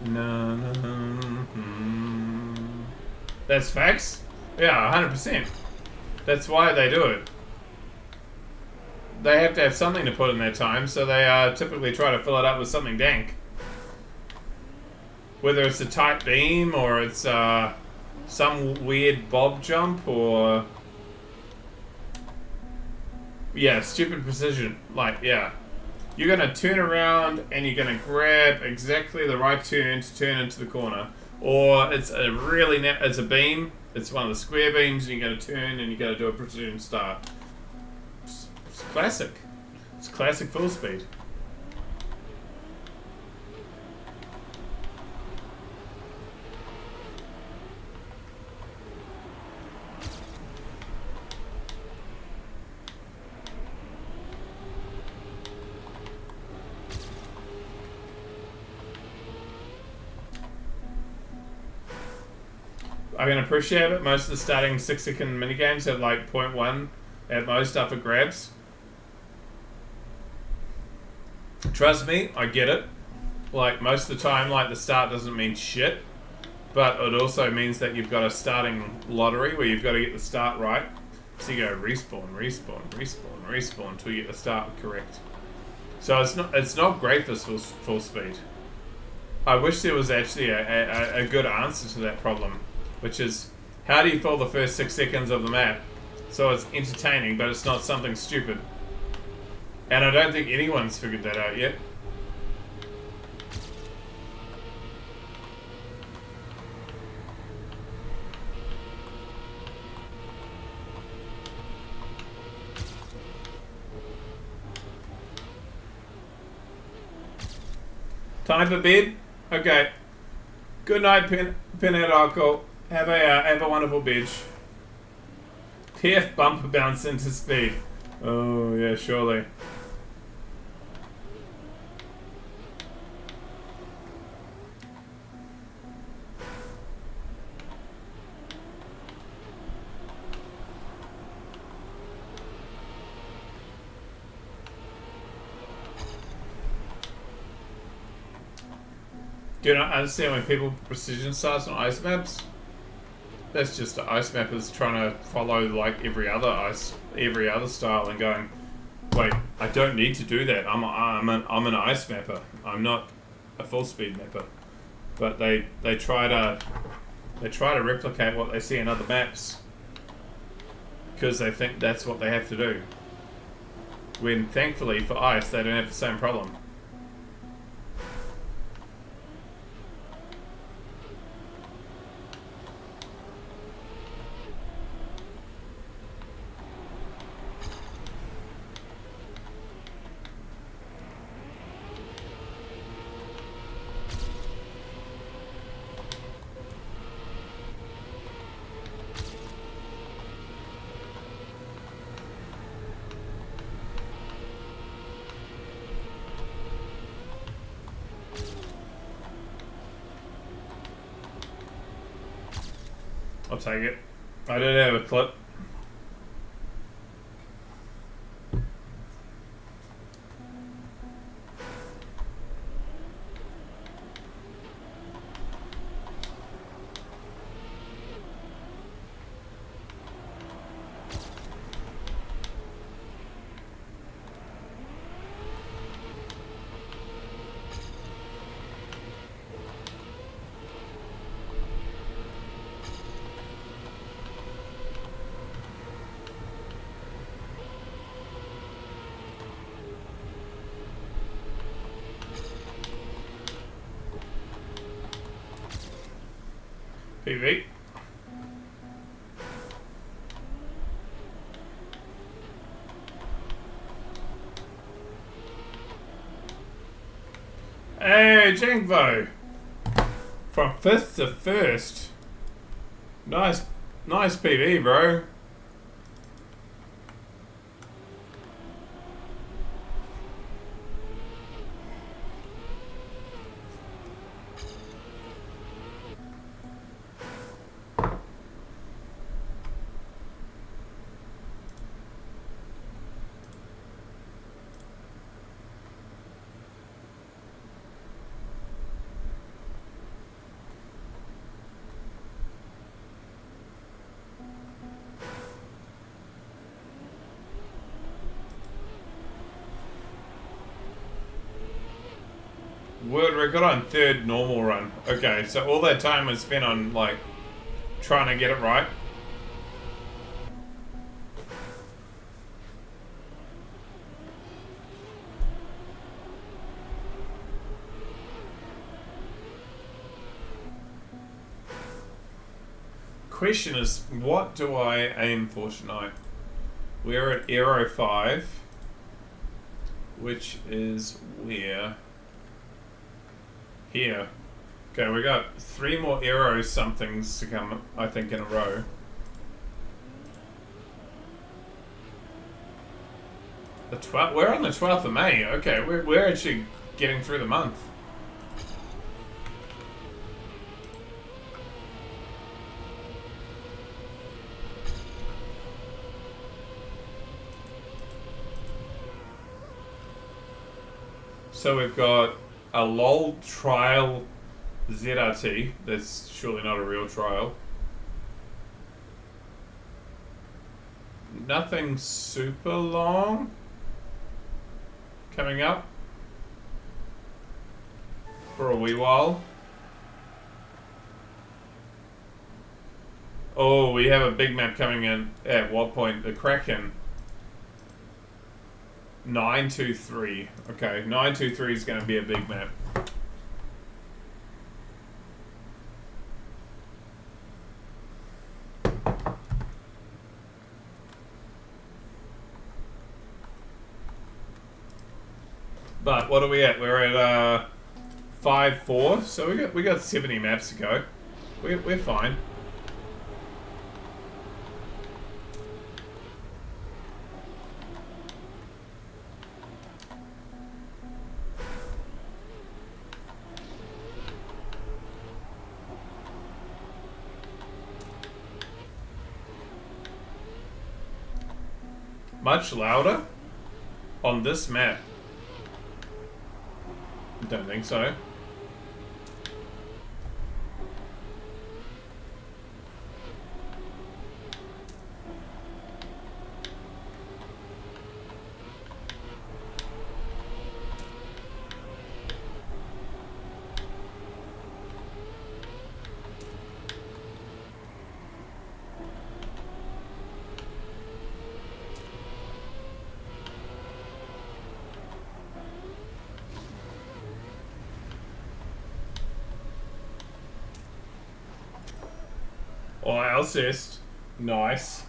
No. That's facts? Yeah, 100%. That's why they do it. They have to have something to put in their time, so they typically try to fill it up with something dank. Whether it's a tight beam, or it's some weird bob jump, or... Yeah, stupid precision. Like, yeah. You're going to turn around and you're going to grab exactly the right turn to turn into the corner. Or it's a really it's a beam. It's one of the square beams, and you're going to turn and you're going to do a precision start. It's classic. It's classic full speed. I can appreciate it. Most of the starting 6-second minigames have like 0.1 at most up for grabs. Trust me, I get it. Like, most of the time, like, the start doesn't mean shit. But it also means that you've got a starting lottery where you've got to get the start right. So you go respawn, respawn, respawn, respawn until you get the start correct. So it's not great for full speed. I wish there was actually a good answer to that problem. Which is, how do you fill the first 6 seconds of the map so it's entertaining, but it's not something stupid? And I don't think anyone's figured that out yet. Time for bed? Okay. Good night, Pinhead Arco. Have a wonderful beach. PF bumper bounce into speed. Oh, yeah, surely. Do you not understand when people precision starts on ice maps? That's just the ice mappers trying to follow like every other style and going, wait, I don't need to do that. I'm an ice mapper. I'm not a full speed mapper. But they try to replicate what they see in other maps because they think that's what they have to do. When thankfully for ice they don't have the same problem. I'll take it. I don't have a clip. PB. Hey, Jingvo! From 5th to 1st. Nice PB, bro. World record on 3rd normal run. Okay, so all that time was spent on, like, trying to get it right. Question is, what do I aim for tonight? We're at Aero 5, which is where? Here. Okay, we got 3 more Aero somethings to come, I think, in a row. The 12th? We're on the 12th of May. Okay, we're actually getting through the month. So we've got a LOL trial ZRT. That's surely not a real trial. Nothing super long coming up for a wee while. Oh, we have a big map coming in at what point? The Kraken. 923. Okay, 923 is going to be a big map. But what are we at? We're at 5-4, so we got 70 maps to go. We're fine. Much louder on this map. Don't think so. Oh, Alcest. Nice.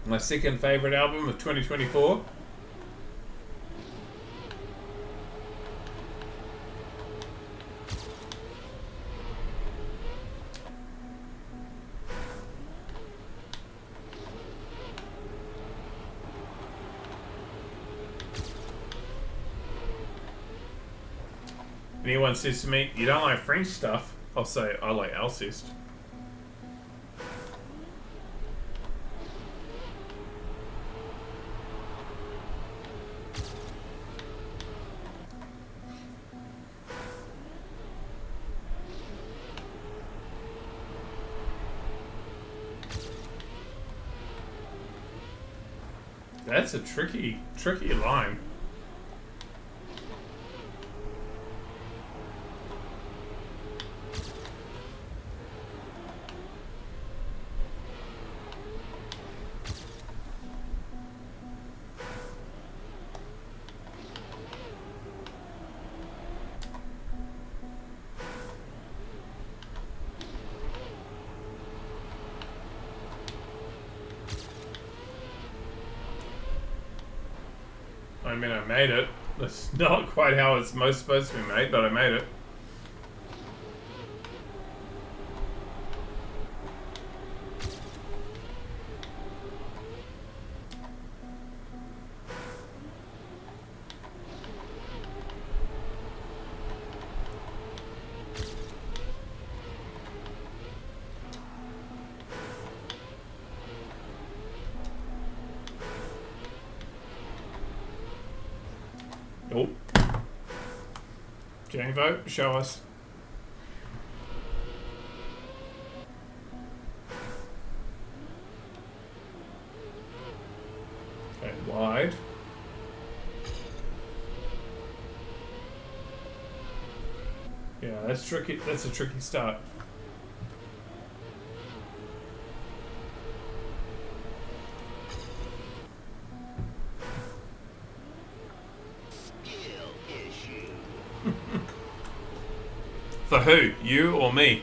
My second favourite album of 2024. Anyone says to me, you don't like French stuff, I'll say, I like Alcest. That's a tricky line. I mean, I made it. It's not quite how it's most supposed to be made, but I made it. Oh. Janvo, show us. Okay, wide. Yeah, that's tricky. That's a tricky start. For who? You or me?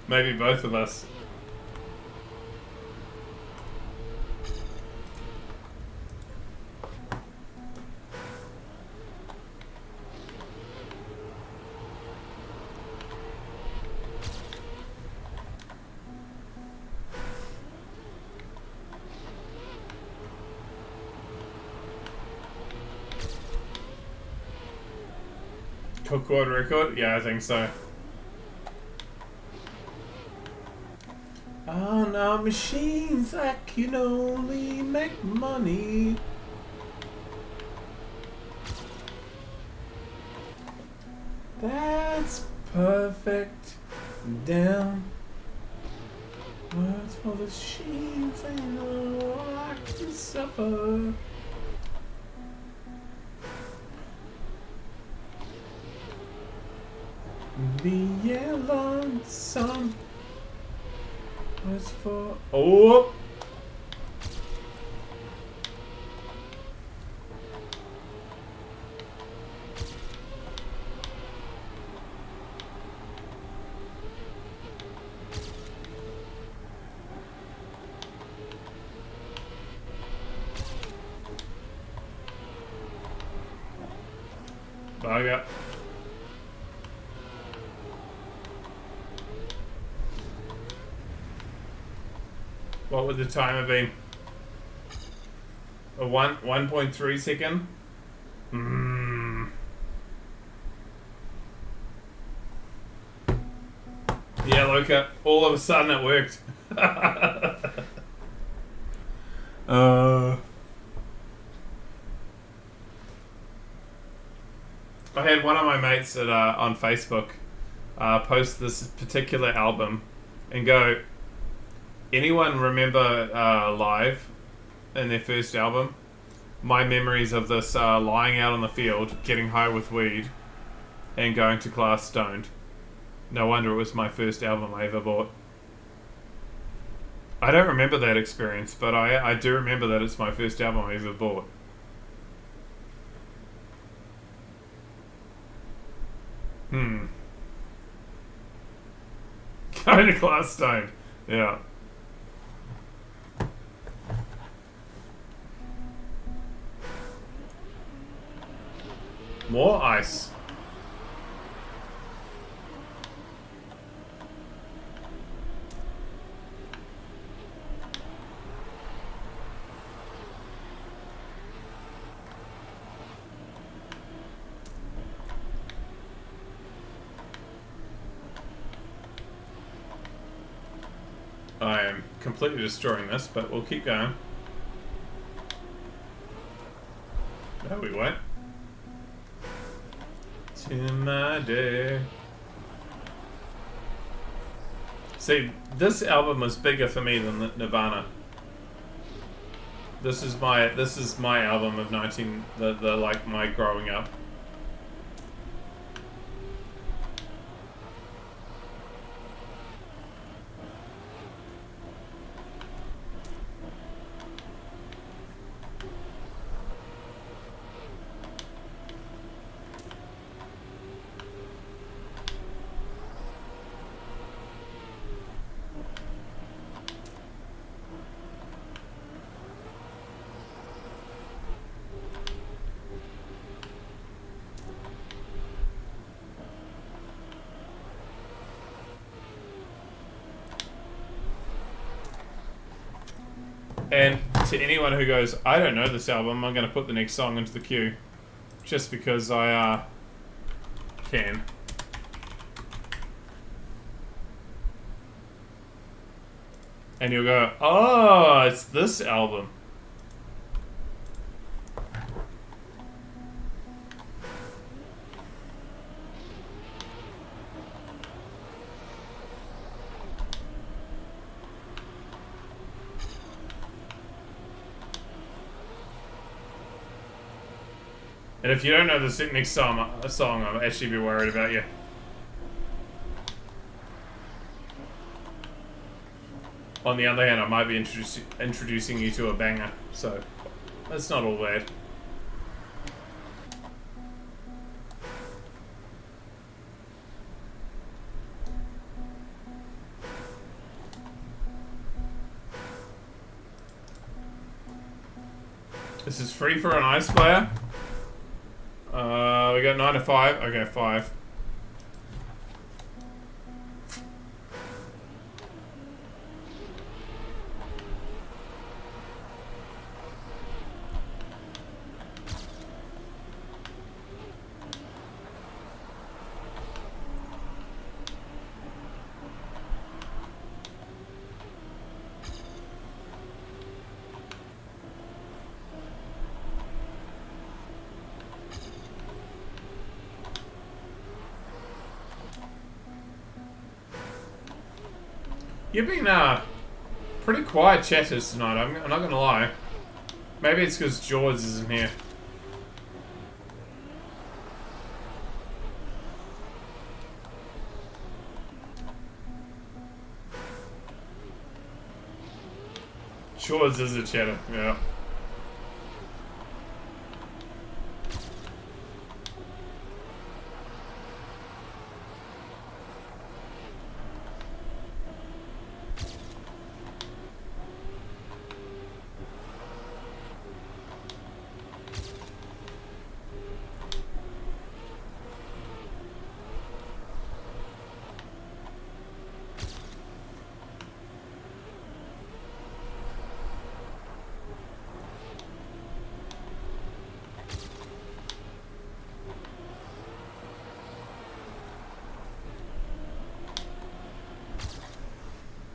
Maybe both of us. Concord record? Yeah, I think so. On our machines, I can only make money. That's perfect. Down. Words for the machines, I know I can suffer. The yellow sun was for. Oh! Bugger. What would the timer be? A 1.3 second? Yeah, Luca. All of a sudden it worked. I had one of my mates at, on Facebook post this particular album and go, anyone remember Live in their first album? My memories of this lying out on the field, getting high with weed, and going to class stoned. No wonder it was my first album I ever bought. I don't remember that experience, but I do remember that it's my first album I ever bought. Going to class stoned. Yeah. More ice. I am completely destroying this, but we'll keep going. No, we won't. To my day. See, this album was bigger for me than Nirvana. This is my album of the like my growing up. And to anyone who goes, I don't know this album, I'm going to put the next song into the queue. Just because I can. And you'll go, oh, it's this album. And if you don't know the next song, I'll actually be worried about you. On the other hand, I might be introducing you to a banger, so that's not all bad. This is free for an ice player. We got 9 to 5. Okay, 5. You've been pretty quiet chatters tonight, I'm not gonna lie. Maybe it's because George isn't here. George is a chatter, yeah.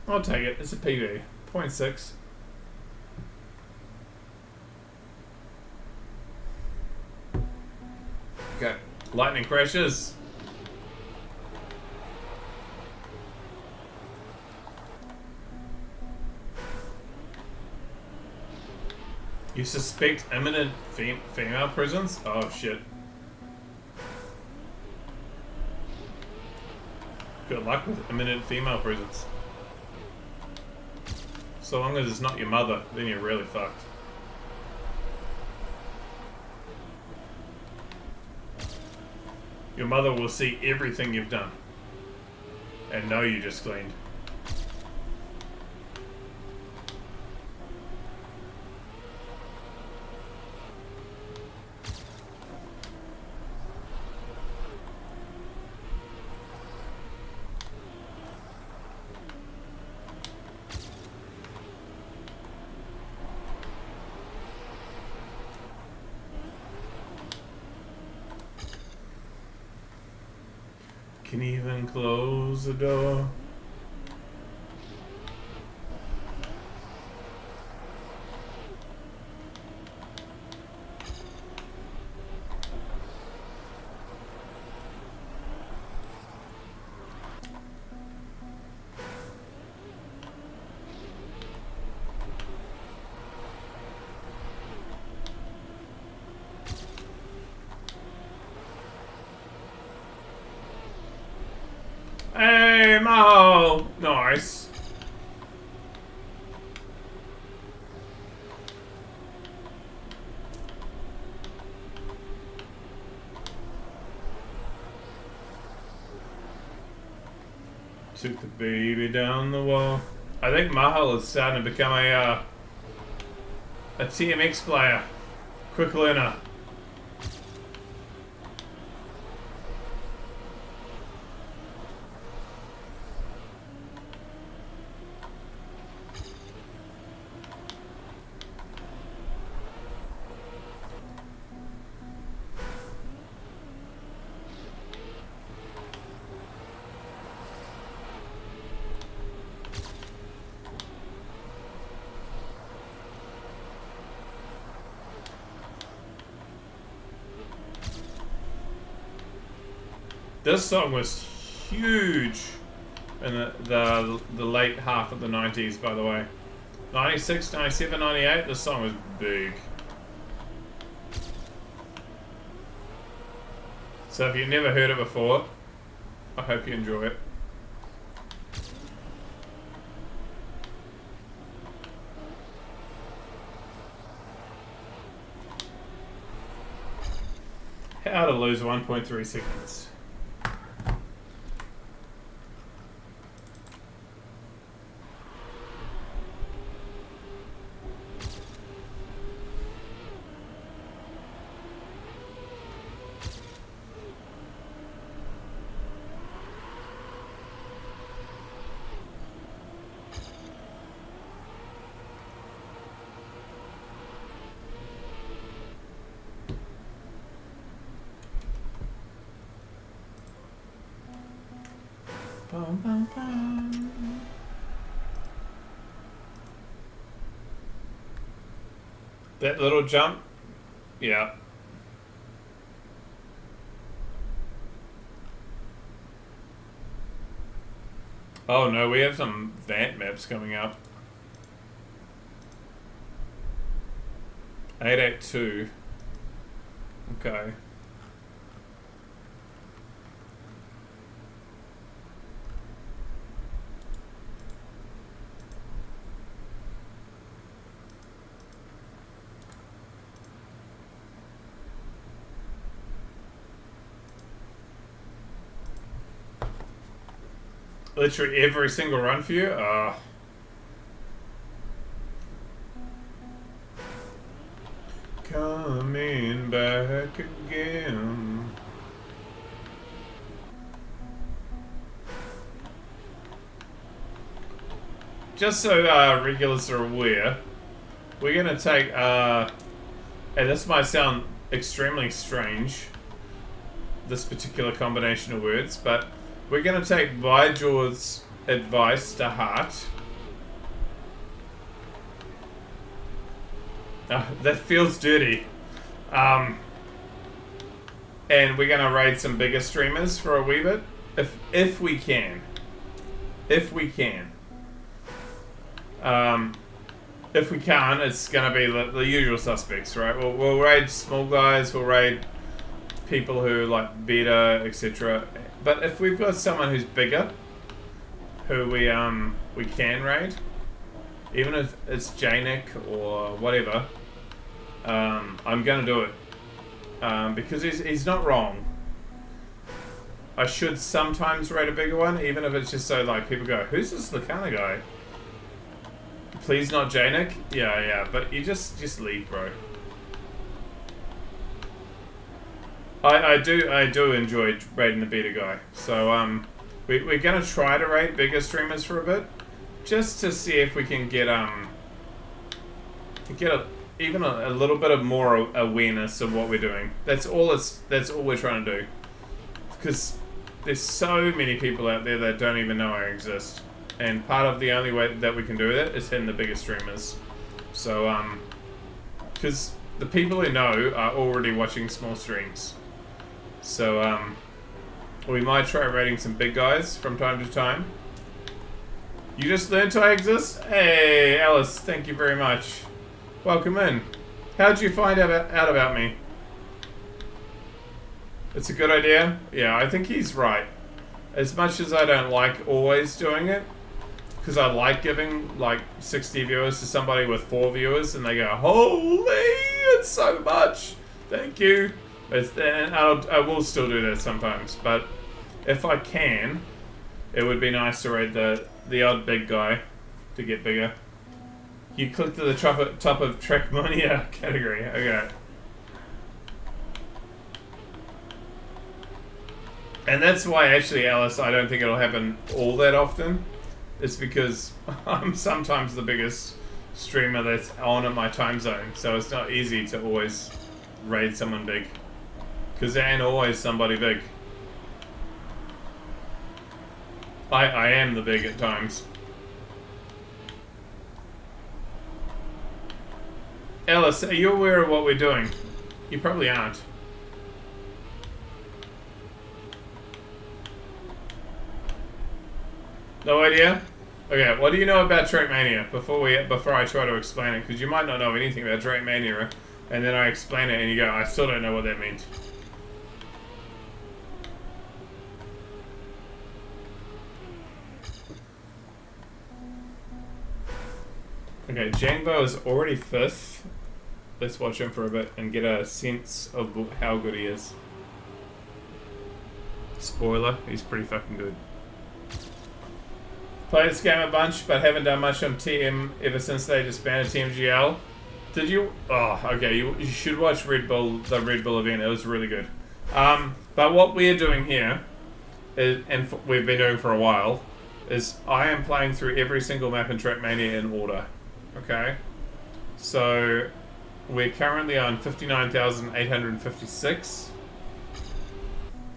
I'll take it. It's a PV. 0.6. Okay. Lightning crashes. You suspect imminent female presence? Oh shit. Good luck with imminent female presence. So long as it's not your mother, then you're really fucked. Your mother will see everything you've done and know you just cleaned. Can even close the door. Hey, Maho! Nice. Took the baby down the wall. I think Mahal is starting to become a TMX player. Quick learner. This song was huge in the late half of the 90s, by the way. 96, 97, 98, this song was big. So if you've never heard it before, I hope you enjoy it. How to lose 1.3 seconds. Bum, bum, bum. That little jump, yeah. Oh no, we have some Vant maps coming up. 882. Okay. Literally every single run for you? Coming back again. Just so regulars are aware, we're going to take, and this might sound extremely strange, this particular combination of words, but we're going to take Bijor's advice to heart. That feels dirty. And we're going to raid some bigger streamers for a wee bit. If we can. If we can. If we can't, it's going to be the usual suspects, right? We'll raid small guys, we'll raid people who like beta, etc. But if we've got someone who's bigger, who we can raid, even if it's Janik or whatever, I'm gonna do it because he's not wrong. I should sometimes raid a bigger one, even if it's just so like people go, "Who's this Lakana guy?" Please not Janik. Yeah, but you just leave, bro. I do enjoy raiding the beta guy. So we're gonna try to raid bigger streamers for a bit, just to see if we can get even a little bit of more awareness of what we're doing. That's all we're trying to do. Because there's so many people out there that don't even know I exist, and part of the only way that we can do that is hitting the bigger streamers. So because the people who know are already watching small streams. So, we might try raiding some big guys from time to time. You just learned I exist? Hey, Alice, thank you very much. Welcome in. How'd you find out about me? It's a good idea? Yeah, I think he's right. As much as I don't like always doing it, because I like giving like 60 viewers to somebody with 4 viewers, and they go, "Holy, it's so much! Thank you." And I will still do that sometimes, but if I can, it would be nice to raid the odd big guy to get bigger. You clicked to the top of Trackmania category. Okay. And that's why, actually, Alice, I don't think it'll happen all that often. It's because I'm sometimes the biggest streamer that's on at my time zone, so it's not easy to always raid someone big. Because there ain't always somebody big. I am the big at times. Ellis, are you aware of what we're doing? You probably aren't. No idea? Okay, what do you know about Trackmania before I try to explain it? Because you might not know anything about Trackmania, and then I explain it and you go, I still don't know what that means. Okay, Jangbo is already 5th. Let's watch him for a bit and get a sense of how good he is. Spoiler, he's pretty fucking good. Played this game a bunch, but haven't done much on TM ever since they disbanded TMGL. Did you? Oh, okay. You should watch Red Bull, the Red Bull event. It was really good. But what we're doing here, is, and we've been doing for a while, is I am playing through every single map in Trackmania in order. Okay? So, we're currently on 59,856.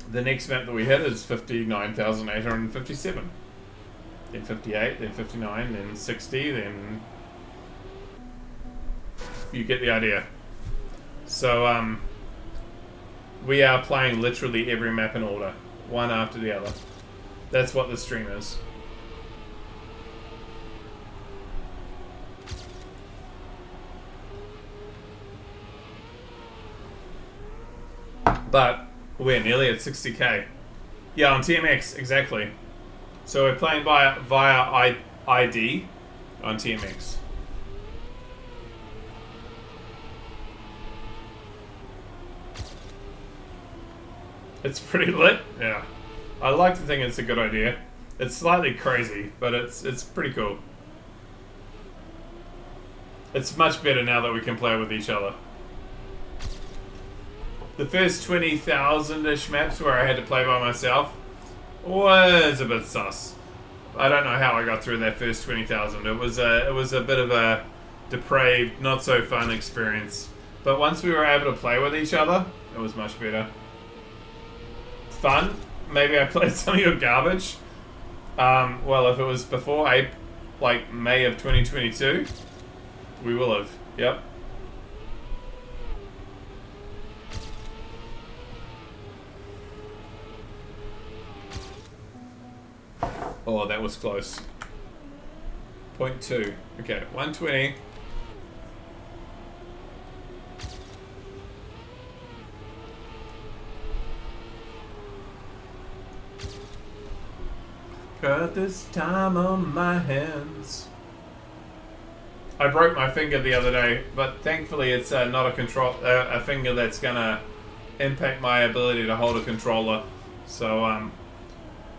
The next map that we hit is 59,857. Then 58, then 59, then 60, then... You get the idea. So, we are playing literally every map in order. One after the other. That's what the stream is. But we're nearly at 60k. Yeah, on TMX, exactly. So we're playing via ID on TMX. It's pretty lit, yeah. I like to think it's a good idea. It's slightly crazy, but it's pretty cool. It's much better now that we can play with each other. The first 20,000-ish maps where I had to play by myself was a bit sus. I don't know how I got through that first 20,000. It was a bit of a depraved, not so fun experience. But once we were able to play with each other, it was much better. Fun. Maybe I played some of your garbage. Well, if it was before May of 2022, we will have. Yep. Oh, that was close. 0.2. Okay, 120. Got this time on my hands. I broke my finger the other day, but thankfully it's not a finger that's gonna impact my ability to hold a controller. So,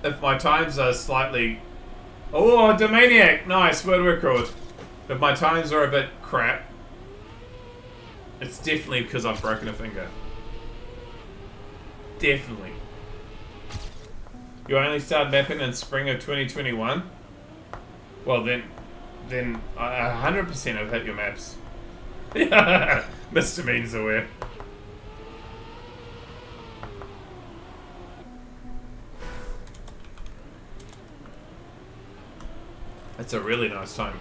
if my times are slightly... Oh, Domaniac! Nice, word record. If my times are a bit crap, it's definitely because I've broken a finger. Definitely. You only started mapping in spring of 2021? Well, then 100% have hit your maps. Mr. Mean's aware. It's a really nice time.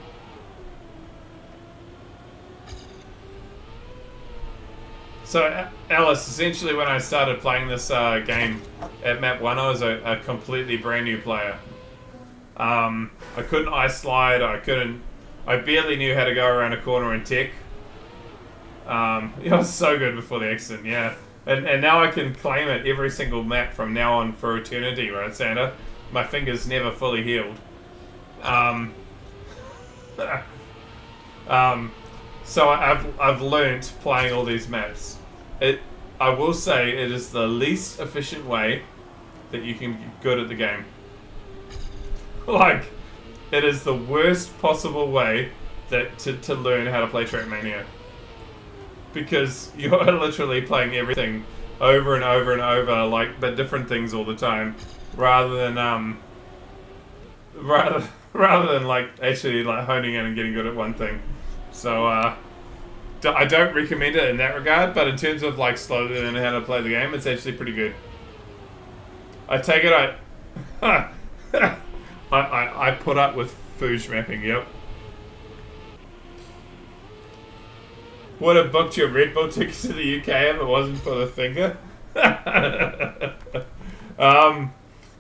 So, Alice, essentially when I started playing this game at map 1, I was a completely brand new player. I couldn't ice slide, I barely knew how to go around a corner in tech. It was so good before the accident, yeah. And now I can claim it every single map from now on for eternity, right, Santa? My finger's never fully healed. So I've learnt playing all these maps. I will say it is the least efficient way that you can get good at the game. Like, it is the worst possible way to learn how to play Trackmania. Because you're literally playing everything over and over and over, but different things all the time, rather than actually honing in and getting good at one thing. So I don't recommend it in that regard, but in terms of slowly learning how to play the game, it's actually pretty good. I take it I put up with Fuge mapping, yep. Would have booked your Red Bull ticket to the UK if it wasn't for the finger.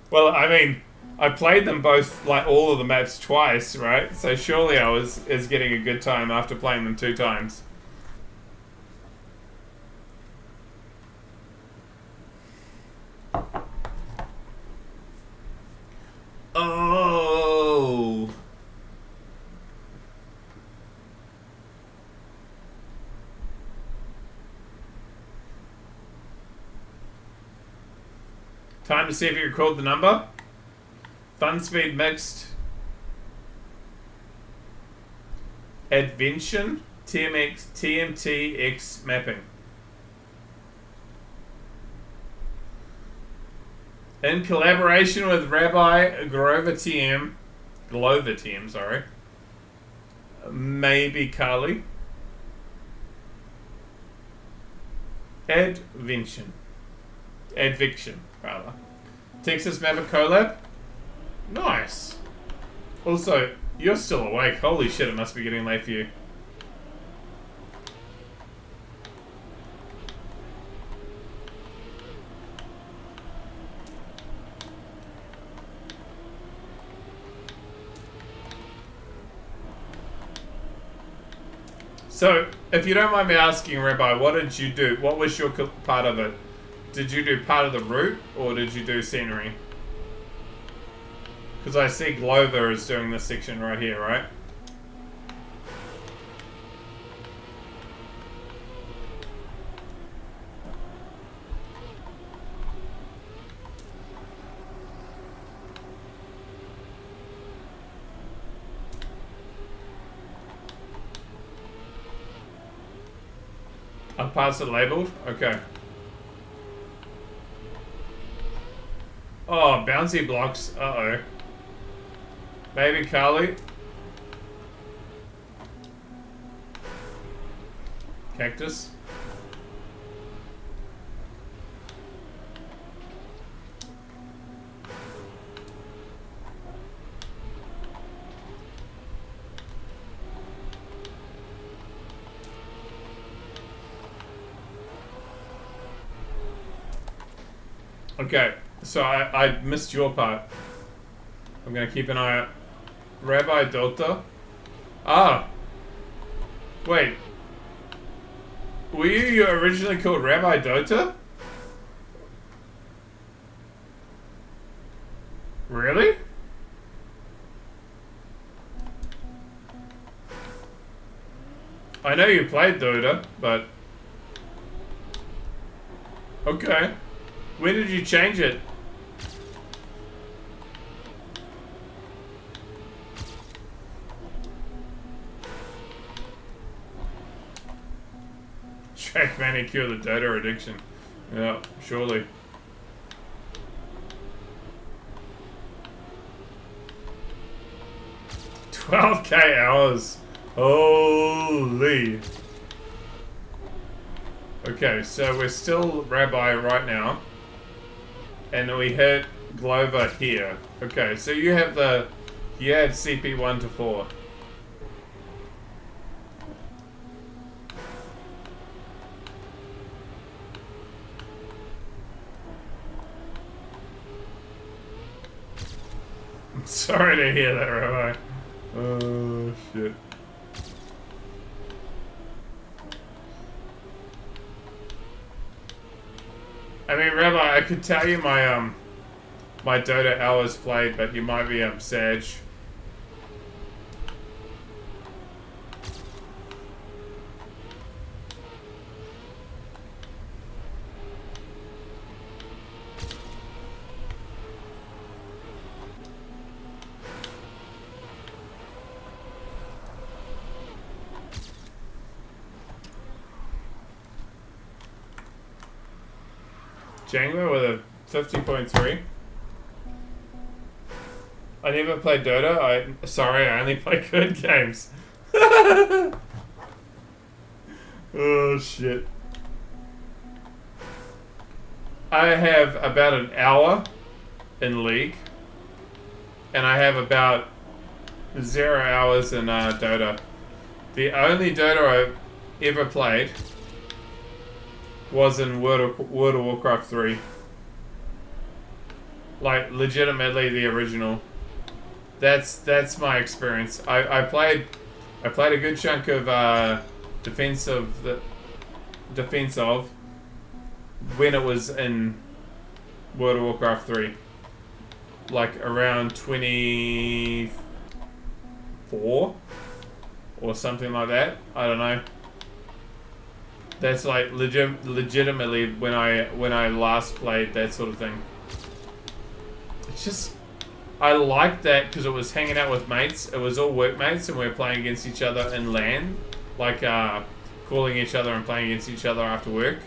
Well, I mean, I played them both, like all of the maps twice, right? So surely I was getting a good time after playing them 2 times. Oh. Time to see if you recalled the number. Fun speed mixed. Advention TMTX mapping. In collaboration with Rabbi Glover TM, sorry. Maybe Carly. Advention, rather. Texas Maverick collab. Nice. Also, you're still awake. Holy shit, it must be getting late for you. So, if you don't mind me asking, Rabbi, what did you do? What was your part of it? Did you do part of the route, or did you do scenery? Because I see Glover is doing this section right here, right? I'll pass it labeled? Okay. Oh, bouncy blocks. Uh-oh. Maybe Carly. Cactus. Okay, so I missed your part. I'm gonna keep an eye out. Rabbi Delta? Ah! Wait. Were you originally called Rabbi Dota? Really? I know you played Dota, but... Okay. When did you change it? Track manicure the Dota addiction. Yeah, surely. $12K hours. Holy. Okay, so we're still Rabbi right now. And we hit Glover here. Okay, so you have CP 1 to 4. I'm sorry to hear that, Rabbi. Oh shit. I mean, Rabbi, I could tell you my my Dota hours played, but you might be Sag. Jangler with a 50.3. I never played Dota. Sorry, I only play good games. Oh shit. I have about an hour in League, and I have about 0 hours in Dota. The only Dota I've ever played was in World of Warcraft 3. Like legitimately the original. That's my experience. I played a good chunk of Defense of when it was in World of Warcraft 3. Like around 24 or something like that. I don't know. That's like legitimately when I last played that sort of thing. It's just I liked that because it was hanging out with mates. It was all workmates, and we were playing against each other in LAN, like calling each other and playing against each other after work.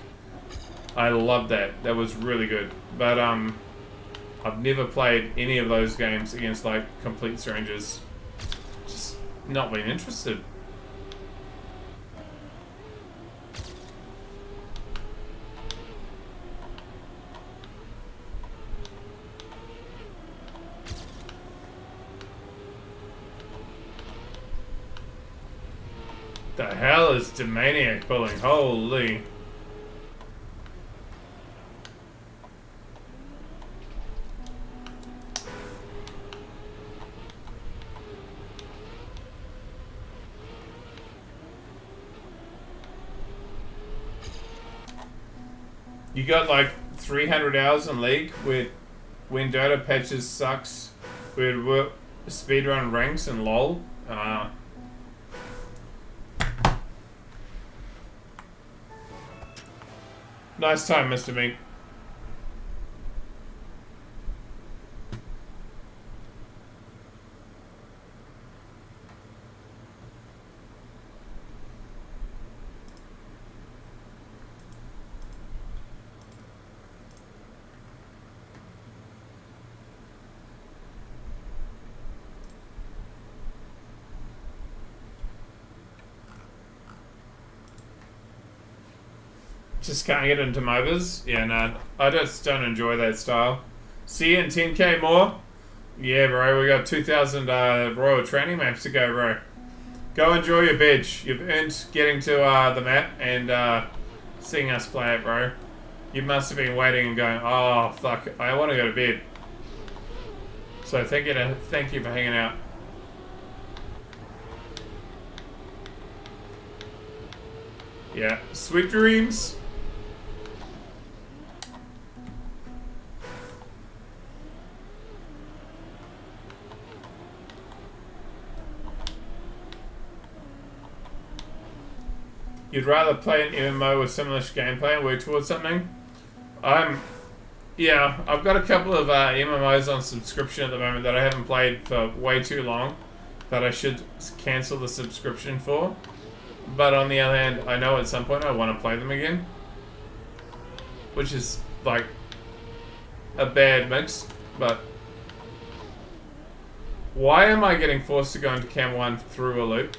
I loved that. That was really good. But I've never played any of those games against like complete strangers. Just not been interested. The hell is Demaniac pulling? Holy. You got like 300 hours in League with when Dota patches sucks. We'd work speedrun ranks and LOL. Nice time, Mr. Mink. Just can't get into MOBAs. Yeah, no, I just don't enjoy that style. See you in 10k more? Yeah, bro, we got 2,000 Royal Training maps to go, bro. Go enjoy your bed. You've earned getting to the map and seeing us play it, bro. You must have been waiting and going, oh, fuck, I want to go to bed. So thank you for hanging out. Yeah, sweet dreams. You'd rather play an MMO with similar gameplay and work towards something? Yeah, I've got a couple of MMOs on subscription at the moment that I haven't played for way too long that I should cancel the subscription for. But on the other hand, I know at some point I want to play them again. Which is, like, a bad mix, but... Why am I getting forced to go into Cam 1 through a loop?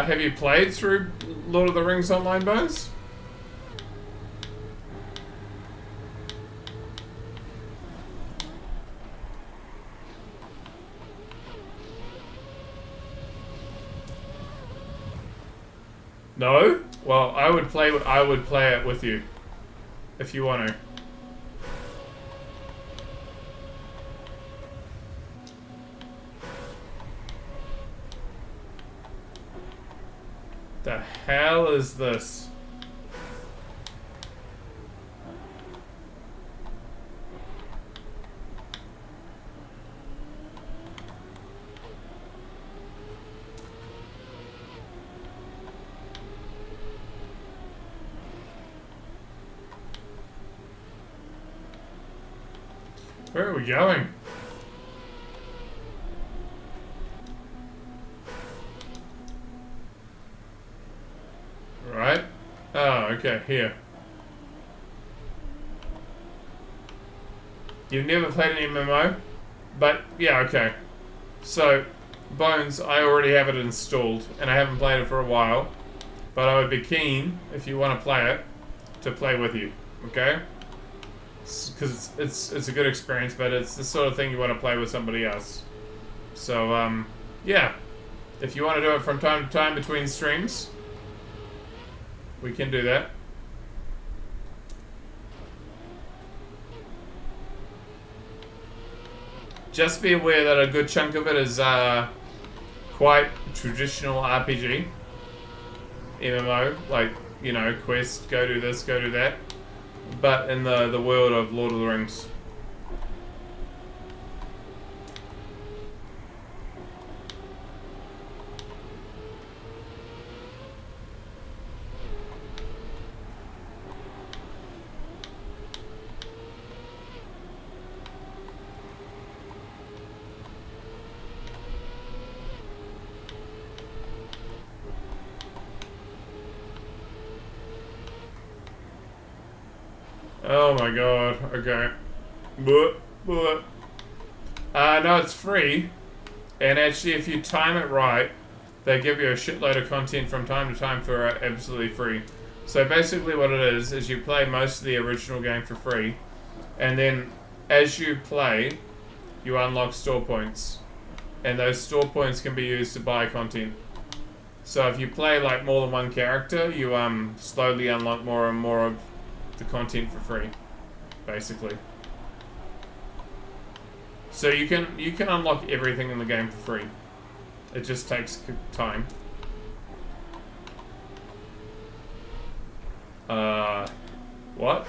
Have you played through Lord of the Rings Online, Bones? No? Well, I would play it with you if you want to. The hell is this? Where are we going? Right? Oh, okay, here. You've never played an MMO? But, yeah, okay. So, Bones, I already have it installed, and I haven't played it for a while. But I would be keen, if you want to play it, to play with you, okay? Because it's a good experience, but it's the sort of thing you want to play with somebody else. So, yeah. If you want to do it from time to time between streams, We can do that. Just be aware that a good chunk of it is quite traditional RPG. MMO, like, you know, quest, go do this, go do that. But in the world of Lord of the Rings. Oh my god, okay. No, it's free. And actually, if you time it right, they give you a shitload of content from time to time for absolutely free. So basically what it is you play most of the original game for free. And then as you play, you unlock store points. And those store points can be used to buy content. So if you play like more than one character, you slowly unlock more and more of the content for free, basically. So you can unlock everything in the game for free. It just takes time. What?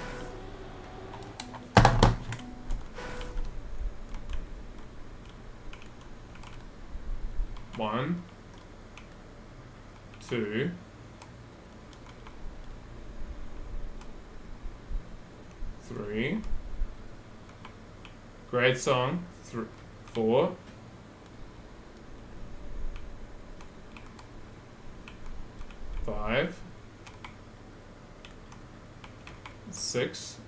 One, two, three. Great song. 4. 5. 6.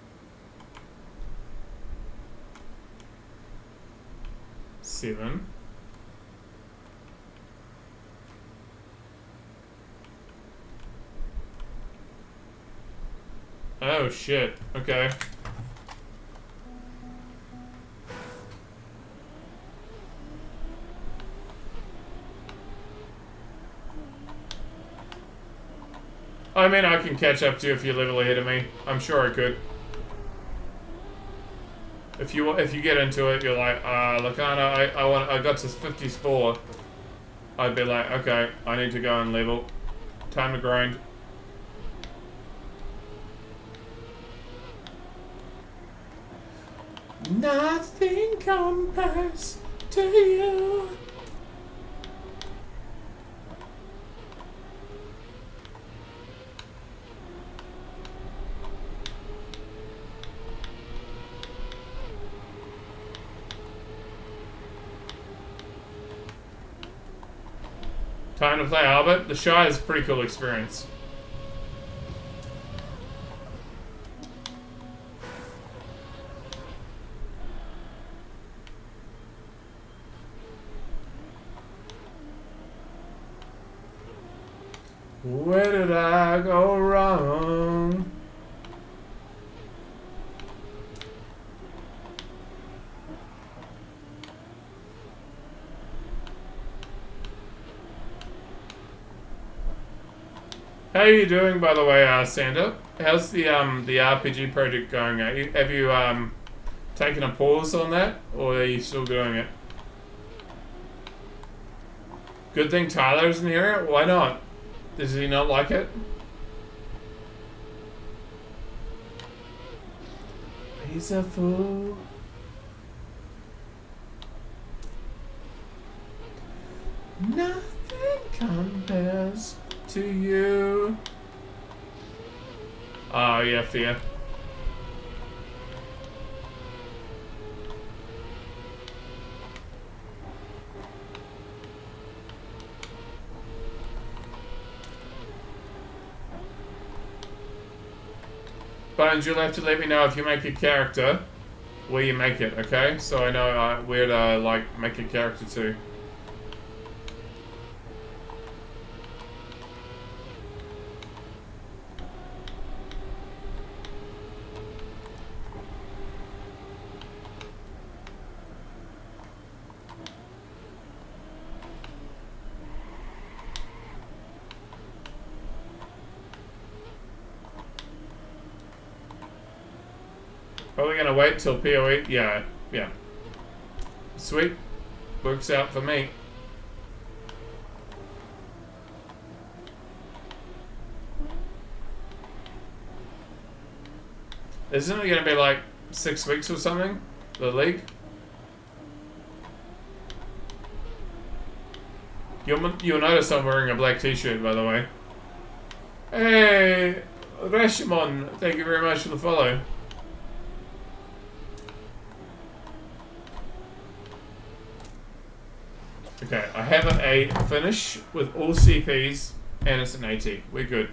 7. 8. Oh shit. Okay. I mean, I can catch up to you if you're level ahead of me. I'm sure I could. If you get into it, you're like, Lacana, I got to 54. I'd be like, okay, I need to go and level. Time to grind. Nothing compares to you. Time to play Albert. The Shire is a pretty cool experience. Where did I go wrong? How are you doing, by the way, Santa? How's the RPG project going? Have you taken a pause on that, or are you still doing it? Good thing Tyler isn't here. Why not? Does he not like it? He's a fool. Nothing compares to you. Oh, yeah, fear. Bones, you'll have to let me know if you make a character where you make it, okay? So I know where to, like, make a character too. Probably gonna wait till PoE. Yeah, yeah. Sweet. Works out for me. Isn't it gonna be like 6 weeks or something? The league? You'll notice I'm wearing a black t-shirt, by the way. Hey, Rashomon, thank you very much for the follow. Okay, I have an A finish with all CPs, and it's an AT. We're good.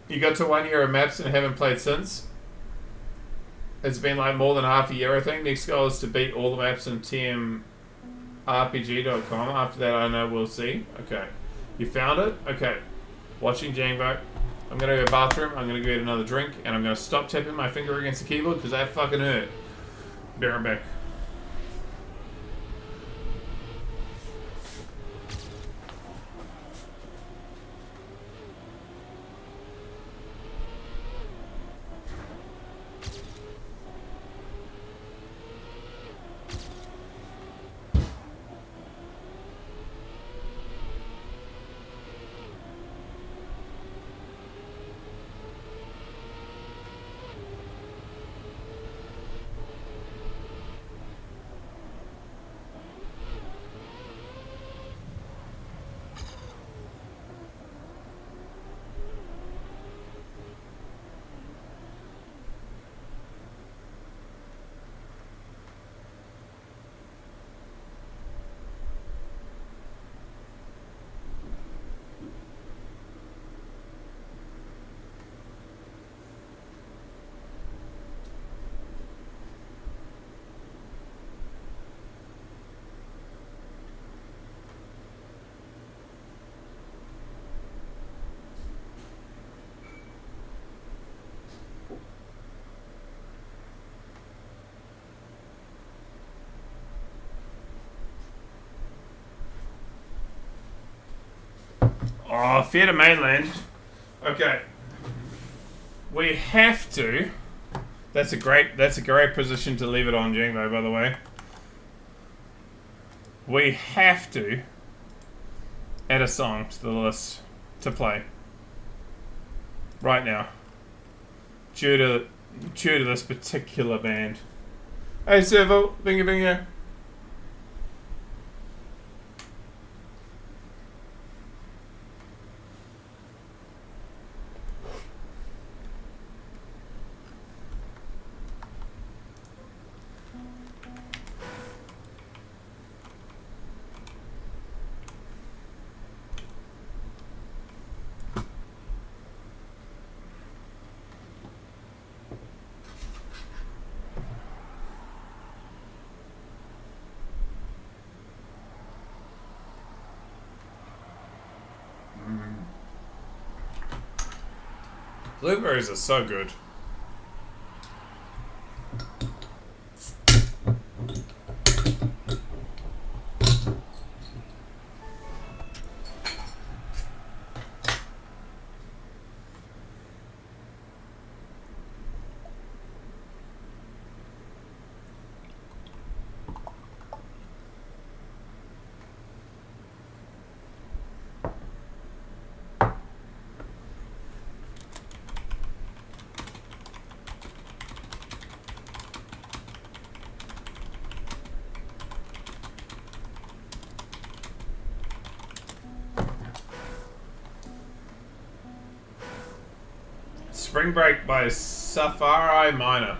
You got to 1 year of maps and haven't played since? It's been like more than half a year, I think. Next goal is to beat all the maps in tmrpg.com. After that, I know we'll see. Okay. You found it? Okay. Watching Jango. I'm going to go to the bathroom. I'm going to go get another drink. And I'm going to stop tapping my finger against the keyboard because that fucking hurt. Be right back. Oh, fair to mainland. Okay. We have to. That's a great position to leave it on, Jango, by the way. We have to add a song to the list to play. Right now. Due to this particular band. Hey Servo, bingo. Blueberries are so good. Spring Break by Safari Minor.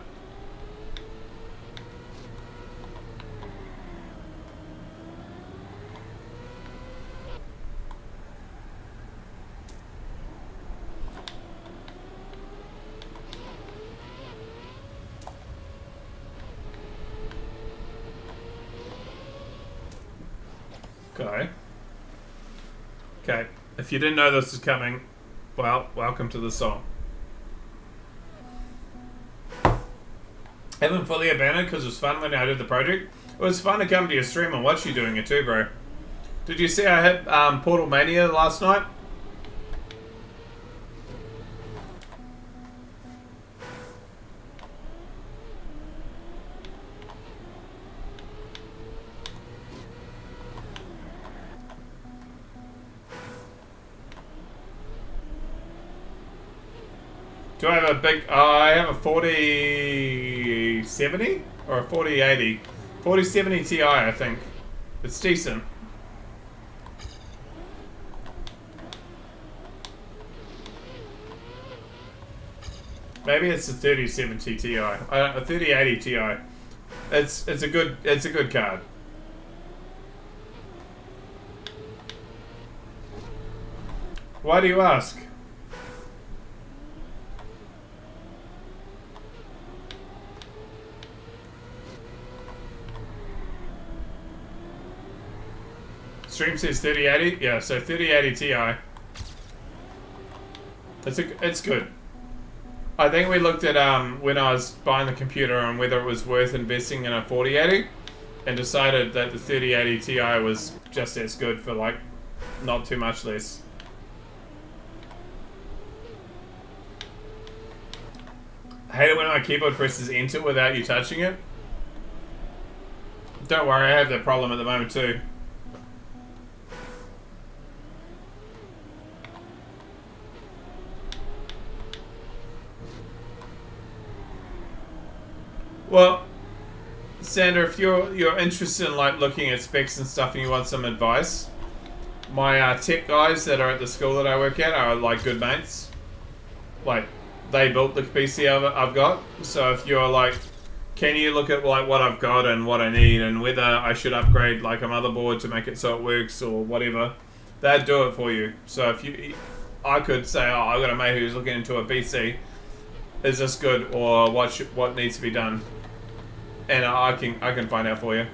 Okay. Okay. If you didn't know this was coming, well, welcome to the song. Haven't fully abandoned because it was fun when I did the project. It was fun to come to your stream and watch you doing it too, bro. Did you see I hit Portal Mania last night? Do I have a big... I have a 4070 or a 4080. 4070 Ti, I think. It's decent. Maybe it's a 3070 Ti. A 3080 Ti. It's a good card. Why do you ask? Stream says 3080. Yeah, so 3080 Ti. It's good. I think we looked at when I was buying the computer and whether it was worth investing in a 4080, and decided that the 3080 Ti was just as good for like not too much less. I hate it when my keyboard presses enter without you touching it. Don't worry, I have that problem at the moment too. Well, Sandra, if you're interested in like looking at specs and stuff and you want some advice, my tech guys that are at the school that I work at are like good mates. Like, they built the PC I've got. So if you're like, can you look at like what I've got and what I need and whether I should upgrade like a motherboard to make it so it works or whatever, they'd do it for you. So if you, I could say, oh, I've got a mate who's looking into a PC. Is this good, or what needs to be done? And I can find out for you.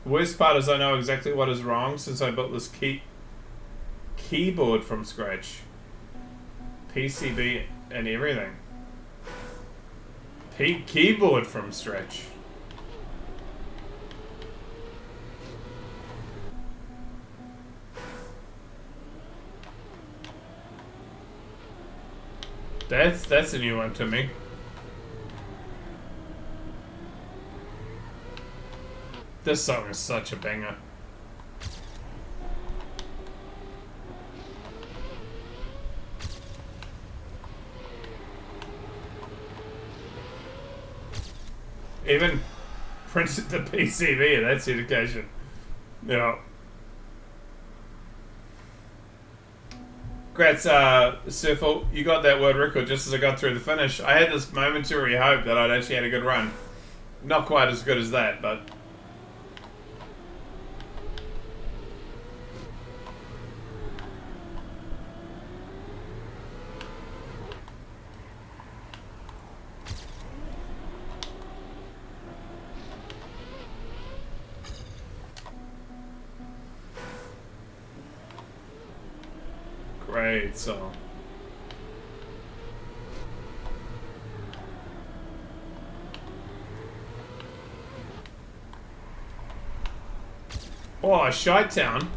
The worst part is I know exactly what is wrong since I built this keyboard from scratch. PCB and everything. Keyboard from scratch. That's a new one to me. This song is such a banger. Even printed the PCB, that's education. Yeah. Congrats, Surfle. You got that word record just as I got through the finish. I had this momentary hope that I'd actually had a good run. Not quite as good as that, but... Great song. Oh, Chi-Town.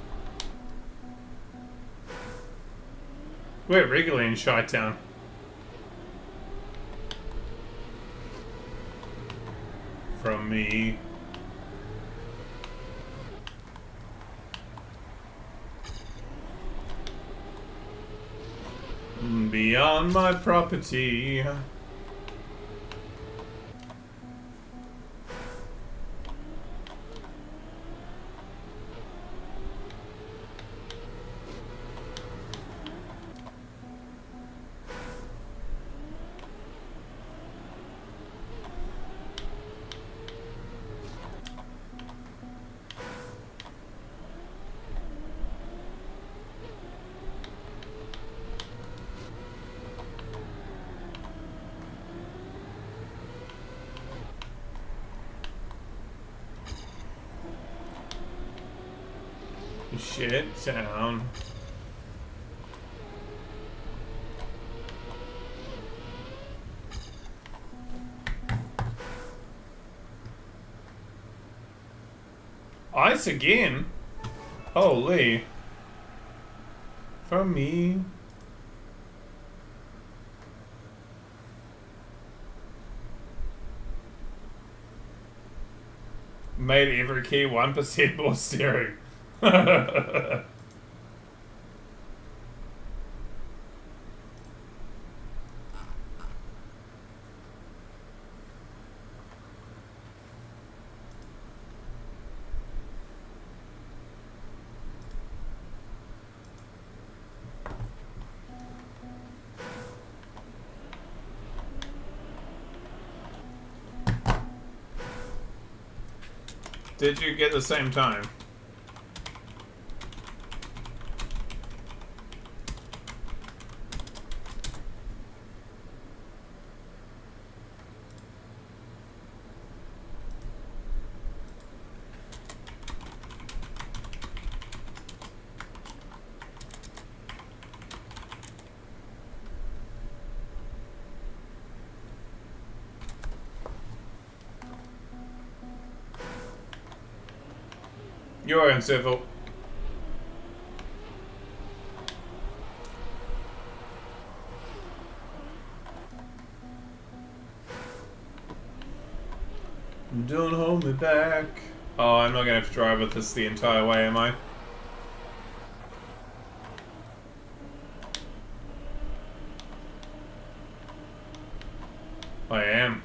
We're regularly in Chi-Town. From me. Beyond my property. shit town. Ice again? Holy. From me. Made every key 1% more steering. Did you get the same time? You're in civil. Don't hold me back. Oh, I'm not gonna have to drive with this the entire way, am I? I am.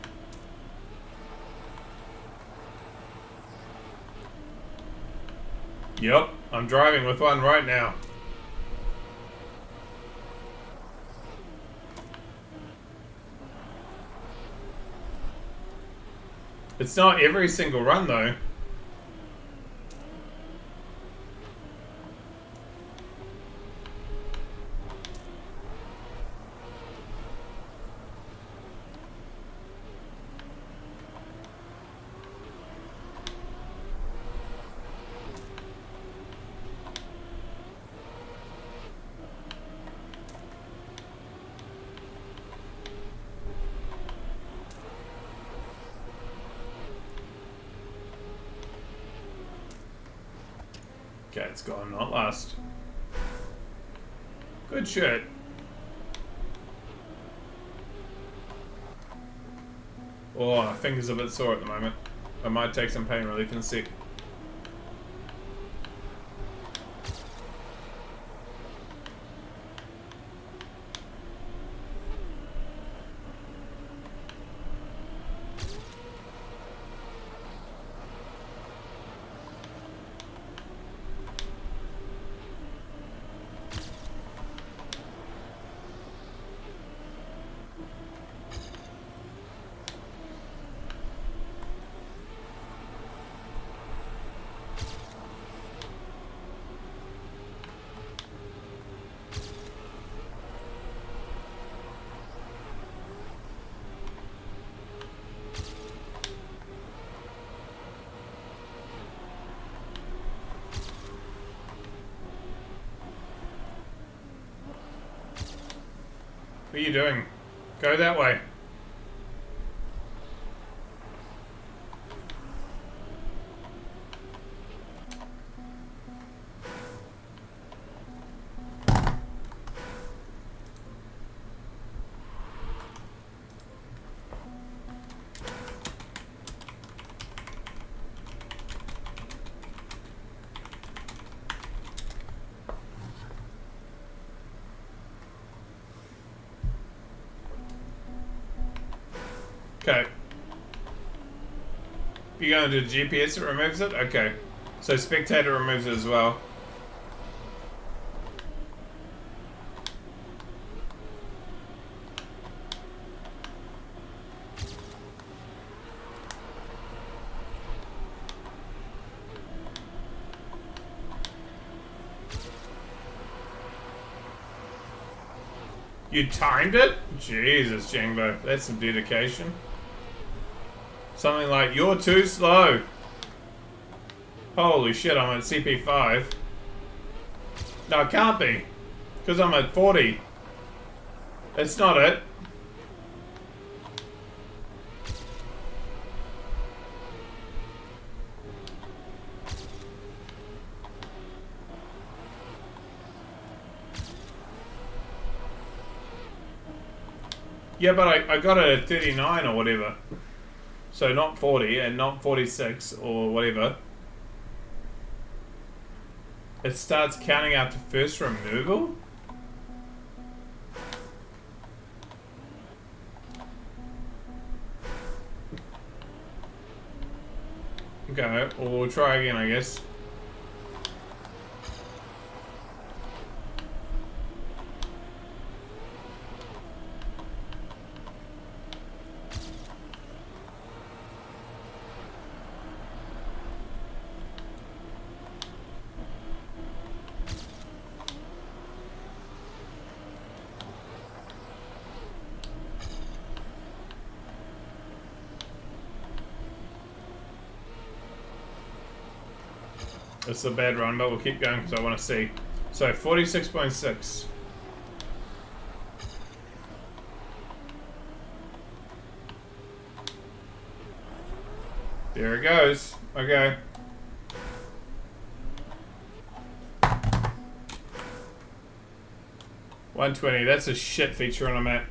Yep, I'm driving with one right now. It's not every single run though. Okay, it's gone, not last. Good shit. Oh, my finger's a bit sore at the moment. I might take some pain relief in a sec. What are you doing? Go that way. Okay. You're going to do GPS that removes it? Okay. So spectator removes it as well. You timed it? Jesus, Jangbo. That's some dedication. Something like, you're too slow. Holy shit, I'm at CP5. No, it can't be. Because I'm at 40. It's not it. Yeah, but I got it at 39 or whatever. So not 40 and not 46 or whatever. It starts counting out the first removal? Okay, well, we'll try again, I guess. It's a bad run, but we'll keep going because I want to see. So, 46.6. There it goes. Okay. $120. That's a shit feature on a map.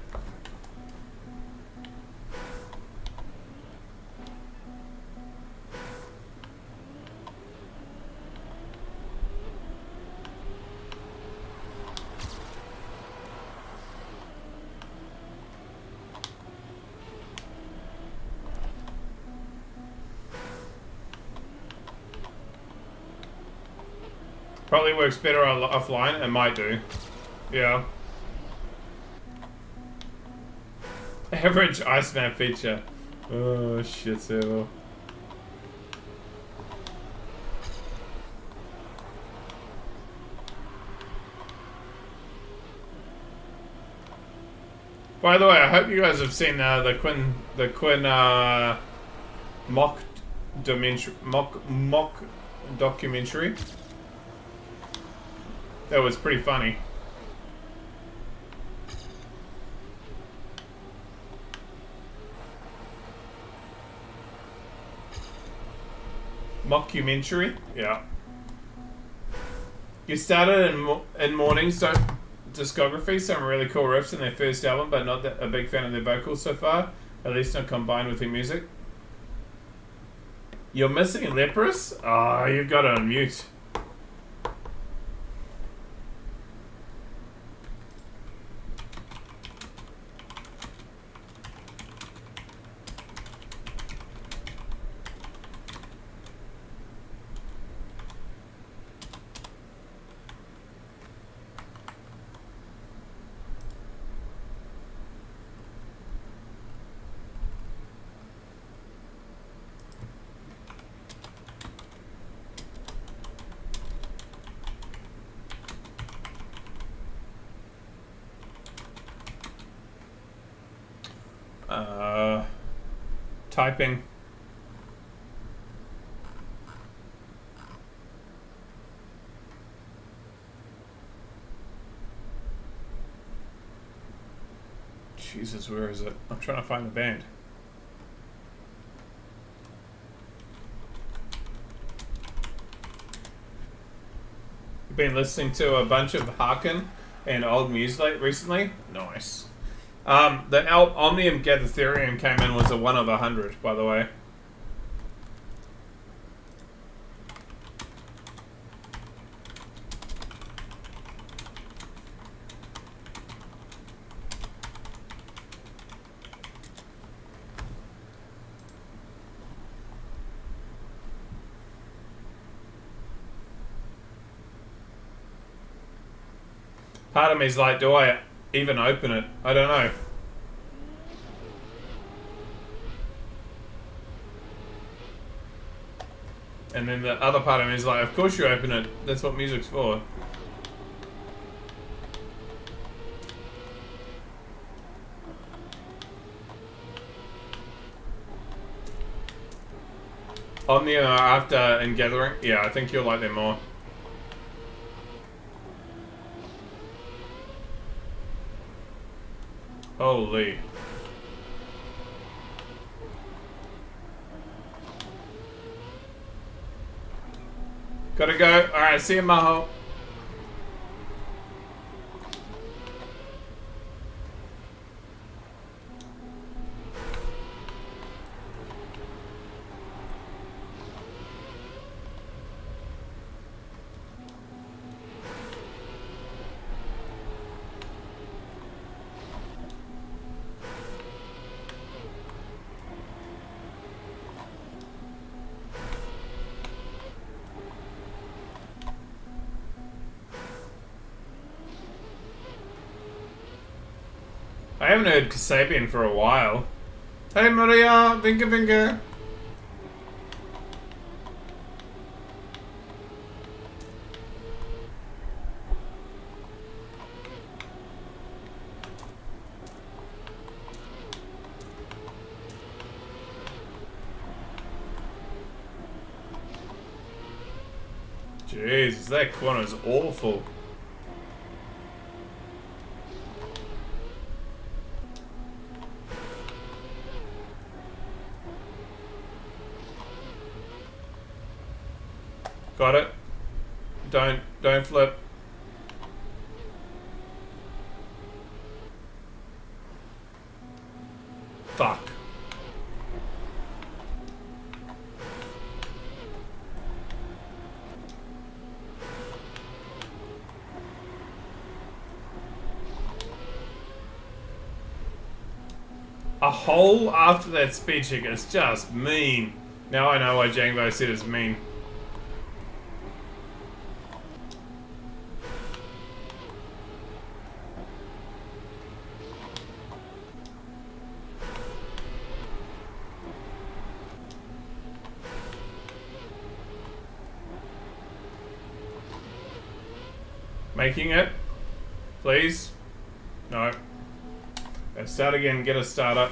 Probably works better offline. It might do. Yeah. Average ice map feature. Oh, shit, server. By the way, I hope you guys have seen the Quinn mock documentary. That was pretty funny. Mockumentary? Yeah. You started in Morning's discography, some really cool riffs in their first album, but not a big fan of their vocals so far, at least not combined with their music. You're missing Leprous? Oh, you've got it on mute. Typing. Jesus, where is it? I'm trying to find the band. You've been listening to a bunch of Harkin and old music recently? Nice. The Omnium Gatherium came in was a 1 of 100, by the way. Part of me is like, do I even open it? I don't know. And then the other part of me is like, of course you open it. That's what music's for. Omnia after and Gathering? Yeah, I think you'll like them more. Holy. Gotta go. Alright, see you, Maho. I haven't heard Kasabian for a while. Hey Maria, Vinka Vinka. Jesus, that corner's awful. Got it. Don't flip. Fuck. A hole after that speed check is just mean. Now I know why Django said it's mean. Making it. Please. No. Let's start again. Get a starter.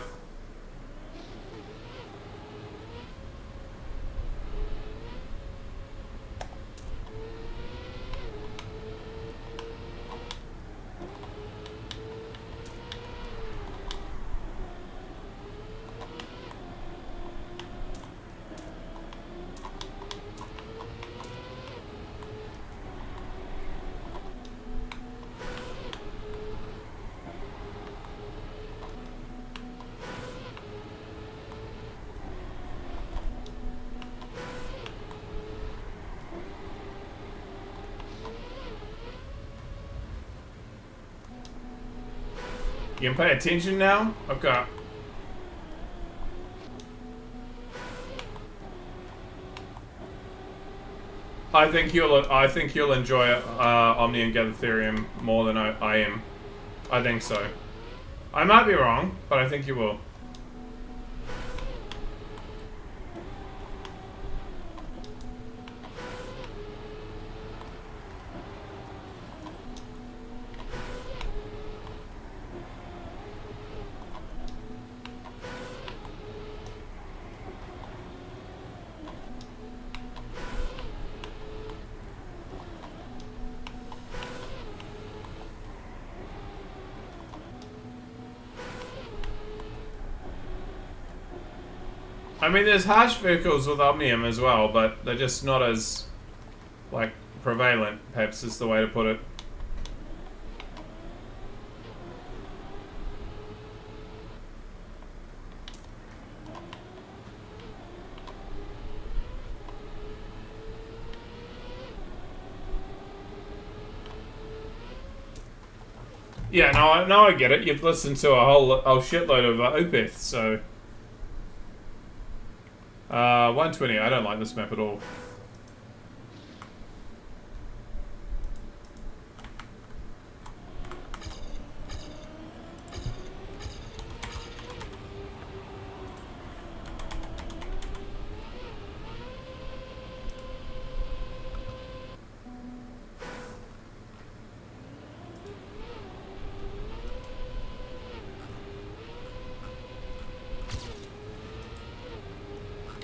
You can pay attention now? Okay. I think you'll enjoy Omni and Gatherium more than I am. I think so. I might be wrong, but I think you will. I mean, there's harsh vehicles with Omnium as well, but they're just not as, like, prevalent, perhaps is the way to put it. Yeah, no, I get it. You've listened to a whole shitload of Opeth, so... 120, I don't like this map at all.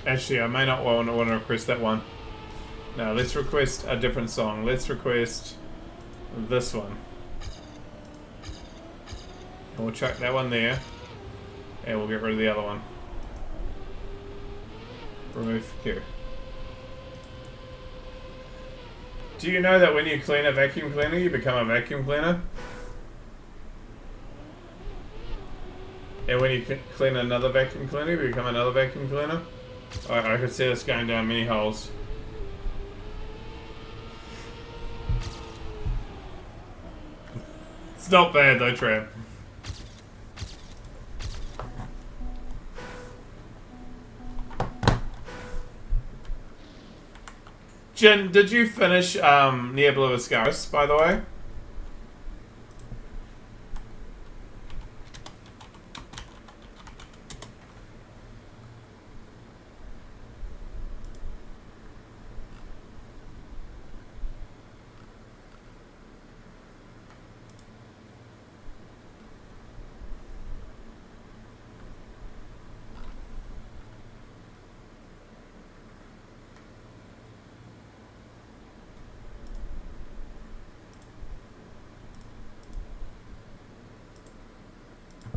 Actually, I may not want to request that one. No, let's request a different song. Let's request this one. We'll chuck that one there. And we'll get rid of the other one. Remove queue. Do you know that when you clean a vacuum cleaner, you become a vacuum cleaner? And when you clean another vacuum cleaner, you become another vacuum cleaner? I could see this going down many holes. It's not bad though, Tram. Jen, did you finish Near Blue Ascaris, by the way?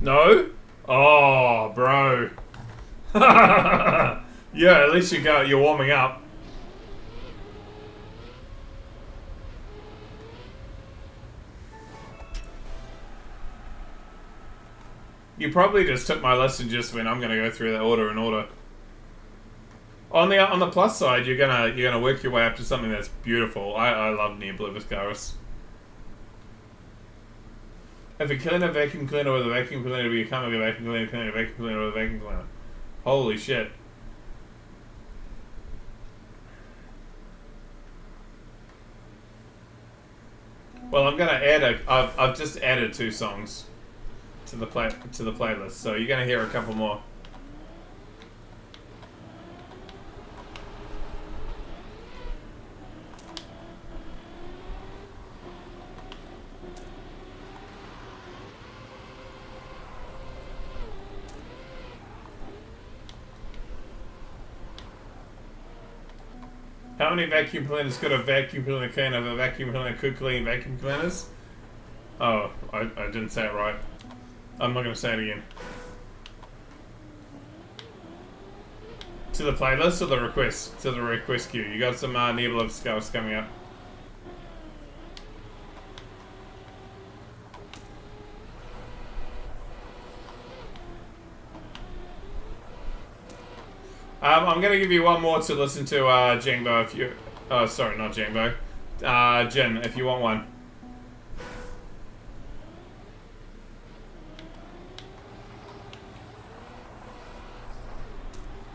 No? Oh, bro. Yeah, at least you're warming up. You probably just took my lesson just when I'm gonna go through that order in order. On the plus side, you're gonna work your way up to something that's beautiful. I love Near Blue Ascaris. If you clean a vacuum cleaner with a vacuum cleaner, you become a vacuum cleaner, clean a vacuum cleaner with a vacuum cleaner. Holy shit. Well, I'm gonna add I've just added 2 songs to the playlist, so you're gonna hear a couple more. How many vacuum cleaners could a vacuum cleaner clean if a vacuum cleaner could clean vacuum cleaners? Oh, I didn't say it right. I'm not going to say it again. To the playlist or the request? To the request queue. You got some Near Blue Ascaris coming up. I'm going to give you one more to listen to, Jangbo, if you... Oh, sorry, not Jangbo. Jen, if you want one.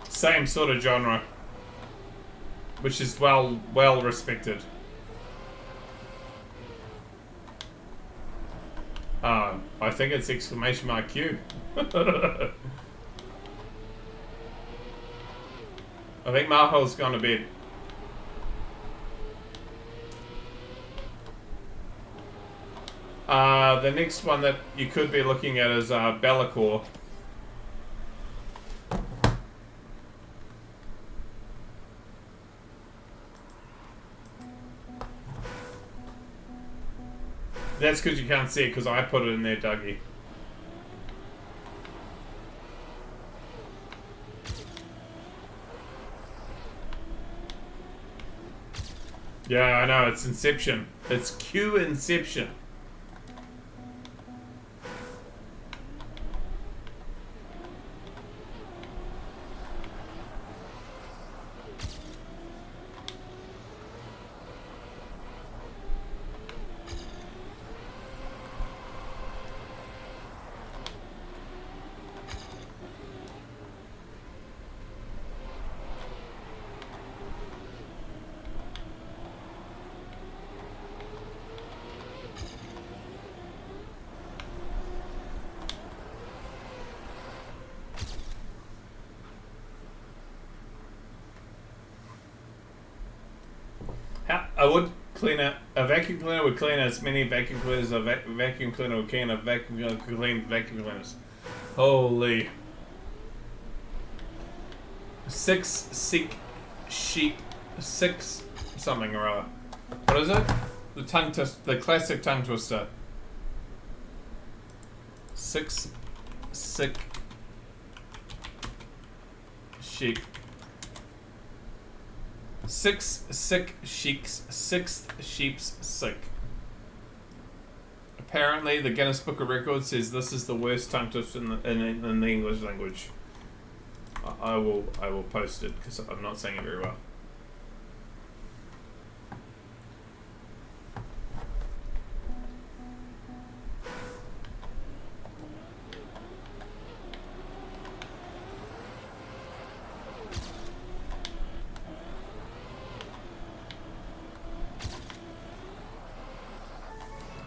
Same sort of genre. Which is well respected. I think it's exclamation mark Q. I think Maho's gone to bed. The next one that you could be looking at is Bellacore. That's because you can't see it, because I put it in there, Dougie. Yeah, I know, it's Inception. It's Q Inception. I would clean a vacuum cleaner would clean as many vacuum cleaners as a vacuum cleaner would clean a vacuum cleaner could clean vacuum cleaners. Holy. 6 seek sheep 6 something or other. What is it? The tongue twist, the classic tongue twister. 6 sick sheep. 6 sick sheiks, 6th sheep's sick. Apparently, the Guinness Book of Records says this is the worst tongue twister in the English language. I will post it because I'm not saying it very well.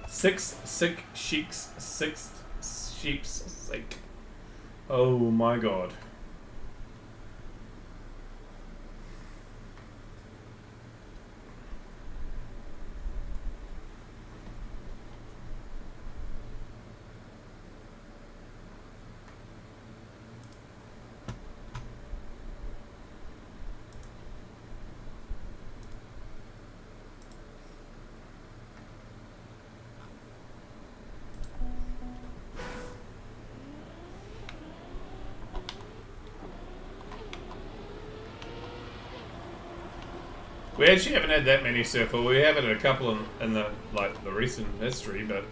Six sick sheiks, 6th sheep's sick. Oh my god. We actually haven't had that many so far. We have had a couple in the recent history, but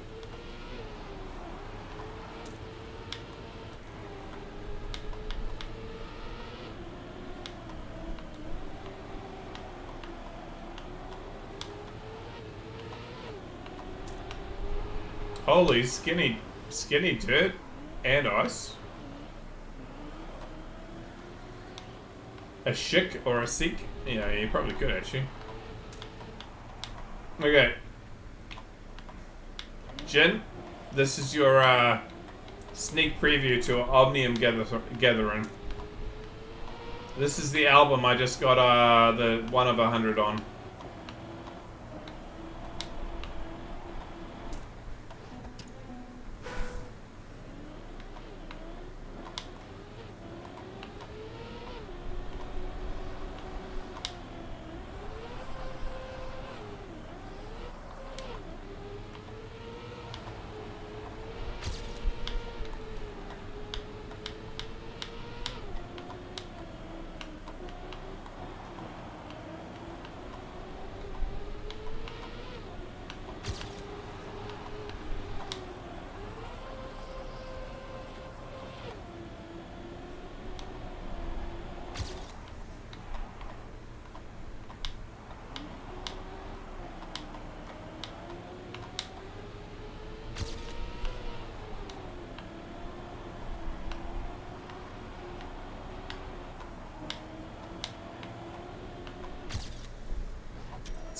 holy skinny dirt and ice. A shik or a seek? Yeah, you probably could actually. Okay. Jin, this is your sneak preview to Omnium Gathering. This is the album I just got the 1 of 100 on.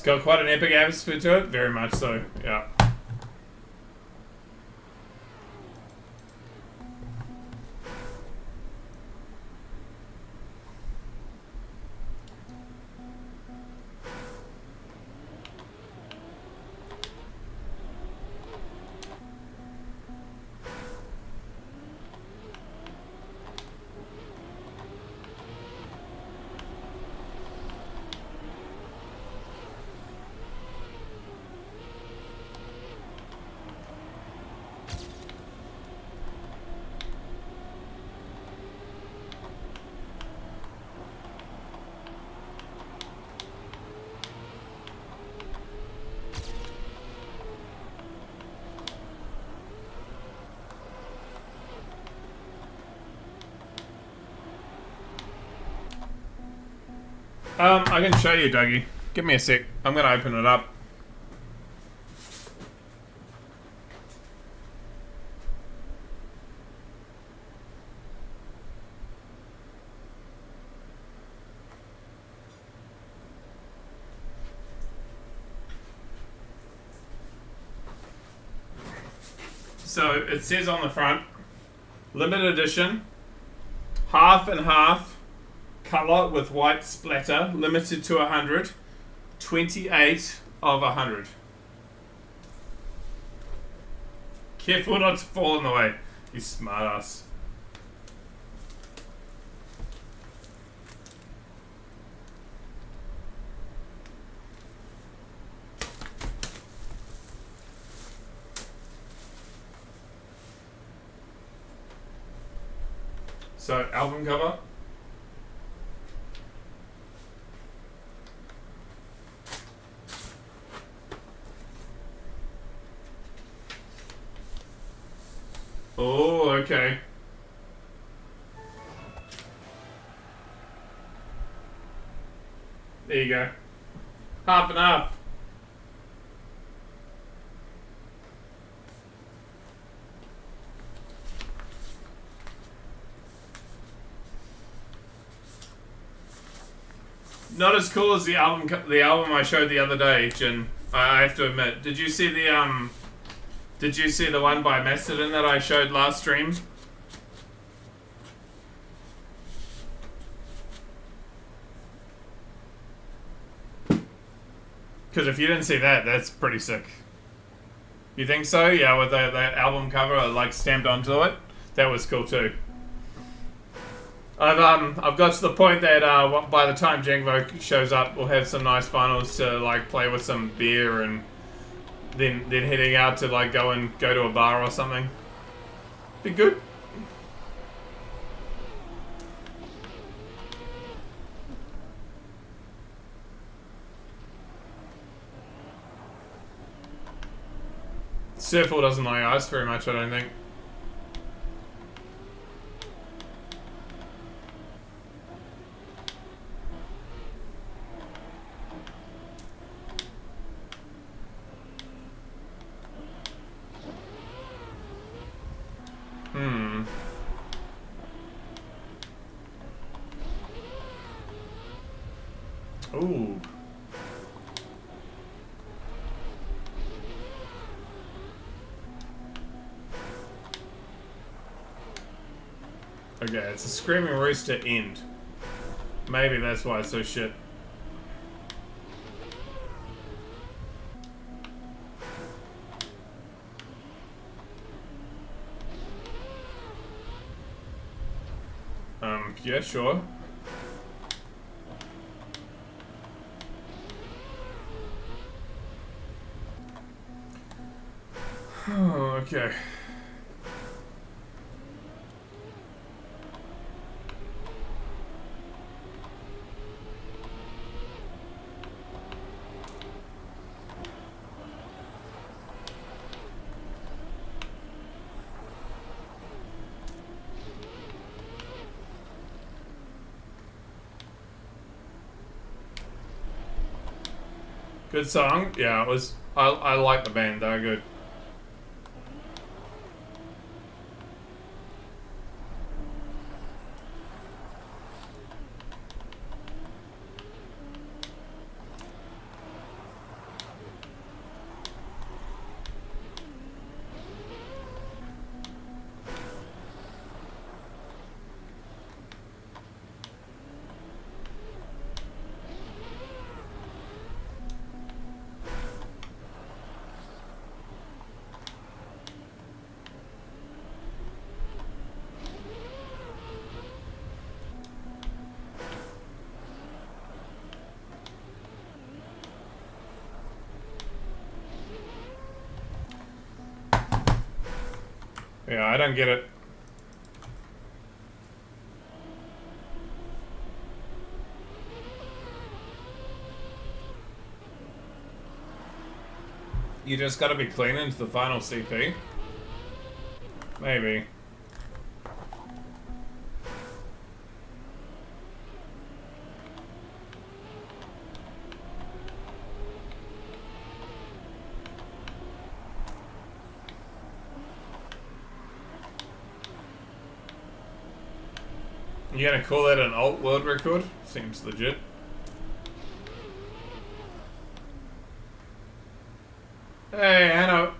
Got quite an epic atmosphere to it, very much so, yeah. I can show you, Dougie. Give me a sec. I'm going to open it up. So it says on the front, limited edition, half and half, colour with white splatter, limited to 100, 28 of 100. Careful not to fall in the way, you smart ass. So, album cover. Oh, okay. There you go. Half and half. Not as cool as the album I showed the other day, Jin. I have to admit. Did you see the Did you see the one by Mastodon that I showed last stream? Because if you didn't see that, that's pretty sick. You think so? Yeah, with that album cover like stamped onto it. That was cool too. I've got to the point that by the time Jangvo shows up, we'll have some nice finals to like play with some beer and then heading out to like go to a bar or something. Be good. Surfall doesn't like ice very much, I don't think. Ooh. Okay, it's a Screaming Rooster end. Maybe that's why it's so shit. Yeah, sure. Oh, okay. Good song. Yeah, it was. I like the band. They're good. Yeah, I don't get it. You just gotta be clean into the final CP. Maybe. You gonna call that an alt world record? Seems legit. Hey, Anna.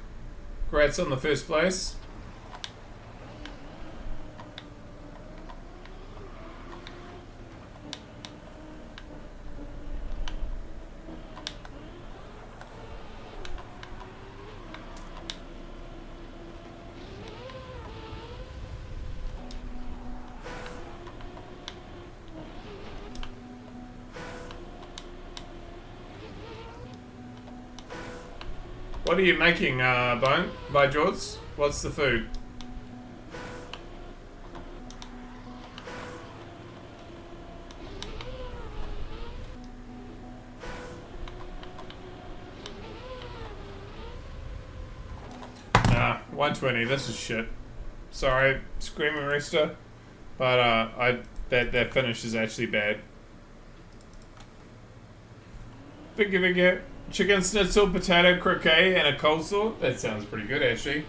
Congrats on the first place. What are you making, Bone? By George? What's the food? 120. This is shit. Sorry, Screaming Rooster, but that finish is actually bad. Figure. Chicken schnitzel, potato croquet, and a coleslaw. That sounds pretty good, actually.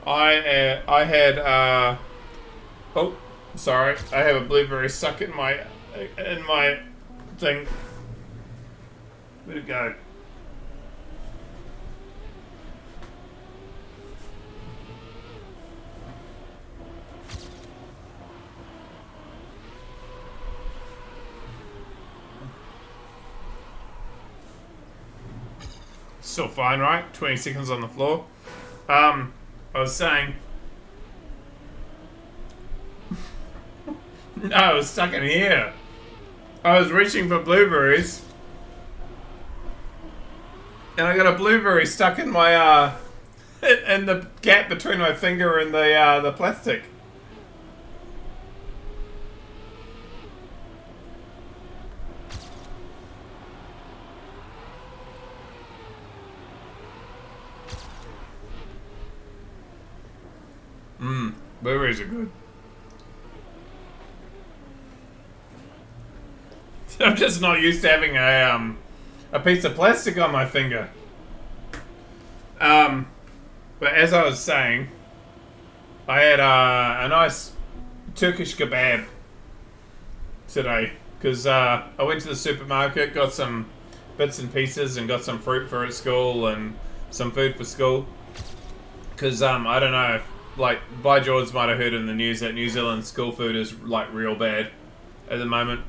I had oh, sorry. I have a blueberry stuck in my thing. Where'd it go? Still fine, right? 20 seconds on the floor. I was saying... No, I was stuck in here. I was reaching for blueberries. And I got a blueberry stuck in my, in the gap between my finger and the plastic. Blueberries are good. I'm just not used to having a piece of plastic on my finger. But as I was saying, I had a nice Turkish kebab today because I went to the supermarket, got some bits and pieces, and got some fruit for at school and some food for school. Because I don't know if, like, by George might have heard in the news that New Zealand school food is like real bad at the moment.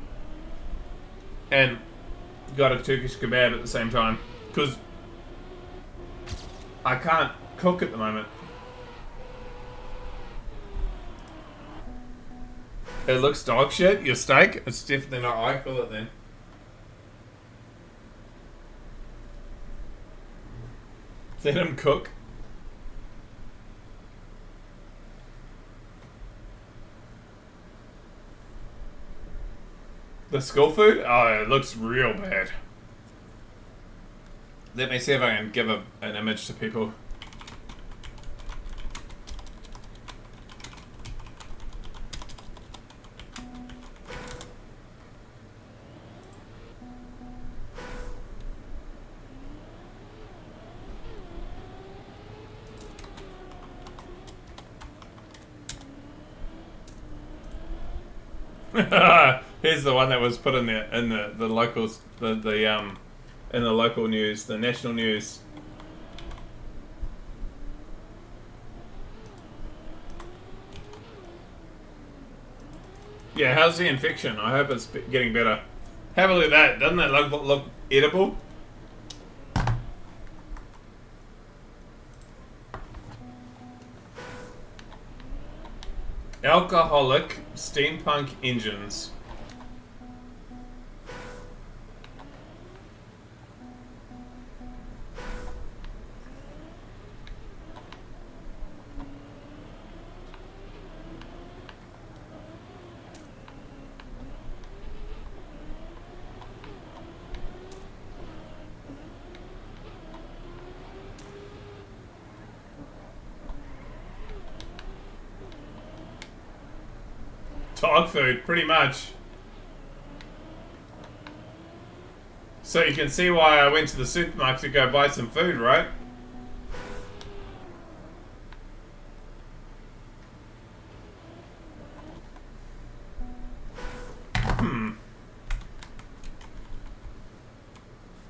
And got a Turkish kebab at the same time because I can't cook at the moment. It looks dog shit, your steak. It's definitely not I feel it then. Let him cook. The school food? Oh, it looks real bad. Let me see if I can give an image to people. Here's the one that was put in the locals, in the local news, the national news. Yeah, how's the infection? I hope it's getting better. Have a look at that. Doesn't that look edible? Alcoholic steampunk engines. Dog food, pretty much. So you can see why I went to the supermarket to go buy some food, right?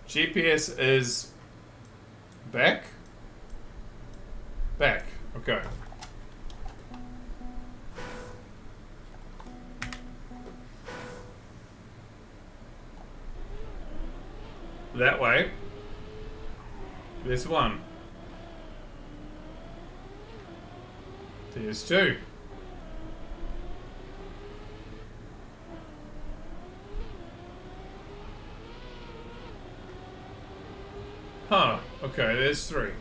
GPS is back? Back, okay. That way. There's one. There's two. Huh. Okay, there's three.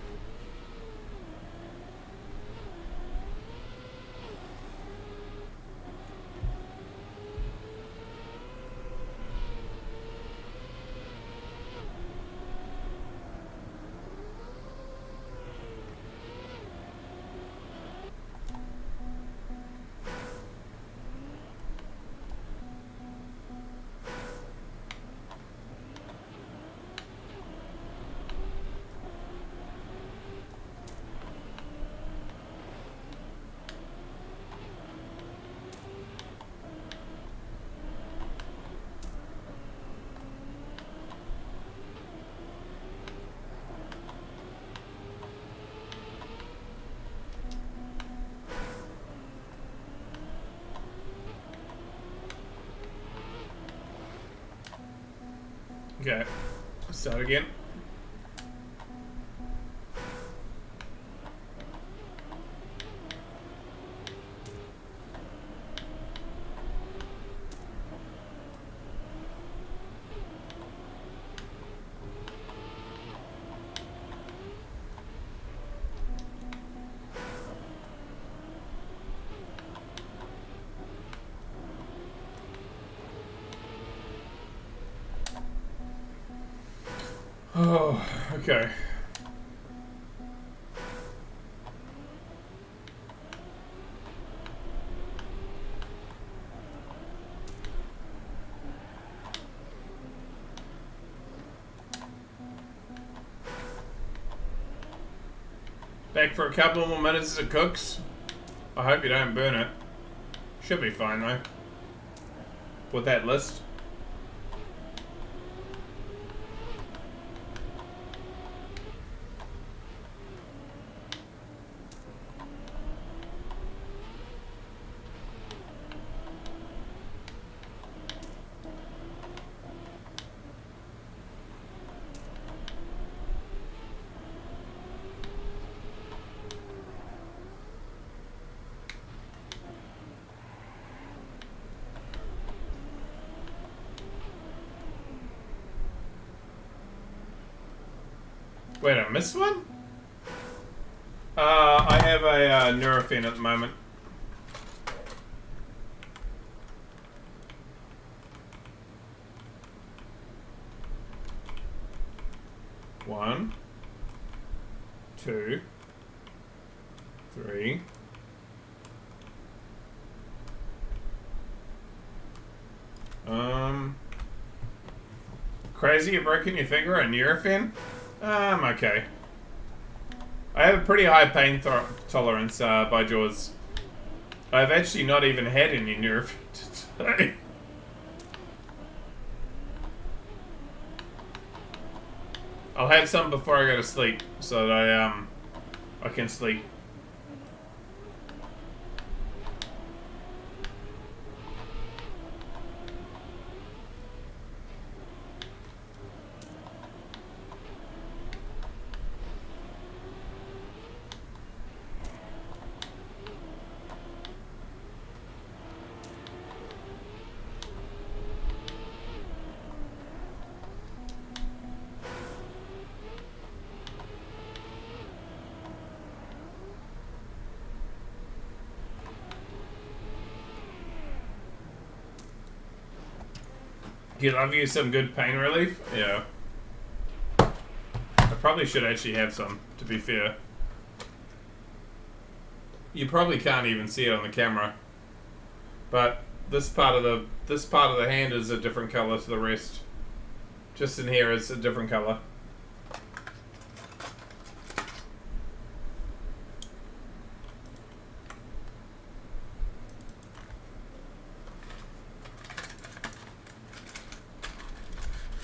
Okay. Start again. Oh, okay. Back for a couple more minutes as it cooks. I hope you don't burn it. Should be fine though. With that list. Wait, I missed one? I have a Nurofen at the moment. One, two, three. Crazy, you've broken your finger on Nurofen? Okay. I have a pretty high pain tolerance, by Jaws. I've actually not even had any Nurofen today. I'll have some before I go to sleep, so that I can sleep. You love you some good pain relief? Yeah. I probably should actually have some, to be fair. You probably can't even see it on the camera. But this part of the hand is a different color to the rest. Just in here it's a different color.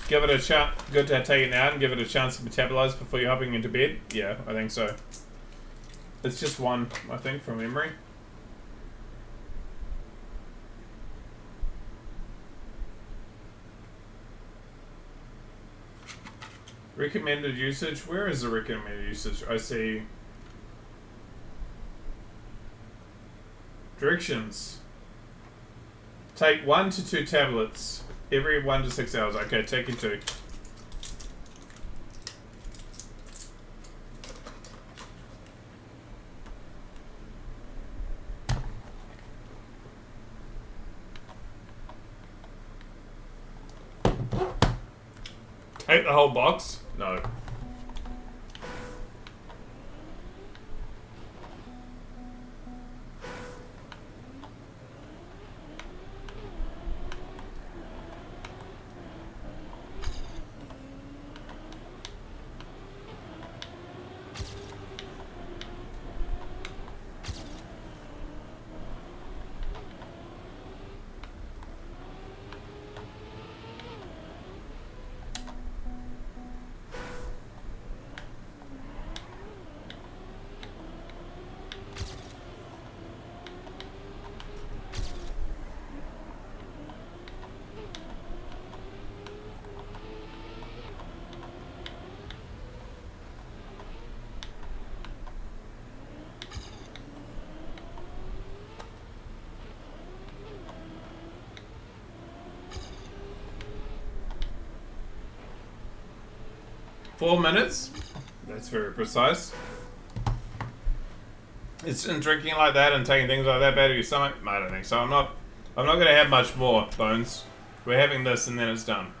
Give it a chance. Good to take it out and give it a chance to metabolize before you're hopping into bed. Yeah, I think so. It's just one, I think, from memory. Recommended usage. Where is the recommended usage? I see. Directions. Take 1 to 2 tablets every 1 to 6 hours. Okay, taking 2. Take the whole box? No. 4 minutes. That's very precise. Isn't drinking like that and taking things like that bad for your stomach? I don't think so. I'm not going to have much more, Bones. We're having this and then it's done.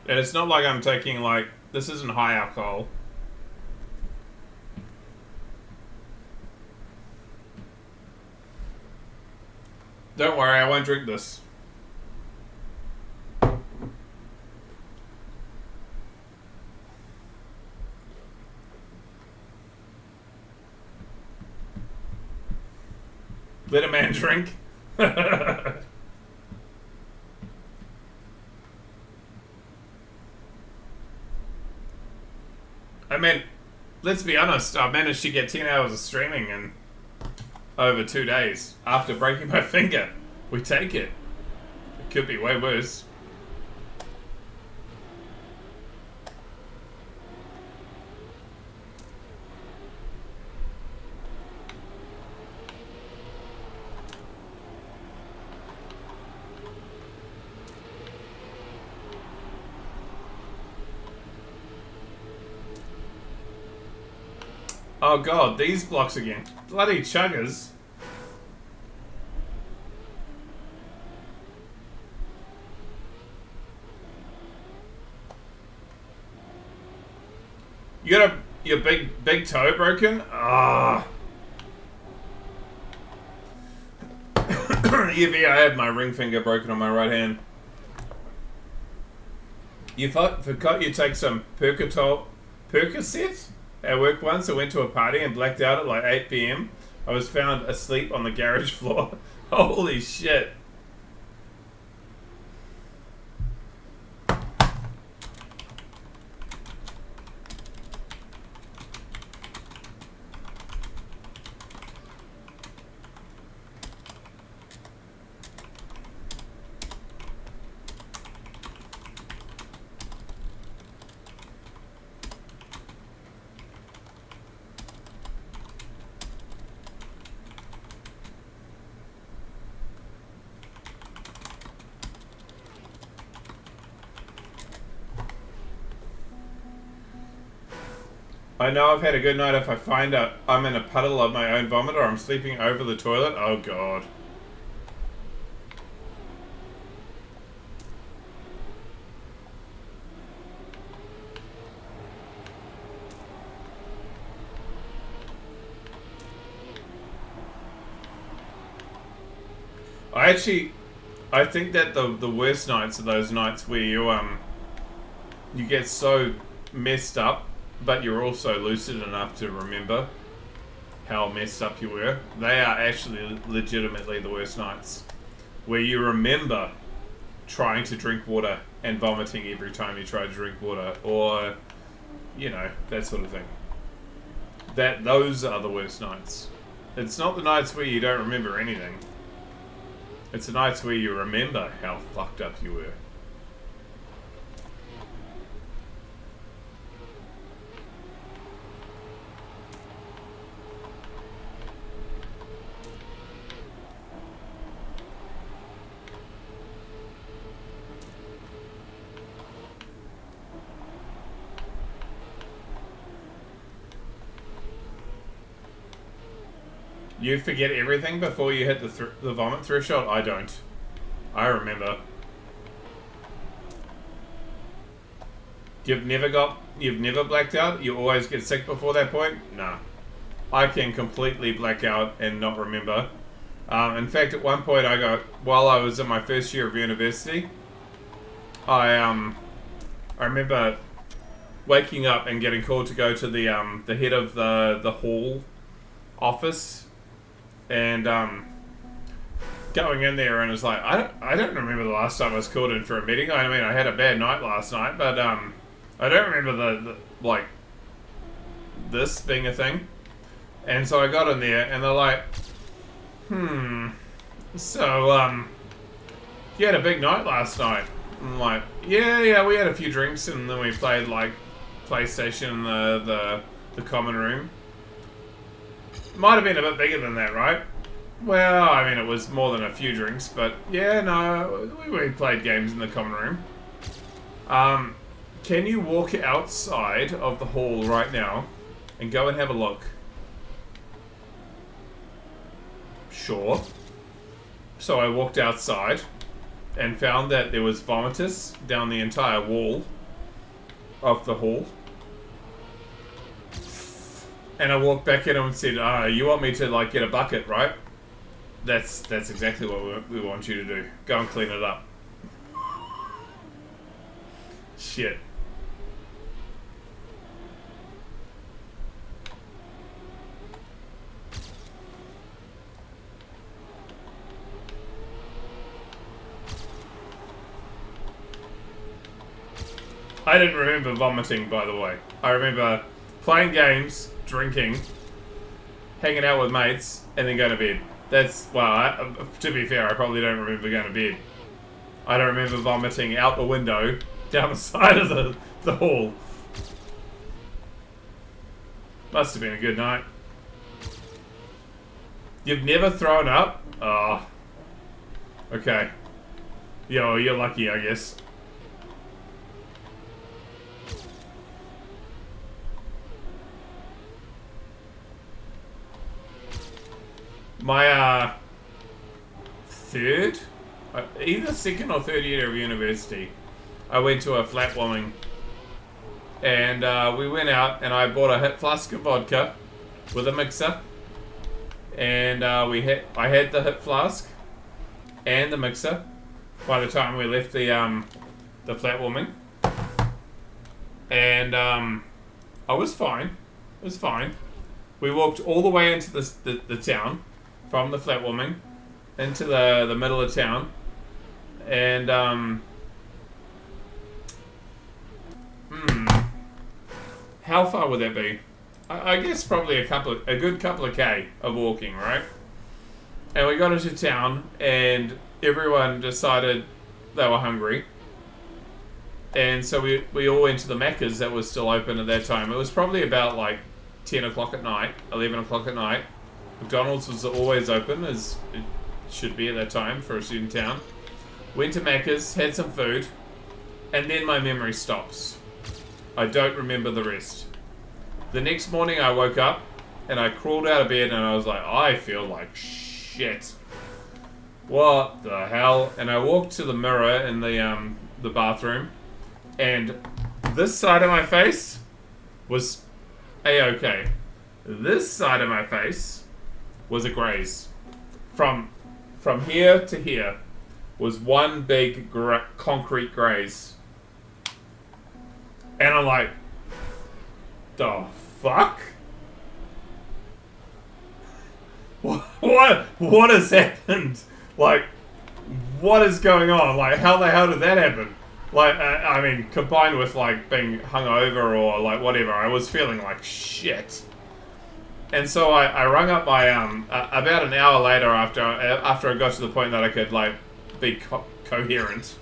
And it's not like I'm taking, like, this isn't high alcohol. Don't worry, I won't drink this. Let a man drink. I mean, let's be honest, I managed to get 10 hours of streaming in over 2 days after breaking my finger. We take it. It could be way worse. Oh god, these blocks again. Bloody chuggers. You got your big toe broken? Ah. Yeah, I had my ring finger broken on my right hand. You forgot you take some Percocet at work once. I went to a party and blacked out at like 8 p.m. I was found asleep on the garage floor. Holy shit. I know I've had a good night if I find out I'm in a puddle of my own vomit or I'm sleeping over the toilet. Oh god. I think that the worst nights are those nights where you get so messed up, but you're also lucid enough to remember how messed up you were. They are actually legitimately the worst nights, where you remember trying to drink water and vomiting every time you try to drink water, or you know, that sort of thing. Those are the worst nights. It's not the nights where you don't remember anything. It's the nights where you remember how fucked up you were. You forget everything before you hit the vomit threshold? I don't. I remember. You've never blacked out? You always get sick before that point? Nah. I can completely black out and not remember. In fact, at one point while I was in my first year of university, I remember waking up and getting called to go to the head of the hall office. And going in there, and it's like, I don't remember the last time I was called in for a meeting. I mean, I had a bad night last night, but I don't remember the like this being a thing. And so I got in there, and they're like, so you had a big night last night. I'm like, yeah, we had a few drinks, and then we played like PlayStation in the common room. Might have been a bit bigger than that, right? Well, I mean, it was more than a few drinks, but yeah, no, we played games in the common room. Can you walk outside of the hall right now and go and have a look? Sure. So I walked outside and found that there was vomitus down the entire wall of the hall. And I walked back in and said, you want me to like get a bucket, right? That's exactly what we want you to do. Go and clean it up. Shit. I didn't remember vomiting, by the way. I remember playing games, drinking, hanging out with mates, and then going to bed. That's, well, to be fair, I probably don't remember going to bed. I don't remember vomiting out the window, down the side of the hall. Must have been a good night. You've never thrown up? Oh. Okay. Yo, you're lucky, I guess. My, either second or third year of university, I went to a flatwarming. And, we went out and I bought a hip flask of vodka with a mixer. And, I had the hip flask and the mixer by the time we left the flatwarming. And, I was fine. It was fine. We walked all the way into the town. From the flatwarming into the middle of town, and how far would that be? I guess probably a good couple of K of walking, right? And we got into town, and everyone decided they were hungry, and so we all went to the Macca's that was still open at that time. It was probably about like 10 o'clock at night, 11 o'clock at night. McDonald's was always open, as it should be at that time for a student town. Went to Macca's, had some food, and then my memory stops. I don't remember the rest. The next morning I woke up, and I crawled out of bed, and I was like, I feel like shit. What the hell? And I walked to the mirror in the bathroom, and this side of my face was A-okay. This side of my face was a graze. From here to here was one big concrete graze. And I'm like, the fuck? What has happened? Like, what is going on? Like, how the hell did that happen? Like, I mean, combined with like being hungover or like whatever, I was feeling like shit. And so I rung up my, about an hour later after I got to the point that I could, like, be coherent.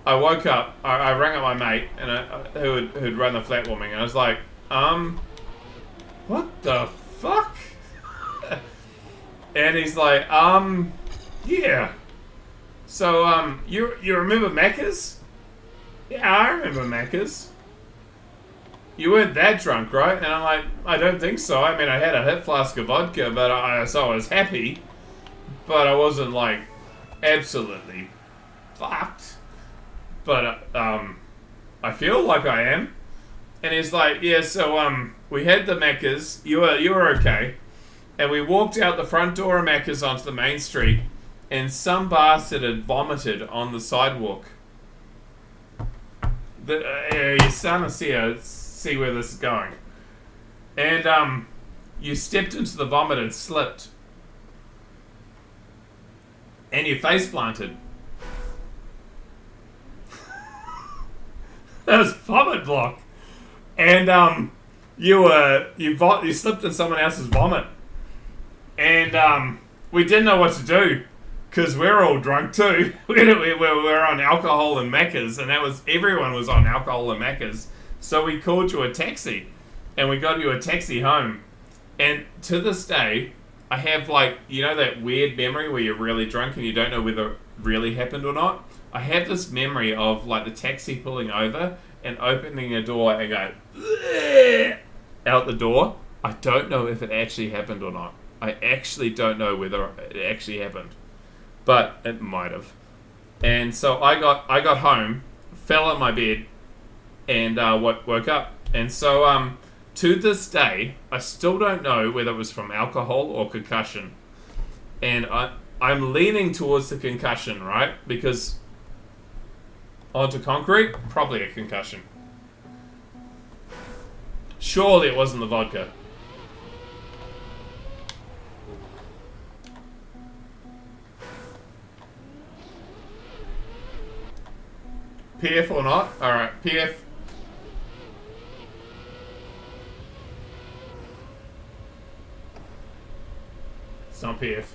I woke up, I rang up my mate, and who'd run the flatwarming, and I was like, what the fuck? And he's like, yeah. So, you remember Macca's? Yeah, I remember Macca's. You weren't that drunk, right? And I'm like, I don't think so. I mean, I had a hip flask of vodka, but so I was happy. But I wasn't, like, absolutely fucked. But, I feel like I am. And he's like, yeah, so, we had the Macca's. You were okay. And we walked out the front door of Macca's onto the main street. And some bastard had vomited on the sidewalk. You're starting to see where this is going. And you stepped into the vomit and slipped. And your face planted. That was vomit block. And you slipped in someone else's vomit. And we didn't know what to do. Because we're all drunk too. We're on alcohol and Macca's. And everyone was on alcohol and Macca's. So we called you a taxi, and we got you a taxi home. And to this day, I have like, you know that weird memory where you're really drunk and you don't know whether it really happened or not? I have this memory of like the taxi pulling over and opening a door and going "Bleh," out the door. I don't know if it actually happened or not. I actually don't know whether it actually happened, but it might have. And so I got home, fell on my bed, and woke up. And so to this day, I still don't know whether it was from alcohol or concussion. And I'm leaning towards the concussion, right? Because onto concrete, probably a concussion. Surely it wasn't the vodka. PF or not? Alright, PF. It's not PF.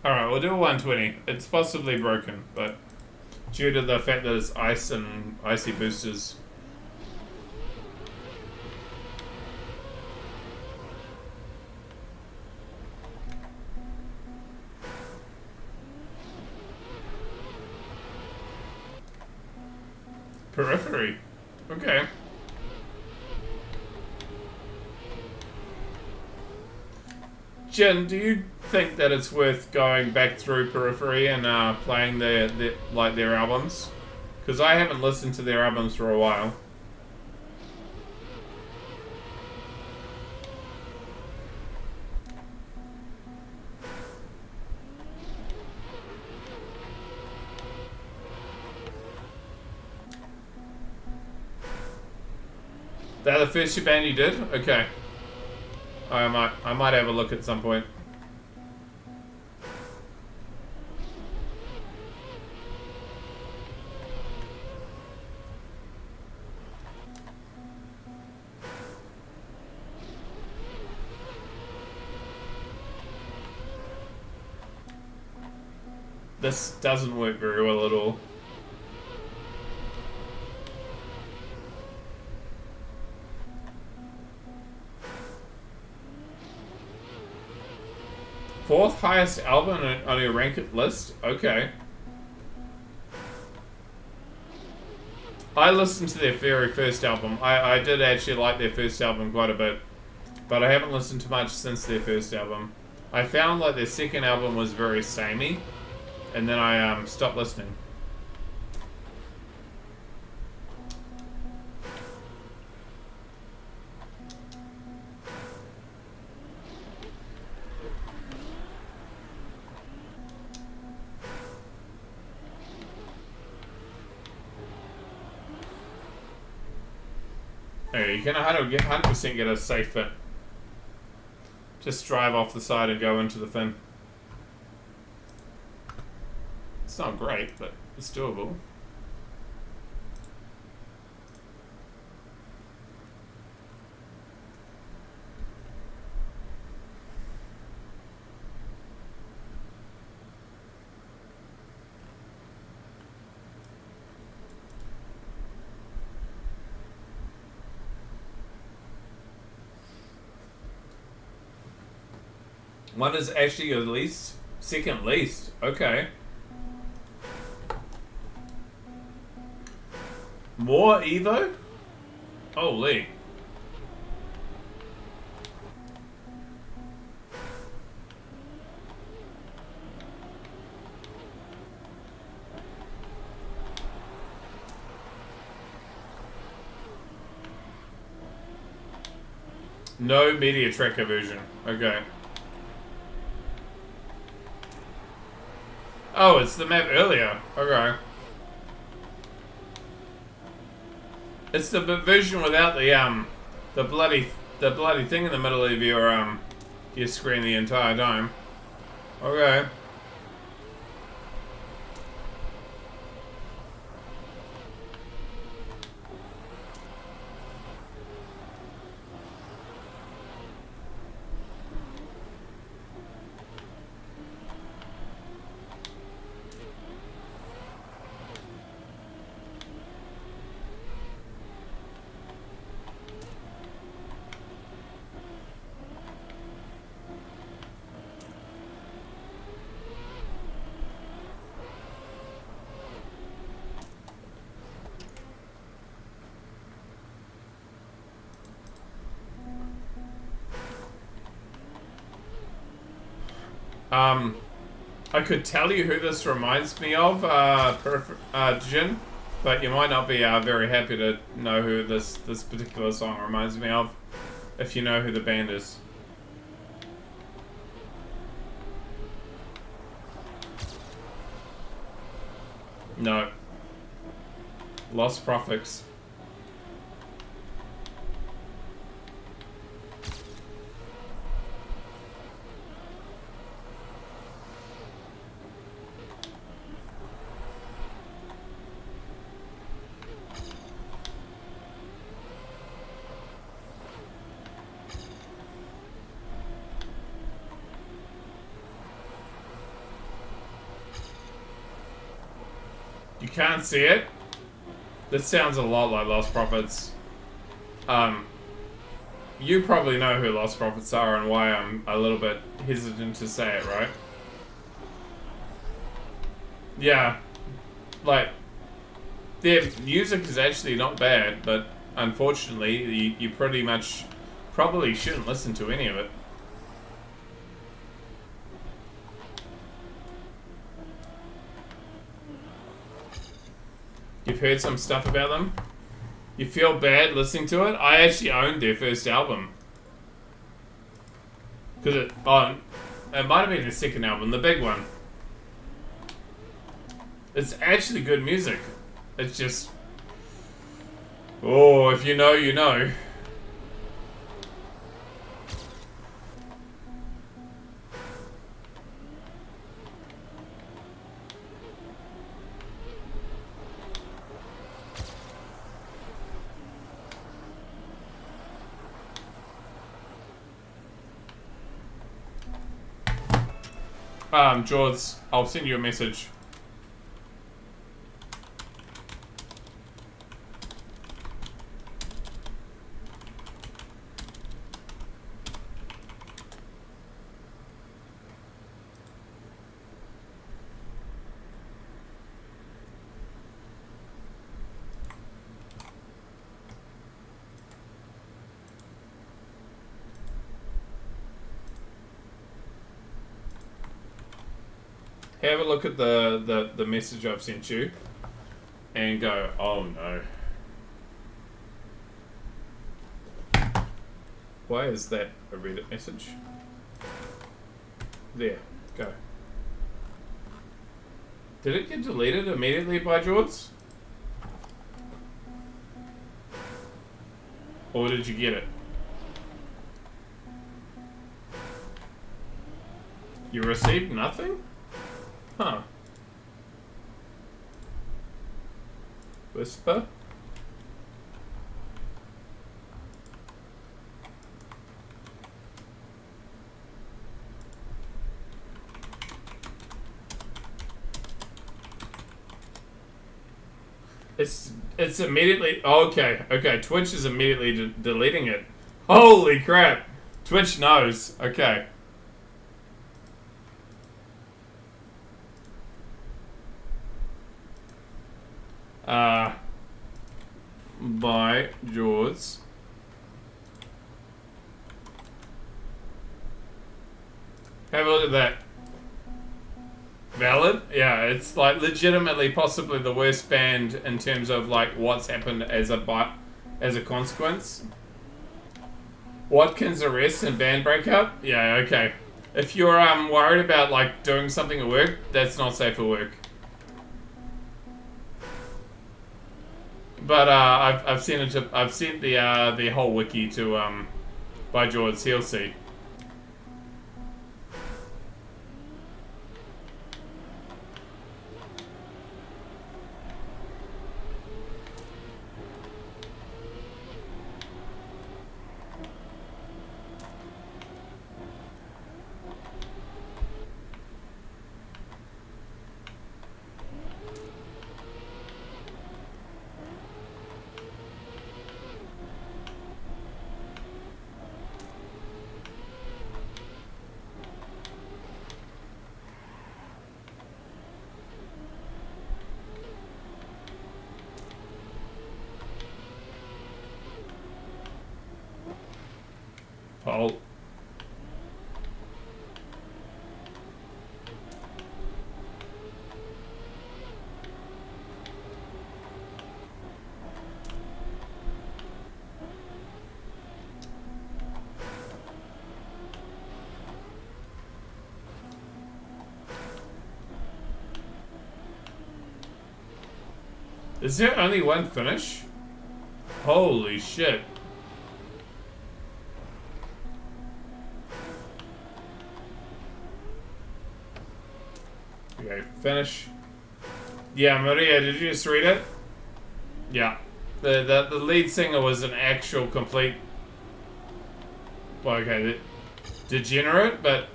Alright, we'll do a 120. It's possibly broken, but due to the fact that it's ice and icy boosters. Periphery. Okay. Jen, do you think that it's worth going back through Periphery and playing their albums? Because I haven't listened to their albums for a while. They're the first band you did? Okay. I might have a look at some point. This doesn't work very well at all. Fourth highest album on your ranked list? Okay. I listened to their very first album. I did actually like their first album quite a bit. But I haven't listened to much since their first album. I found like their second album was very samey. And then I stopped listening. Hey, you can 100% get a safe fit. Just drive off the side and go into the fin. It's not great, but it's doable. One is actually your least, second least. Okay. More Evo? Holy. No media tracker version. Okay. Oh, it's the map earlier. Okay. It's the version without the bloody thing in the middle of your screen the entire time. Okay. I could tell you who this reminds me of, Jin, but you might not be very happy to know who this particular song reminds me of, if you know who the band is. No. Lost Prophets. You can't see it? This sounds a lot like Lost Prophets. You probably know who Lost Prophets are and why I'm a little bit hesitant to say it, right? Yeah. Like, their music is actually not bad, but unfortunately, you pretty much probably shouldn't listen to any of it. You've heard some stuff about them? You feel bad listening to it? I actually owned their first album. Because it might have been their second album, the big one. It's actually good music. It's just... Oh, if you know, you know. George, I'll send you a message. Have a look at the message I've sent you and go, oh no. Why is that a Reddit message? There, go. Did it get deleted immediately by George? Or did you get it? You received nothing? Huh. Whisper? It's immediately... Okay, Twitch is immediately deleting it. Holy crap! Twitch knows. Okay. By George. Have a look at that. Valid? Yeah, it's like legitimately possibly the worst band in terms of like what's happened as a consequence. Watkins arrest and band breakup? Yeah, okay. If you're worried about like doing something at work, that's not safe for work. But I've sent the whole wiki to by George. He'll see. Paul. Is there only one finish? Holy shit. Okay, finish. Yeah, Maria, did you just read it? Yeah. The lead singer was an actual complete... Well, okay, degenerate, but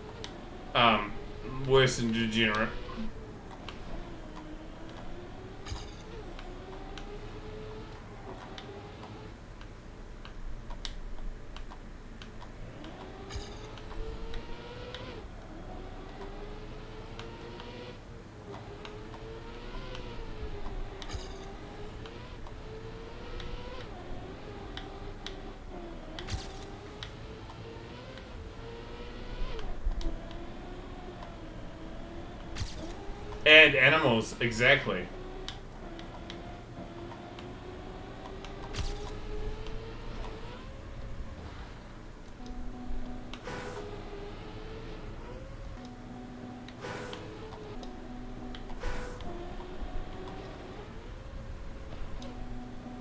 worse than degenerate. And animals, exactly.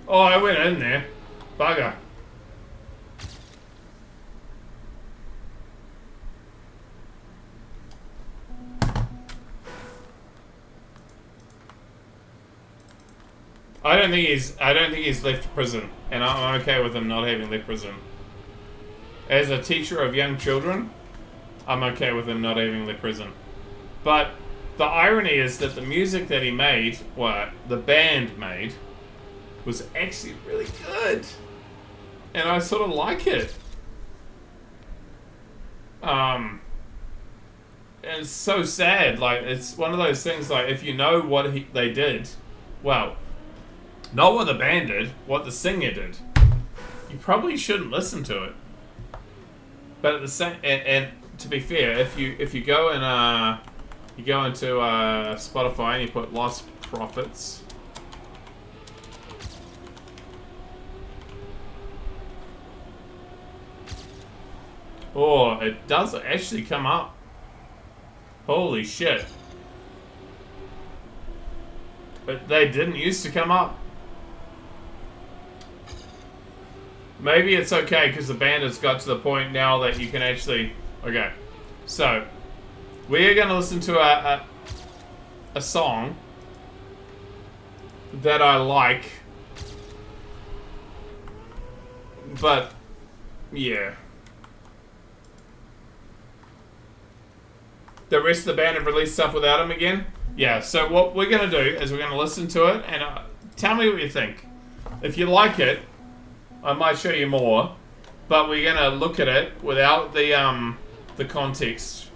Oh, I went in there. Bugger. I don't think he's left prison, and I'm okay with him not having left prison. As a teacher of young children, I'm okay with him not having left prison. But the irony is that the music that he made, well, the band made, was actually really good. And I sort of like it. And it's so sad. Like, it's one of those things, like, if you know what they did, well, not what the band did, what the singer did, you probably shouldn't listen to it. But at the same, and to be fair, if you go and you go into Spotify and you put Lost Profits. Oh, it does actually come up. Holy shit. But they didn't used to come up. Maybe it's okay because the band has got to the point now that you can actually... Okay, so we're going to listen to a song that I like, but yeah. The rest of the band have released stuff without him again? Yeah, so what we're going to do is we're going to listen to it and tell me what you think. If you like it, I might show you more, but we're going to look at it without the context.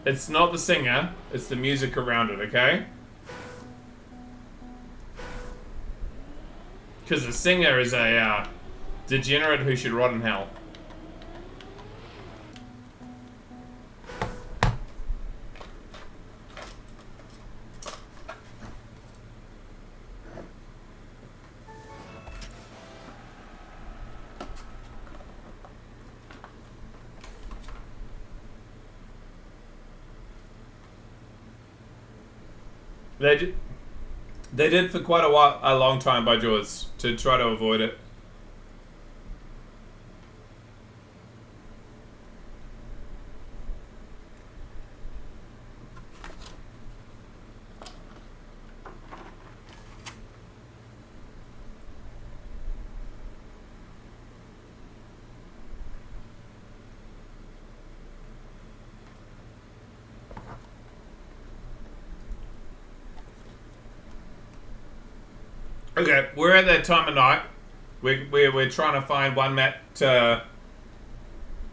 It's not the singer, it's the music around it, okay? Because the singer is a degenerate who should rot in hell. They did for quite a long time by Jaws to try to avoid it. Okay, we're at that time of night. We're trying to find one map to...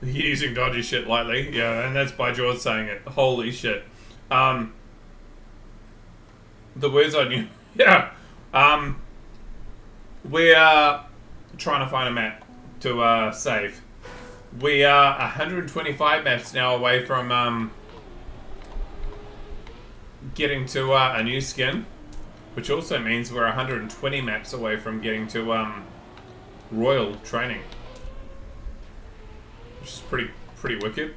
Using dodgy shit lightly. Yeah, and that's by George saying it. Holy shit. The words I knew. Yeah. We are trying to find a map to save. We are 125 maps now away from getting to a new skin. Which also means we're 120 maps away from getting to Royal Training. Which is pretty wicked.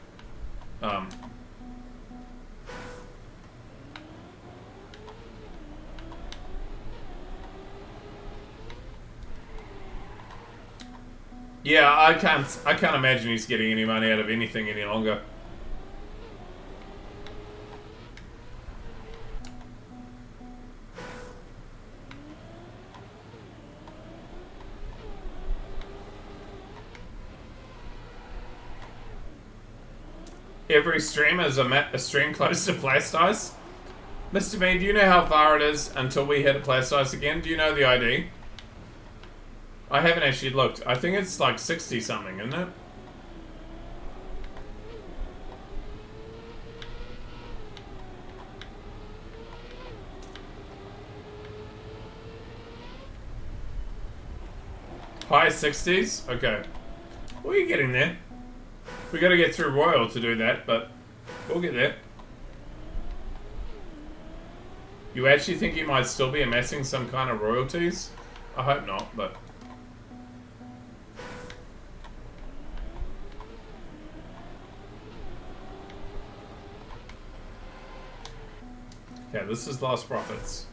Yeah, I can't imagine he's getting any money out of anything any longer. Every stream is a stream close to Plastice. Mr. B, do you know how far it is until we hit a Plastice again? Do you know the ID? I haven't actually looked. I think it's like 60 something, isn't it? High 60s? Okay. Well, you're getting there. We gotta get through Royal to do that, but we'll get there. You actually think you might still be amassing some kind of royalties? I hope not, but... Okay, this is Lost Profits.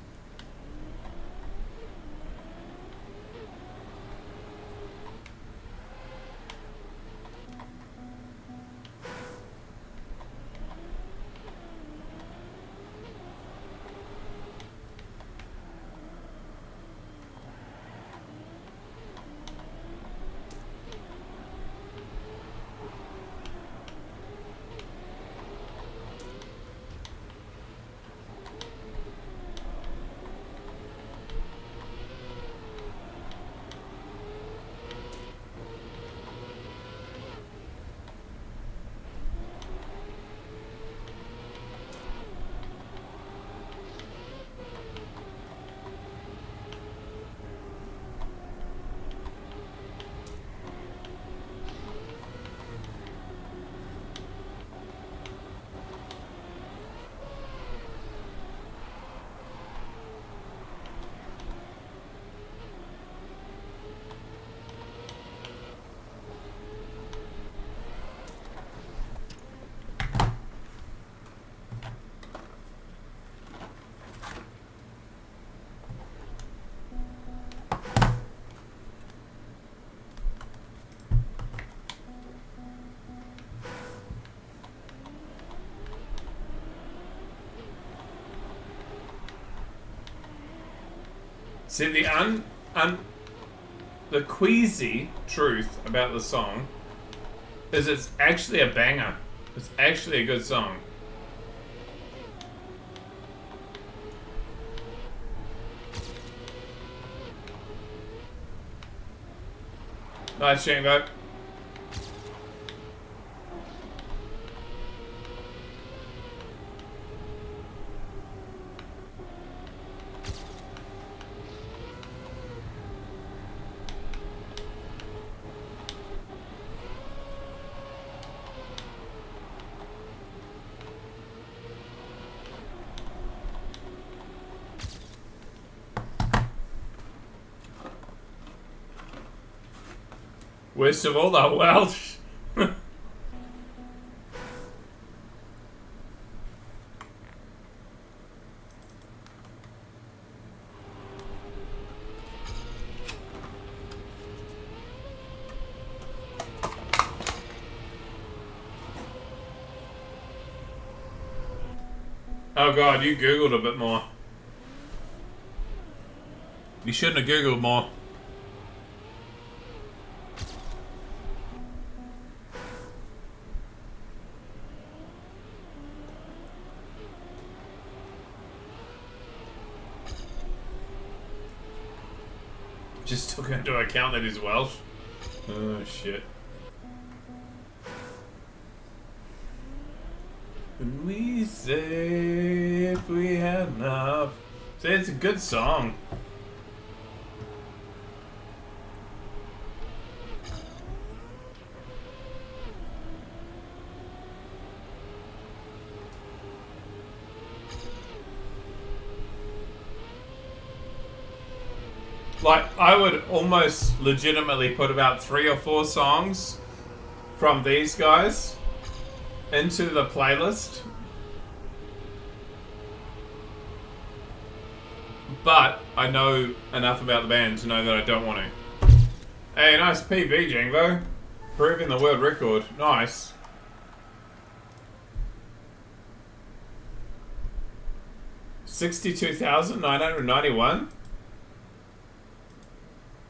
See, the queasy truth about the song is it's actually a banger. It's actually a good song. Nice, Shango. Worst of all, the Welsh. Oh god, you Googled a bit more. You shouldn't have Googled more. Just took into account that he's Welsh. Oh shit. When we say if we had enough. See, it's a good song. Like, I would almost legitimately put about 3 or 4 songs from these guys into the playlist. But I know enough about the band to know that I don't want to. Hey, nice PB, Django. Proving the world record. Nice. $62,991.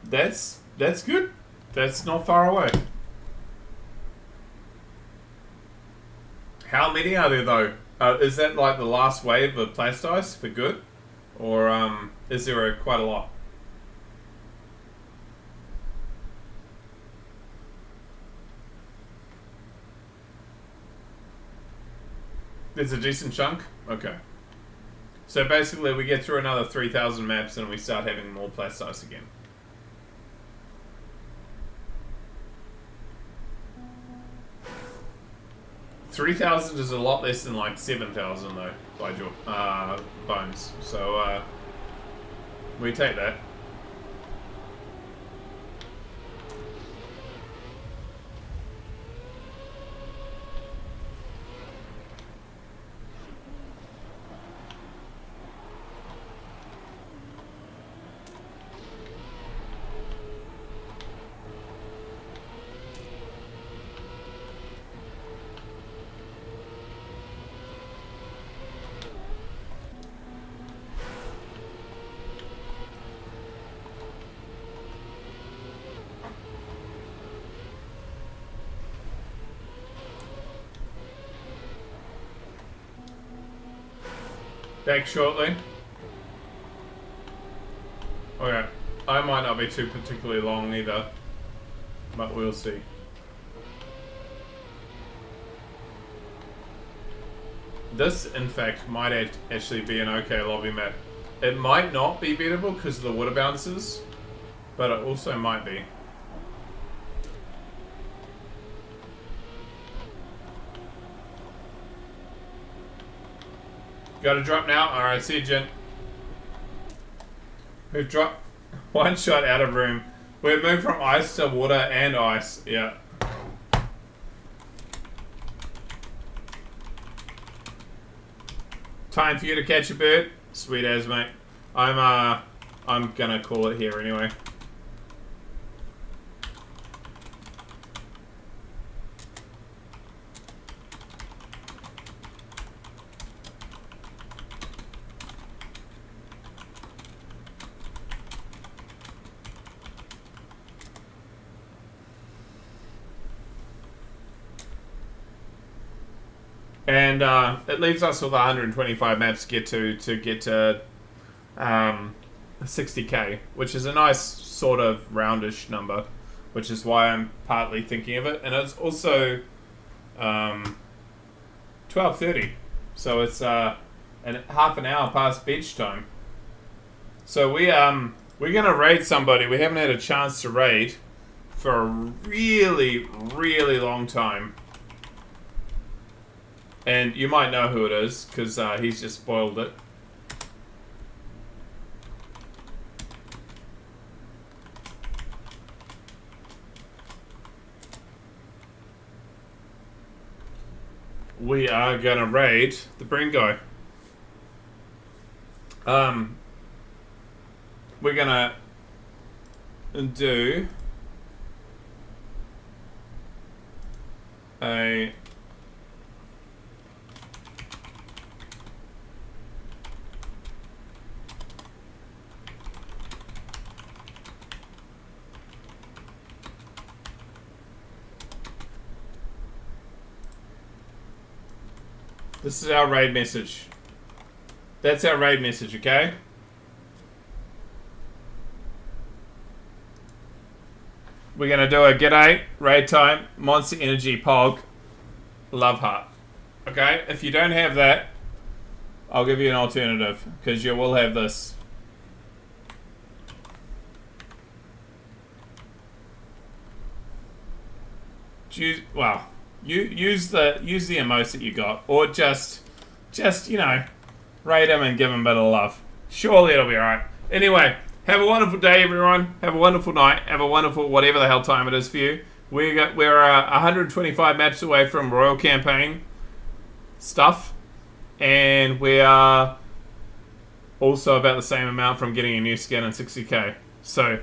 That's good. That's not far away. How many are there though? Is that like the last wave of Plastice for good, or is there quite a lot? There's a decent chunk. Okay. So basically, we get through another 3,000 maps and we start having more Plastice again. $3,000 is a lot less than like 7,000 though, by Bones. So we take that. Back shortly. Okay. I might not be too particularly long either, but we'll see. This, in fact, might actually be an okay lobby map. It might not be beatable because of the water bounces, but it also might be. Got to drop now? Alright, see you, Jen. We've dropped one shot out of room. We've moved from ice to water and ice. Yeah. Time for you to catch a bird. Sweet as, mate. I'm gonna call it here anyway. And it leaves us with 125 maps to get to 60k, which is a nice sort of roundish number, which is why I'm partly thinking of it. And it's also 12:30, so it's half an hour past beach time. So we're gonna raid somebody we haven't had a chance to raid for a really, really long time. And you might know who it is, because he's just spoiled it. We are going to raid the Bringo. We're going to do a... This is our raid message. That's our raid message, okay? We're gonna do a g'day, raid time, Monster Energy Pog, Love Heart. Okay? If you don't have that, I'll give you an alternative, because you will have this. Use the emotes that you got, or just you know, rate them and give them a bit of love. Surely it'll be alright. Anyway, have a wonderful day, everyone. Have a wonderful night. Have a wonderful whatever the hell time it is for you. We're 125 maps away from Royal Campaign stuff, and we are also about the same amount from getting a new skin in 60k. So